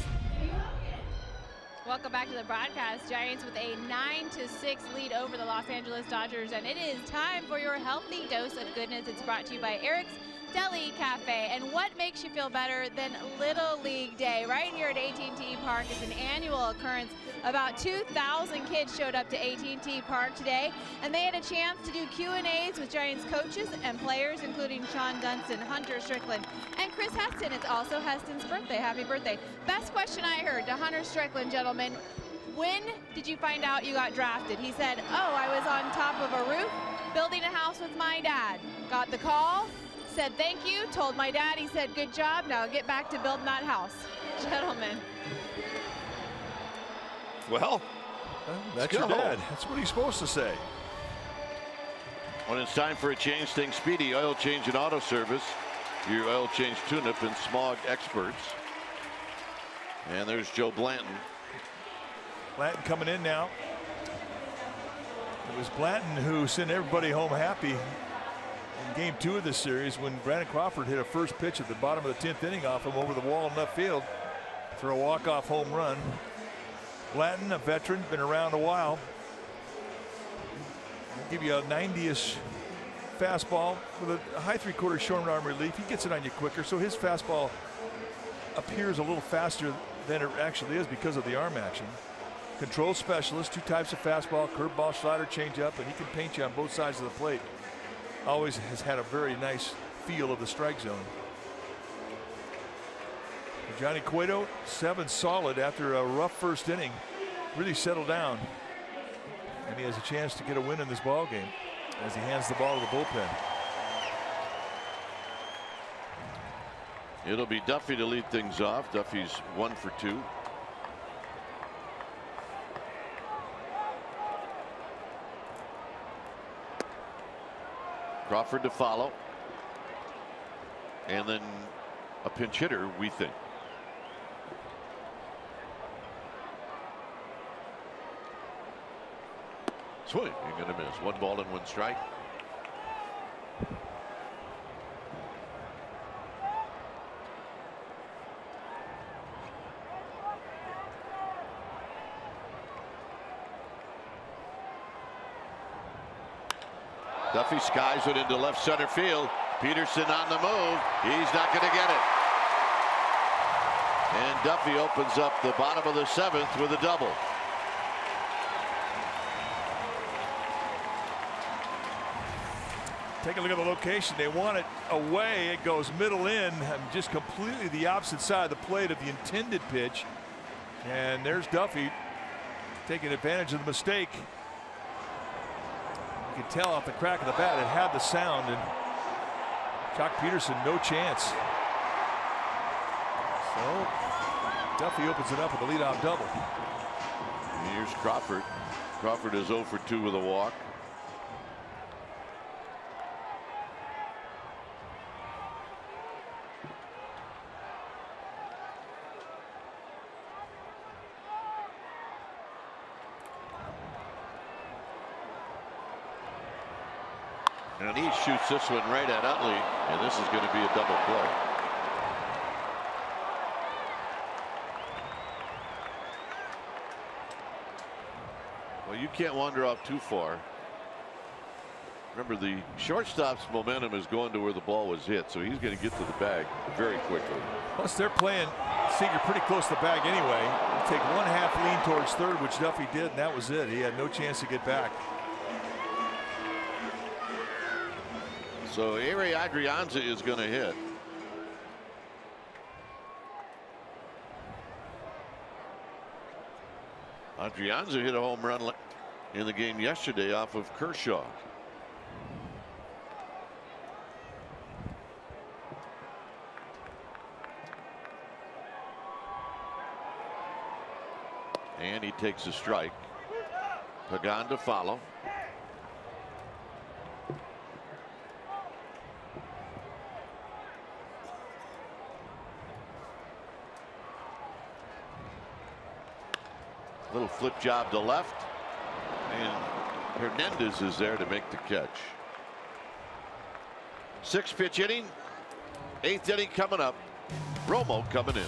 Welcome back to the broadcast. Giants with a 9-6 lead over the Los Angeles Dodgers, and it is time for your healthy dose of goodness. It's brought to you by Eric's Deli Cafe. And what makes you feel better than Little League Day? Right here at AT&T Park is an annual occurrence. About 2,000 kids showed up to AT&T Park today, and they had a chance to do Q&As with Giants coaches and players, including Sean Dunston, Hunter Strickland, and Chris Heston. It's also Heston's birthday. Happy birthday. Best question I heard to Hunter Strickland, gentlemen: when did you find out you got drafted? He said, oh, I was on top of a roof building a house with my dad. Got the call, said thank you, told my dad, he said good job, now get back to building that house. Gentlemen. Well, that's your dad. That's what he's supposed to say. When it's time for a change, think Speedy Oil Change and Auto Service. Your oil change tune-up and smog experts. And there's Joe Blanton. Blanton coming in now. It was Blanton who sent everybody home happy in game 2 of this series when Brandon Crawford hit a first pitch at the bottom of the 10th inning off him over the wall in left field for a walk-off home run. Blanton, a veteran, been around a while. I'll give you a 90-ish fastball with a high 3/4 short arm relief. He gets it on you quicker, so his fastball appears a little faster than it actually is because of the arm action. Control specialist, 2 types of fastball, curveball, slider, changeup, and he can paint you on both sides of the plate. Always has had a very nice feel of the strike zone. Johnny Cueto, 7 solid after a rough first inning. Really settled down. And he has a chance to get a win in this ball game as he hands the ball to the bullpen. It'll be Duffy to lead things off. Duffy's 1 for 2. Crawford to follow. And then a pinch hitter, we think. Swing, you're going to miss. 1 ball and 1 strike. Duffy skies it into left center field. Peterson on the move. He's not going to get it. And Duffy opens up the bottom of the 7th with a double. Take a look at the location. They want it away. It goes middle in, just completely the opposite side of the plate of the intended pitch. And there's Duffy taking advantage of the mistake. You can tell off the crack of the bat it had the sound, and Jock Peterson no chance. So Duffy opens it up with a leadoff double. Here's Crawford. Crawford is 0 for 2 with a walk. And he shoots this one right at Utley, and this is going to be a double play. Well, you can't wander off too far. Remember, the shortstop's momentum is going to where the ball was hit, so he's going to get to the bag very quickly. Plus, they're playing Seager pretty close to the bag anyway. You take 1/2 lean towards third, which Duffy did, and that was it. He had no chance to get back. So Ehire Adrianza is going to hit. Adrianza hit a home run in the game yesterday off of Kershaw. And he takes a strike. Pagan to follow. Little flip job to left, and Hernandez is there to make the catch. 6-pitch inning, 8th inning coming up. Romo coming in.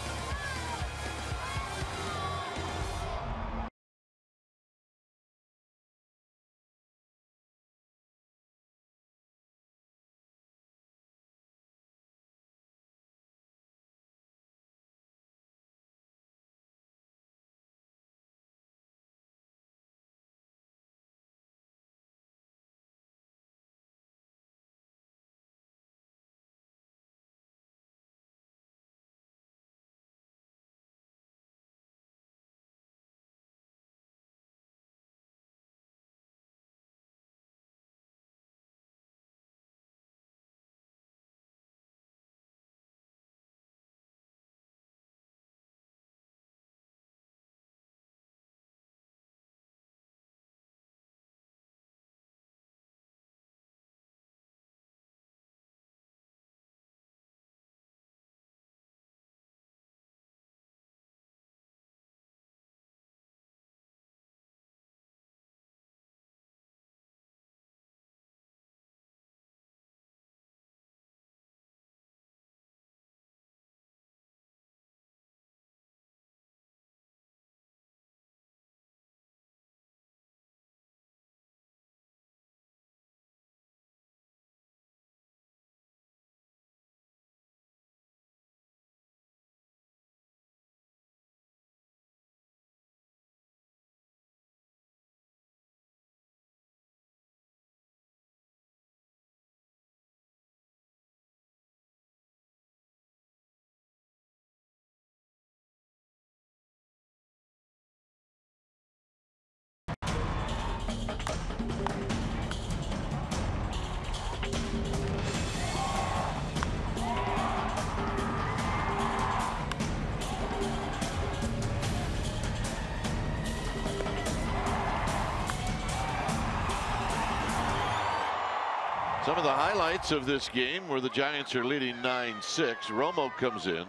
Some of the highlights of this game where the Giants are leading 9-6. Romo comes in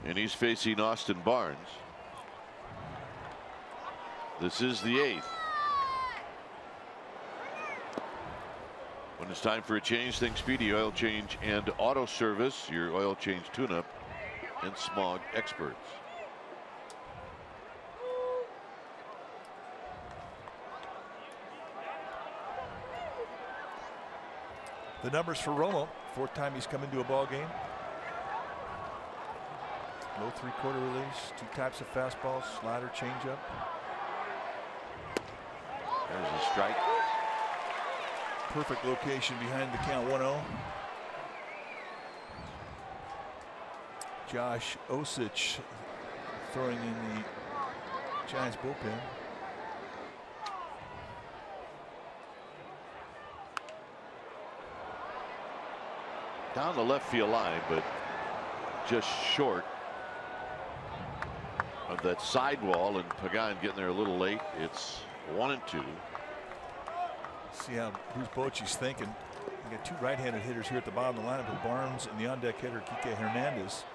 and he's facing Austin Barnes. This is the 8th. When it's time for a change, think Speedy Oil Change and Auto Service, your oil change tune-up and smog experts. The numbers for Romo, 4th time he's come into a ball game. Low 3/4 release, 2 types of fastballs, slider, changeup. There's a strike. Perfect location behind the count 1-0. Josh Osich throwing in the Giants bullpen. Down the left field line, but just short of that sidewall, and Pagan getting there a little late. It's 1-2. See how Bruce Bochy's thinking. You got 2 right-handed hitters here at the bottom of the lineup with Barnes and the on-deck hitter Kike Hernandez.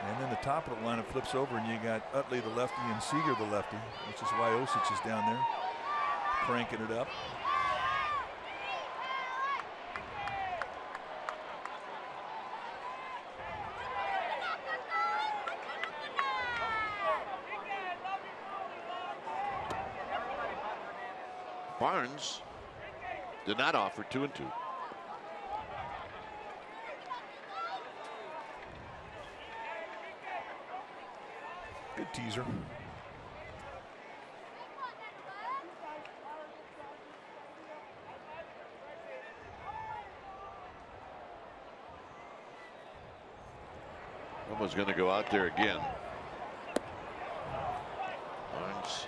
And then the top of the lineup flips over and you got Utley the lefty and Seager the lefty, which is why Osich is down there cranking it up. Barnes did not offer 2-2. Good teaser. Romo's going to go out there again. Barnes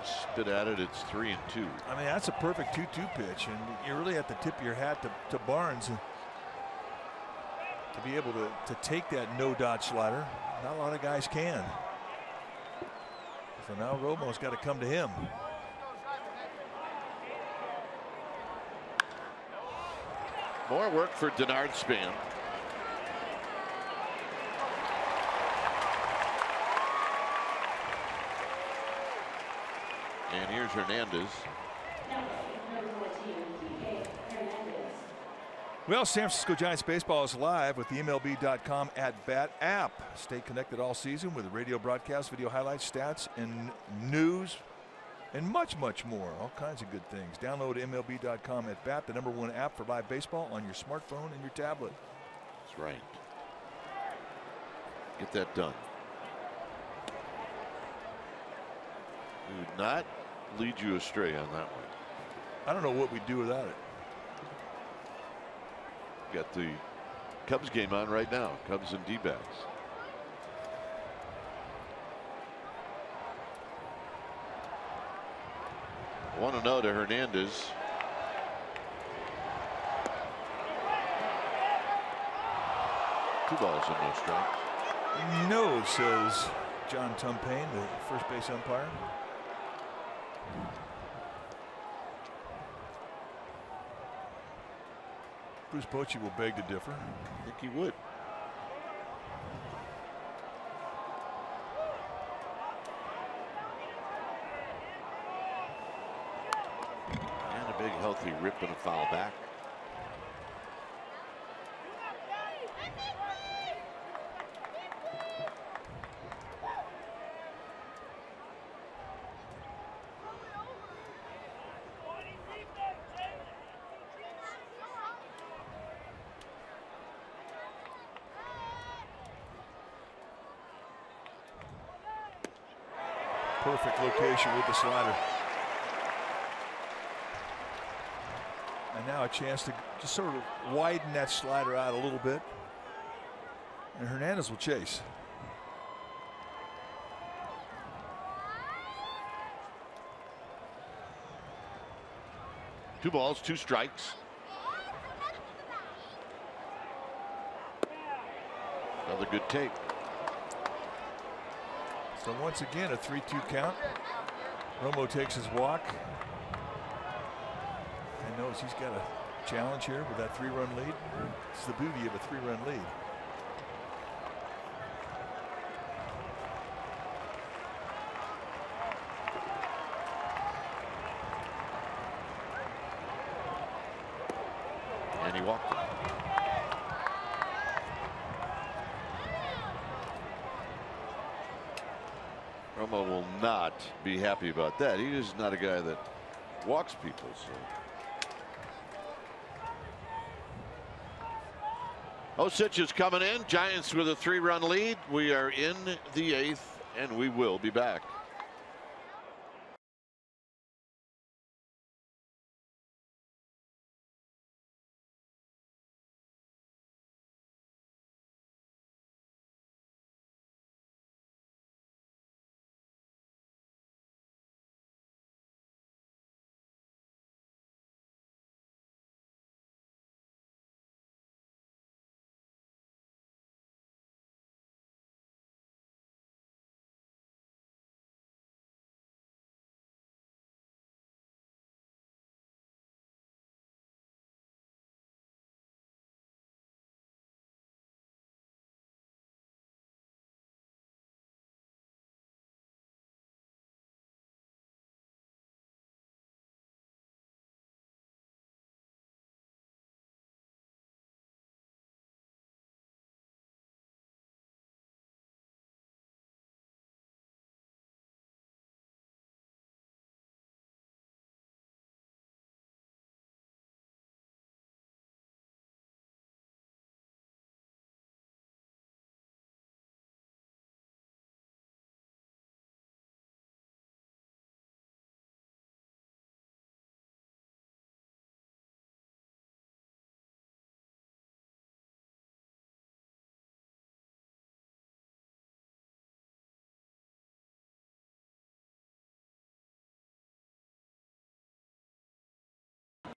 spit at it. It's 3-2. I mean, that's a perfect 2-2 pitch, and you really have to tip your hat to Barnes to be able to take that no dot slider. Not a lot of guys can. So now Romo's got to come to him. More work for Denard Span. And here's Hernandez. Well, San Francisco Giants baseball is live with the MLB.com @bat app. Stay connected all season with radio broadcasts, video highlights, stats, and news, and much, much more. All kinds of good things. Download MLB.com @bat, the #1 app for live baseball on your smartphone and your tablet. That's right. Get that done. We would not lead you astray on that one. I don't know what we'd do without it. Got the Cubs game on right now. Cubs and D-backs. Want to know to Hernandez. Two balls and no strikes. No, says John Tumpain, the first base umpire. Bruce Bochy will beg to differ. I think he would. And a big healthy rip and a foul back. Perfect location with the slider. And now a chance to just sort of widen that slider out a little bit. And Hernandez will chase. Two balls, two strikes. Another good take. So once again, a 3-2 count. Romo takes his walk and knows he's got to challenge here with that 3-run lead. It's the beauty of a 3-run lead. And he walked it. Romo will not be happy about that. He is not a guy that walks people. So Osich is coming in. Giants with a 3-run lead. We are in the 8th, and we will be back.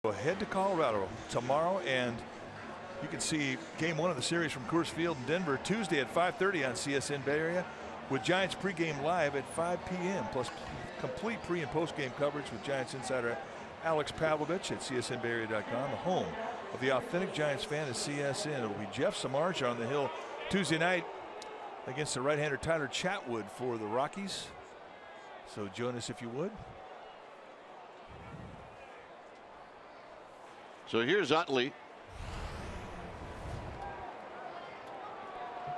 We'll head to Colorado tomorrow, and you can see game 1 of the series from Coors Field in Denver Tuesday at 5:30 on CSN Bay Area, with Giants pregame live at 5 p.m. plus complete pre and post game coverage with Giants insider Alex Pavlovich at csnbayarea.com. The home of the authentic Giants fan is CSN. It'll be Jeff Samardzija on the hill Tuesday night against the right-hander Tyler Chatwood for the Rockies. So join us if you would. So here's Utley.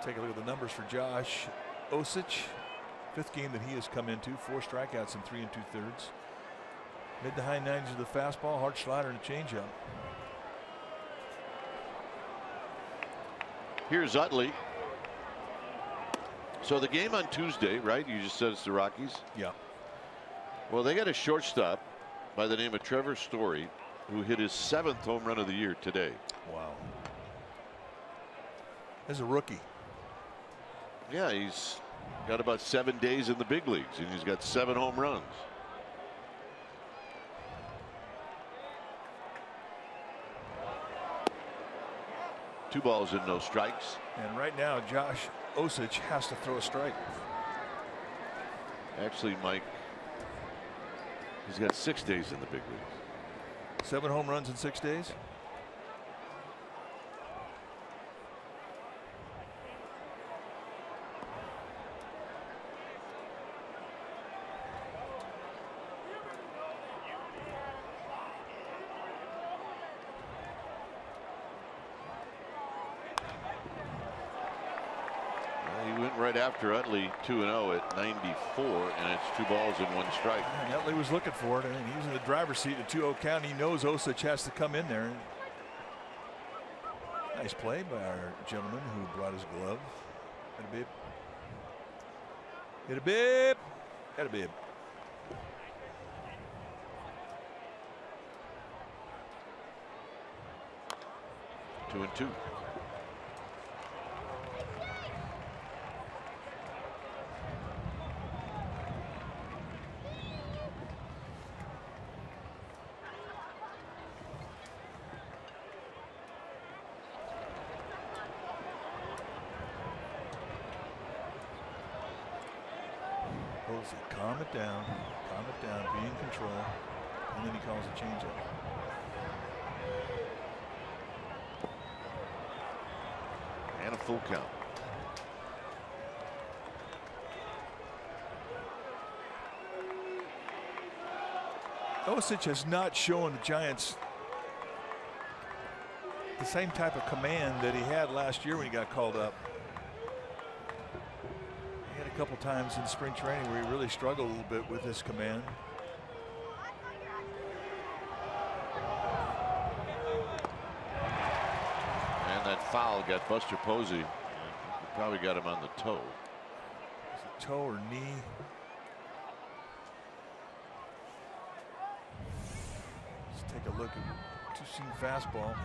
Take a look at the numbers for Josh Osich. 5th game that he has come into. 4 strikeouts in 3 2/3. Mid to high 90s of the fastball, hard slider, and a changeup. Here's Utley. So the game on Tuesday, right? You just said it's the Rockies? Yeah. Well, they got a shortstop by the name of Trevor Story, who hit his 7th home run of the year today. Wow. As a rookie. Yeah, he's got about 7 days in the big leagues, and he's got 7 home runs. Two balls and no strikes. And right now, Josh Osich has to throw a strike. Actually, Mike, he's got 6 days in the big leagues. 7 home runs in 6 days. Right after Utley 2-0 at 94, and it's 2 balls and 1 strike. And Utley was looking for it, and he was in the driver's seat at 2-0 count. He knows Osich has to come in there. Nice play by our gentleman who brought his glove. Hit a bib. Hit a bib. Hit a bib. Two and two. Calm it down, be in control, and then he calls a changeup. And a full count. Osich has not shown the Giants the same type of command that he had last year when he got called up. He had a couple times in spring training where he really struggled a little bit with his command. And that foul got Buster Posey. Probably got him on the toe. Is it toe or knee? Let's take a look at two-seam fastball.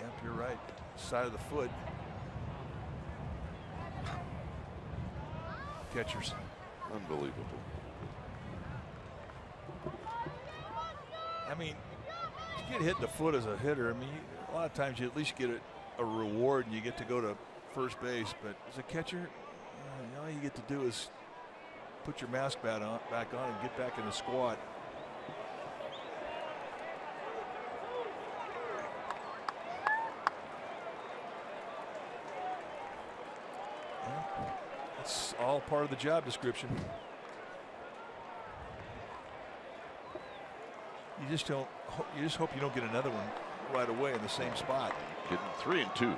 Yep, you're right. Side of the foot. Catchers. Unbelievable. I mean, you get hit in the foot as a hitter. I mean, a lot of times you at least get a reward and you get to go to first base. But as a catcher, all you get to do is put your mask back on and get back in the squad. It's all part of the job description. You just don't. You just hope you don't get another one right away in the same spot. Getting 3-2.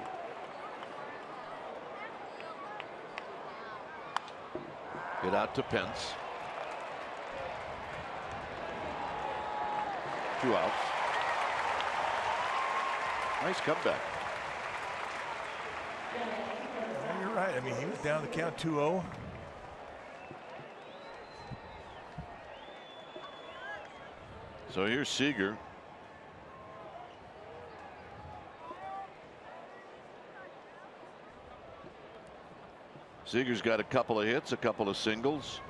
Get out to Pence. 2 outs. Nice comeback. Yeah, you're right. I mean, he was down the count 2-0. So here's Seager. Seager's got a couple of hits, a couple of singles.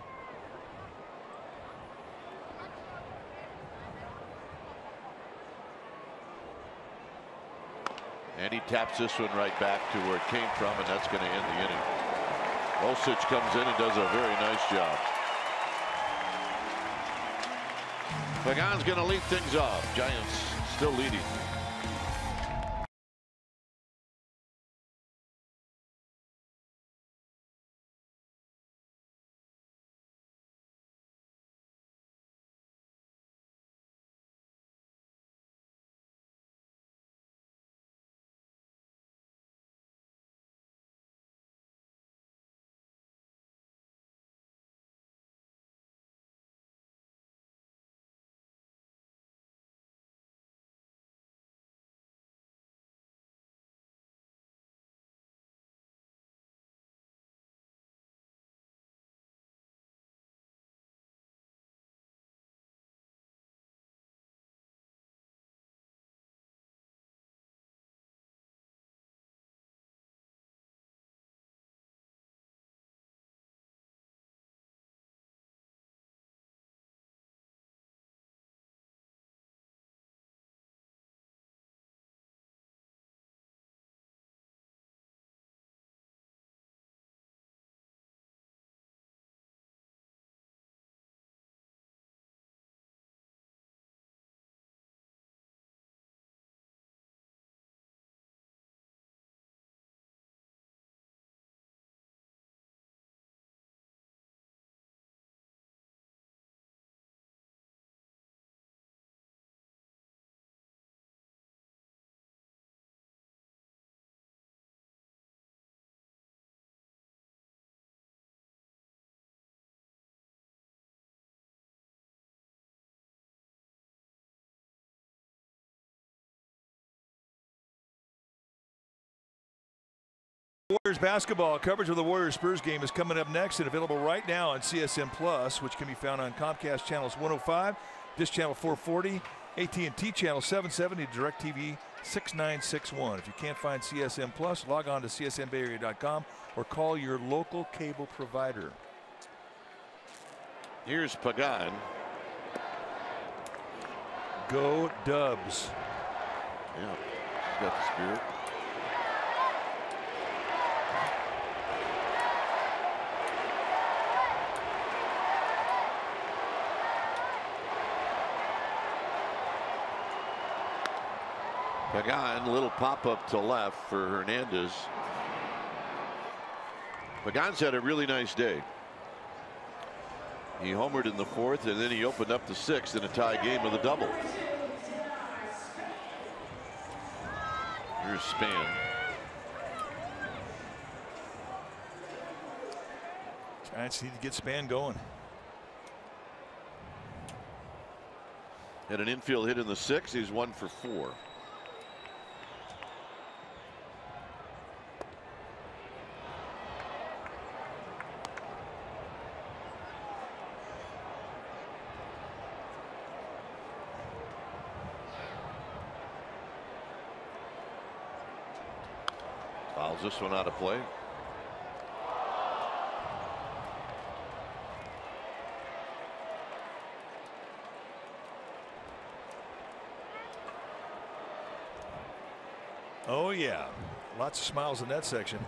And he taps this one right back to where it came from, and that's going to end the inning. Osich comes in and does a very nice job. Pagan's going to lead things off. Giants still leading. Warriors basketball coverage of the Warriors Spurs game is coming up next and available right now on CSN Plus, which can be found on Comcast channels 105, Dish channel 440, AT&T channel 770, DirecTV 6961. If you can't find CSN Plus, log on to csnbayarea.com or call your local cable provider. Here's Pagan. Go Dubs. Yeah, he's got the spirit. Pagan, little pop-up to left for Hernandez. Pagan's had a really nice day. He homered in the 4th, and then he opened up the 6th in a tie game with a double. Here's Span. Giants need to get Span going. Had an infield hit in the 6th. He's 1 for 4. Fouls this one out of play. Oh yeah, lots of smiles in that section.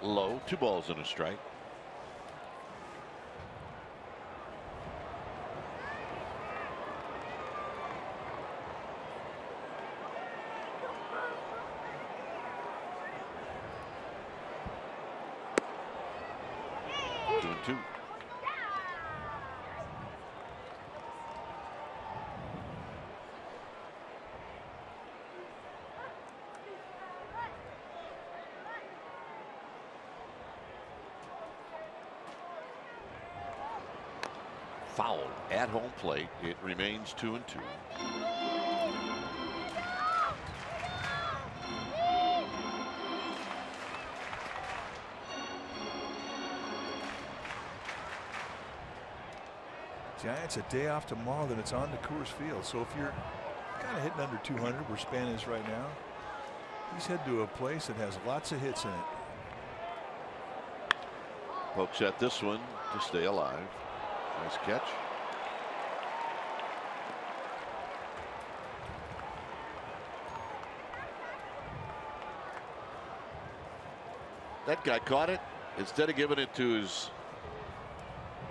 Low, 2 balls and a strike. Two. Foul at home plate. It remains 2-2. Giants a day off tomorrow, then it's on to Coors Field. So if you're kind of hitting under 200 where Span is right now, he's headed to a place that has lots of hits in it. Pokes at this one to stay alive. Nice catch. That guy caught it. Instead of giving it to his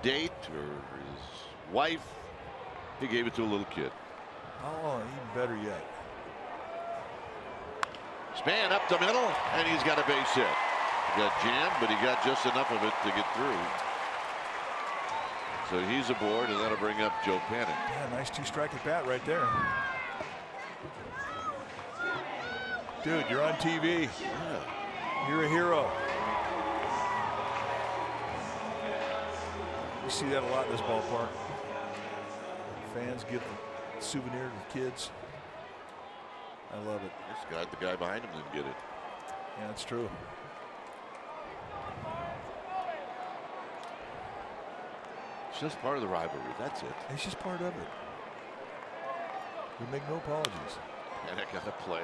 date or his wife, he gave it to a little kid. Oh, even better yet. Span up the middle, and he's got a base hit. He got jammed, but he got just enough of it to get through. So he's aboard, and that'll bring up Joe Panic. Yeah, nice 2-strike at bat right there. Dude, you're on TV. Yeah. You're a hero. We see that a lot in this ballpark. Fans give the souvenir to the kids. I love it. The guy behind him didn't get it. Yeah, that's true. It's just part of the rivalry. That's it. It's just part of it. We make no apologies. And I got to play.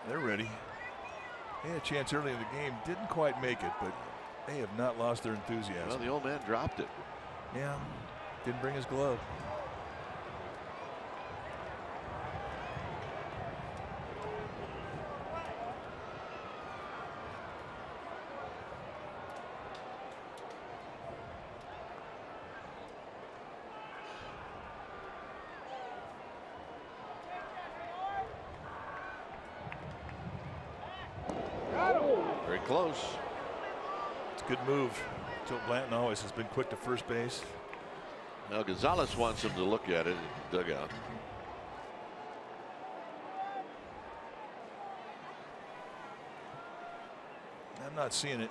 They're ready. They had a chance early in the game. Didn't quite make it, but they have not lost their enthusiasm. Well, the old man dropped it. Yeah. Didn't bring his glove. Very close. It's a good move. Joe Blanton always has been quick to first base. Now Gonzalez wants him to look at it in the dugout. I'm not seeing it.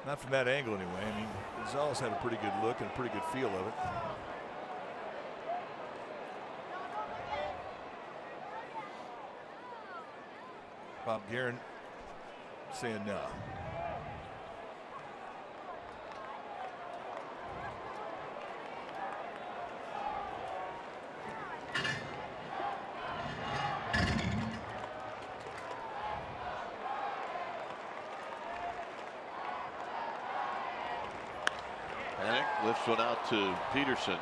Not from that angle anyway. I mean, Gonzalez had a pretty good look and a pretty good feel of it. Bob Guerin saying no. Panic lifts one out to Peterson.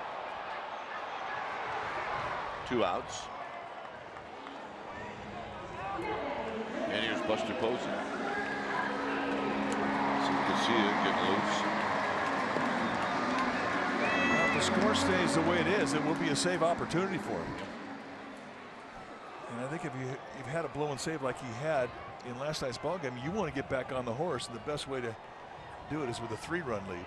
2 outs. And here's Buster Posey. Casilla getting loose. Well, if the score stays the way it is, it will be a save opportunity for him. And I think if you've had a blow and save like he had in last night's ballgame, you want to get back on the horse, and the best way to do it is with a 3-run lead.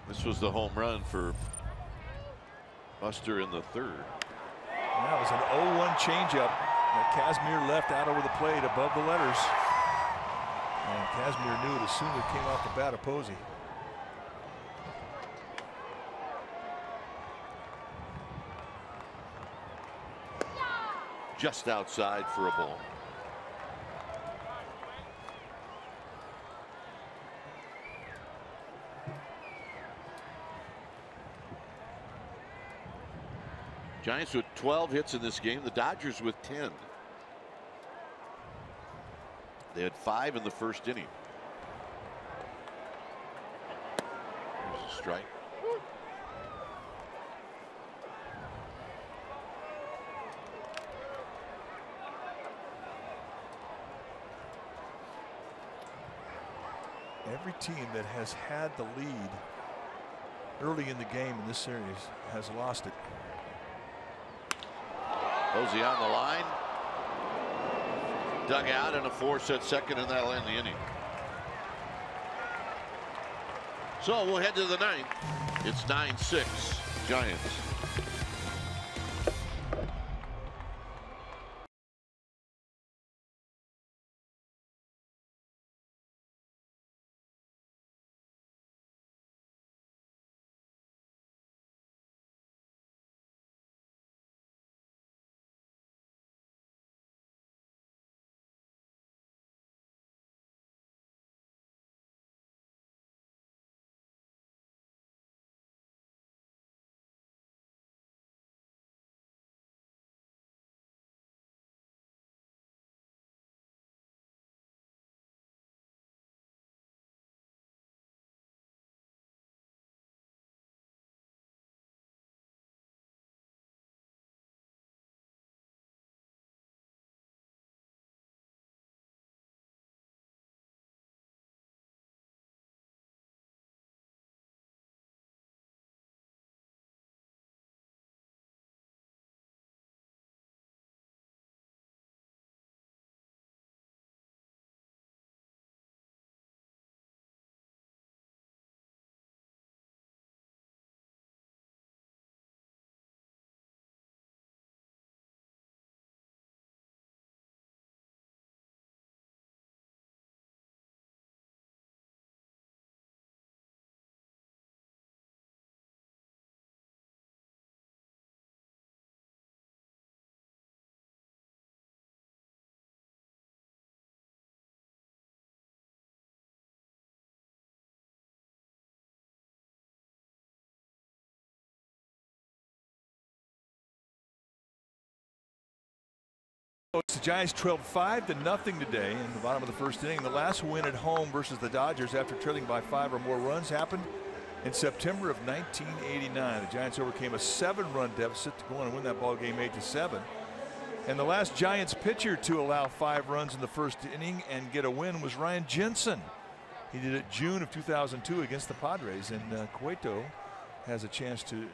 This was the home run for Buster in the 3rd. That was an 0-1 changeup that Kazmir left out over the plate above the letters. And Kazmir knew it as soon as it came off the bat of Posey. Just outside for a ball. Giants with 12 hits in this game. The Dodgers with 10. They had 5 in the first inning. There's a strike. Every team that has had the lead early in the game in this series has lost it. Posey on the line. Dug out and a force at second, and that'll end the inning. So we'll head to the 9th. It's 9-6 Giants. The Giants trailed 5-0 today in the bottom of the first inning. The last win at home versus the Dodgers after trailing by 5 or more runs happened in September of 1989. The Giants overcame a 7-run deficit to go on and win that ball game 8-7. And the last Giants pitcher to allow 5 runs in the first inning and get a win was Ryan Jensen. He did it June of 2002 against the Padres, and Cueto has a chance to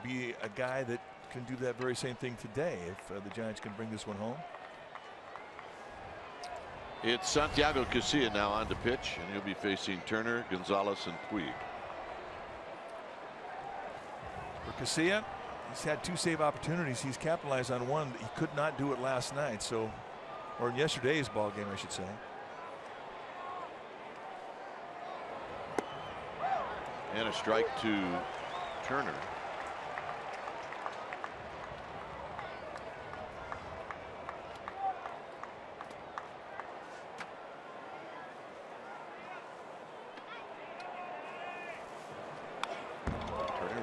be a guy that can do that very same thing today if the Giants can bring this one home. It's Santiago Casilla now on to pitch, and he'll be facing Turner, Gonzalez, and Puig. For Casilla, he's had 2 save opportunities. He's capitalized on one. He could not do it last night, so, or in yesterday's ball game, I should say. And a strike to Turner.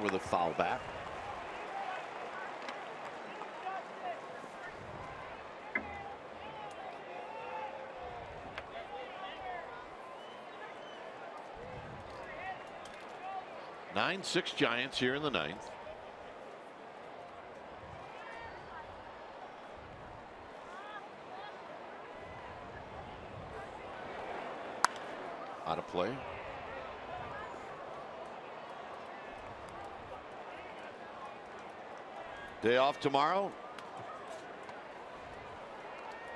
With a foul back. 9-6 Giants here in the ninth. Out of play. Day off tomorrow.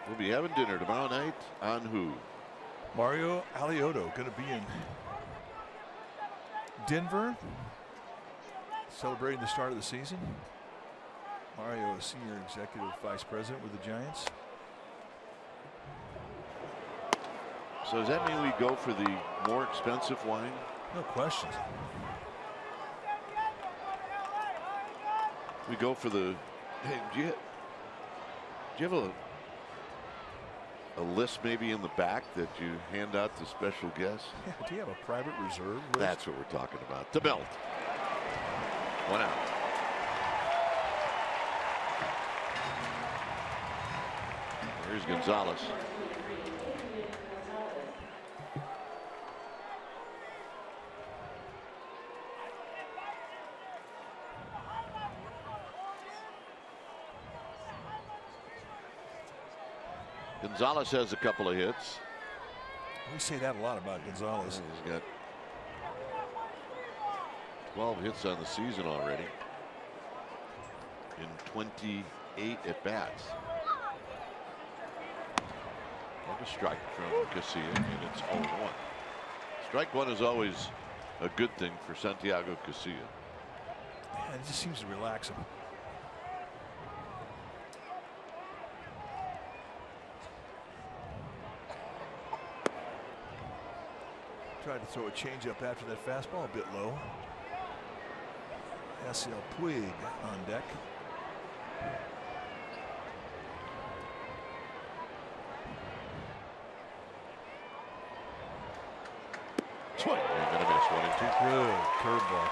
We'll be having dinner tomorrow night on who? Mario Alioto going to be in Denver, celebrating the start of the season. Mario is senior executive vice president with the Giants. So does that mean we go for the more expensive wine? No question. We go for the. Hey, do you have a list maybe in the back that you hand out to special guests? Yeah, do you have a private reserve list? That's what we're talking about. The belt. 1 out. Here's Gonzalez. Gonzalez has a couple of hits. We say that a lot about Gonzalez. He's got 12 hits on the season already in 28 at bats. And a strike from Casilla, and it's 0-1. Strike one is always a good thing for Santiago Casilla. Yeah, it just seems to relax him. Tried to throw a changeup after that fastball, a bit low. Yasiel Puig on deck. Swing. You're going to miss 1 and 2. Good curveball.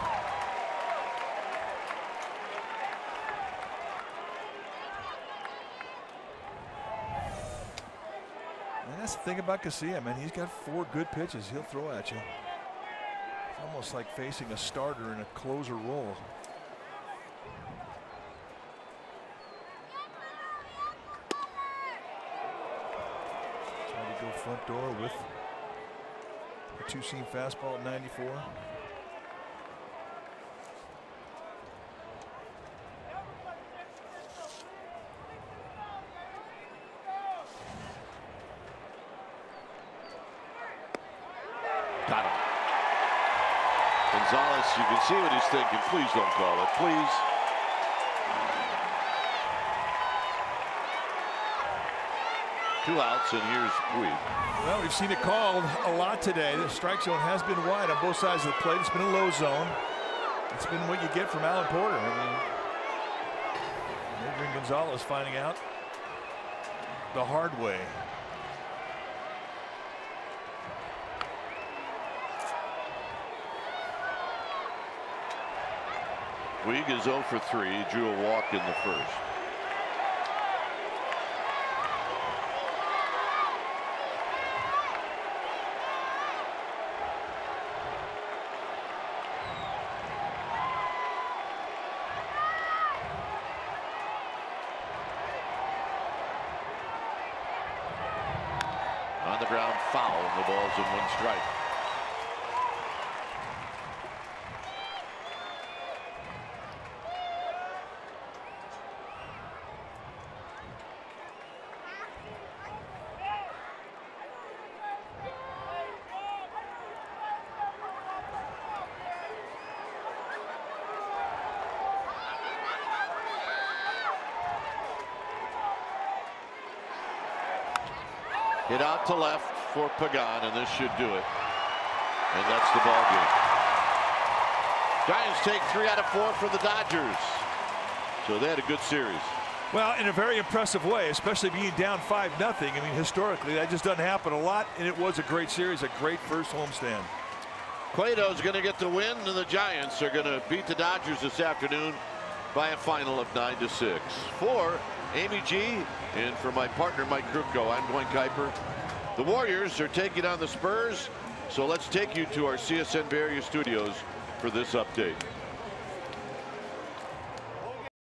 And that's the thing about Casilla, man. He's got 4 good pitches he'll throw at you. It's almost like facing a starter in a closer role. Trying to go front door with a 2-seam fastball at 94. Got him. Gonzalez, you can see what he's thinking. Please don't call it, please. Two outs, and here's Puig. Well, we've seen it called a lot today. The strike zone has been wide on both sides of the plate. It's been a low zone. It's been what you get from Alan Porter. I mean, Adrian Gonzalez finding out the hard way. Puig is 0 for 3. He drew a walk in the first. On the ground, foul, and the ball's in 1 strike. Hit out to left for Pagan, and this should do it. And that's the ball game. Giants take 3 out of 4 for the Dodgers. So they had a good series. Well, in a very impressive way, especially being down 5-0. I mean, historically, that just doesn't happen a lot, and it was a great series, a great first homestand. Cueto's going to get the win, and the Giants are going to beat the Dodgers this afternoon by a final of 9-6. For Amy G and for my partner Mike Krupko, I'm Dwayne Kuiper. The Warriors are taking on the Spurs, so let's take you to our CSN Bay Area studios for this update.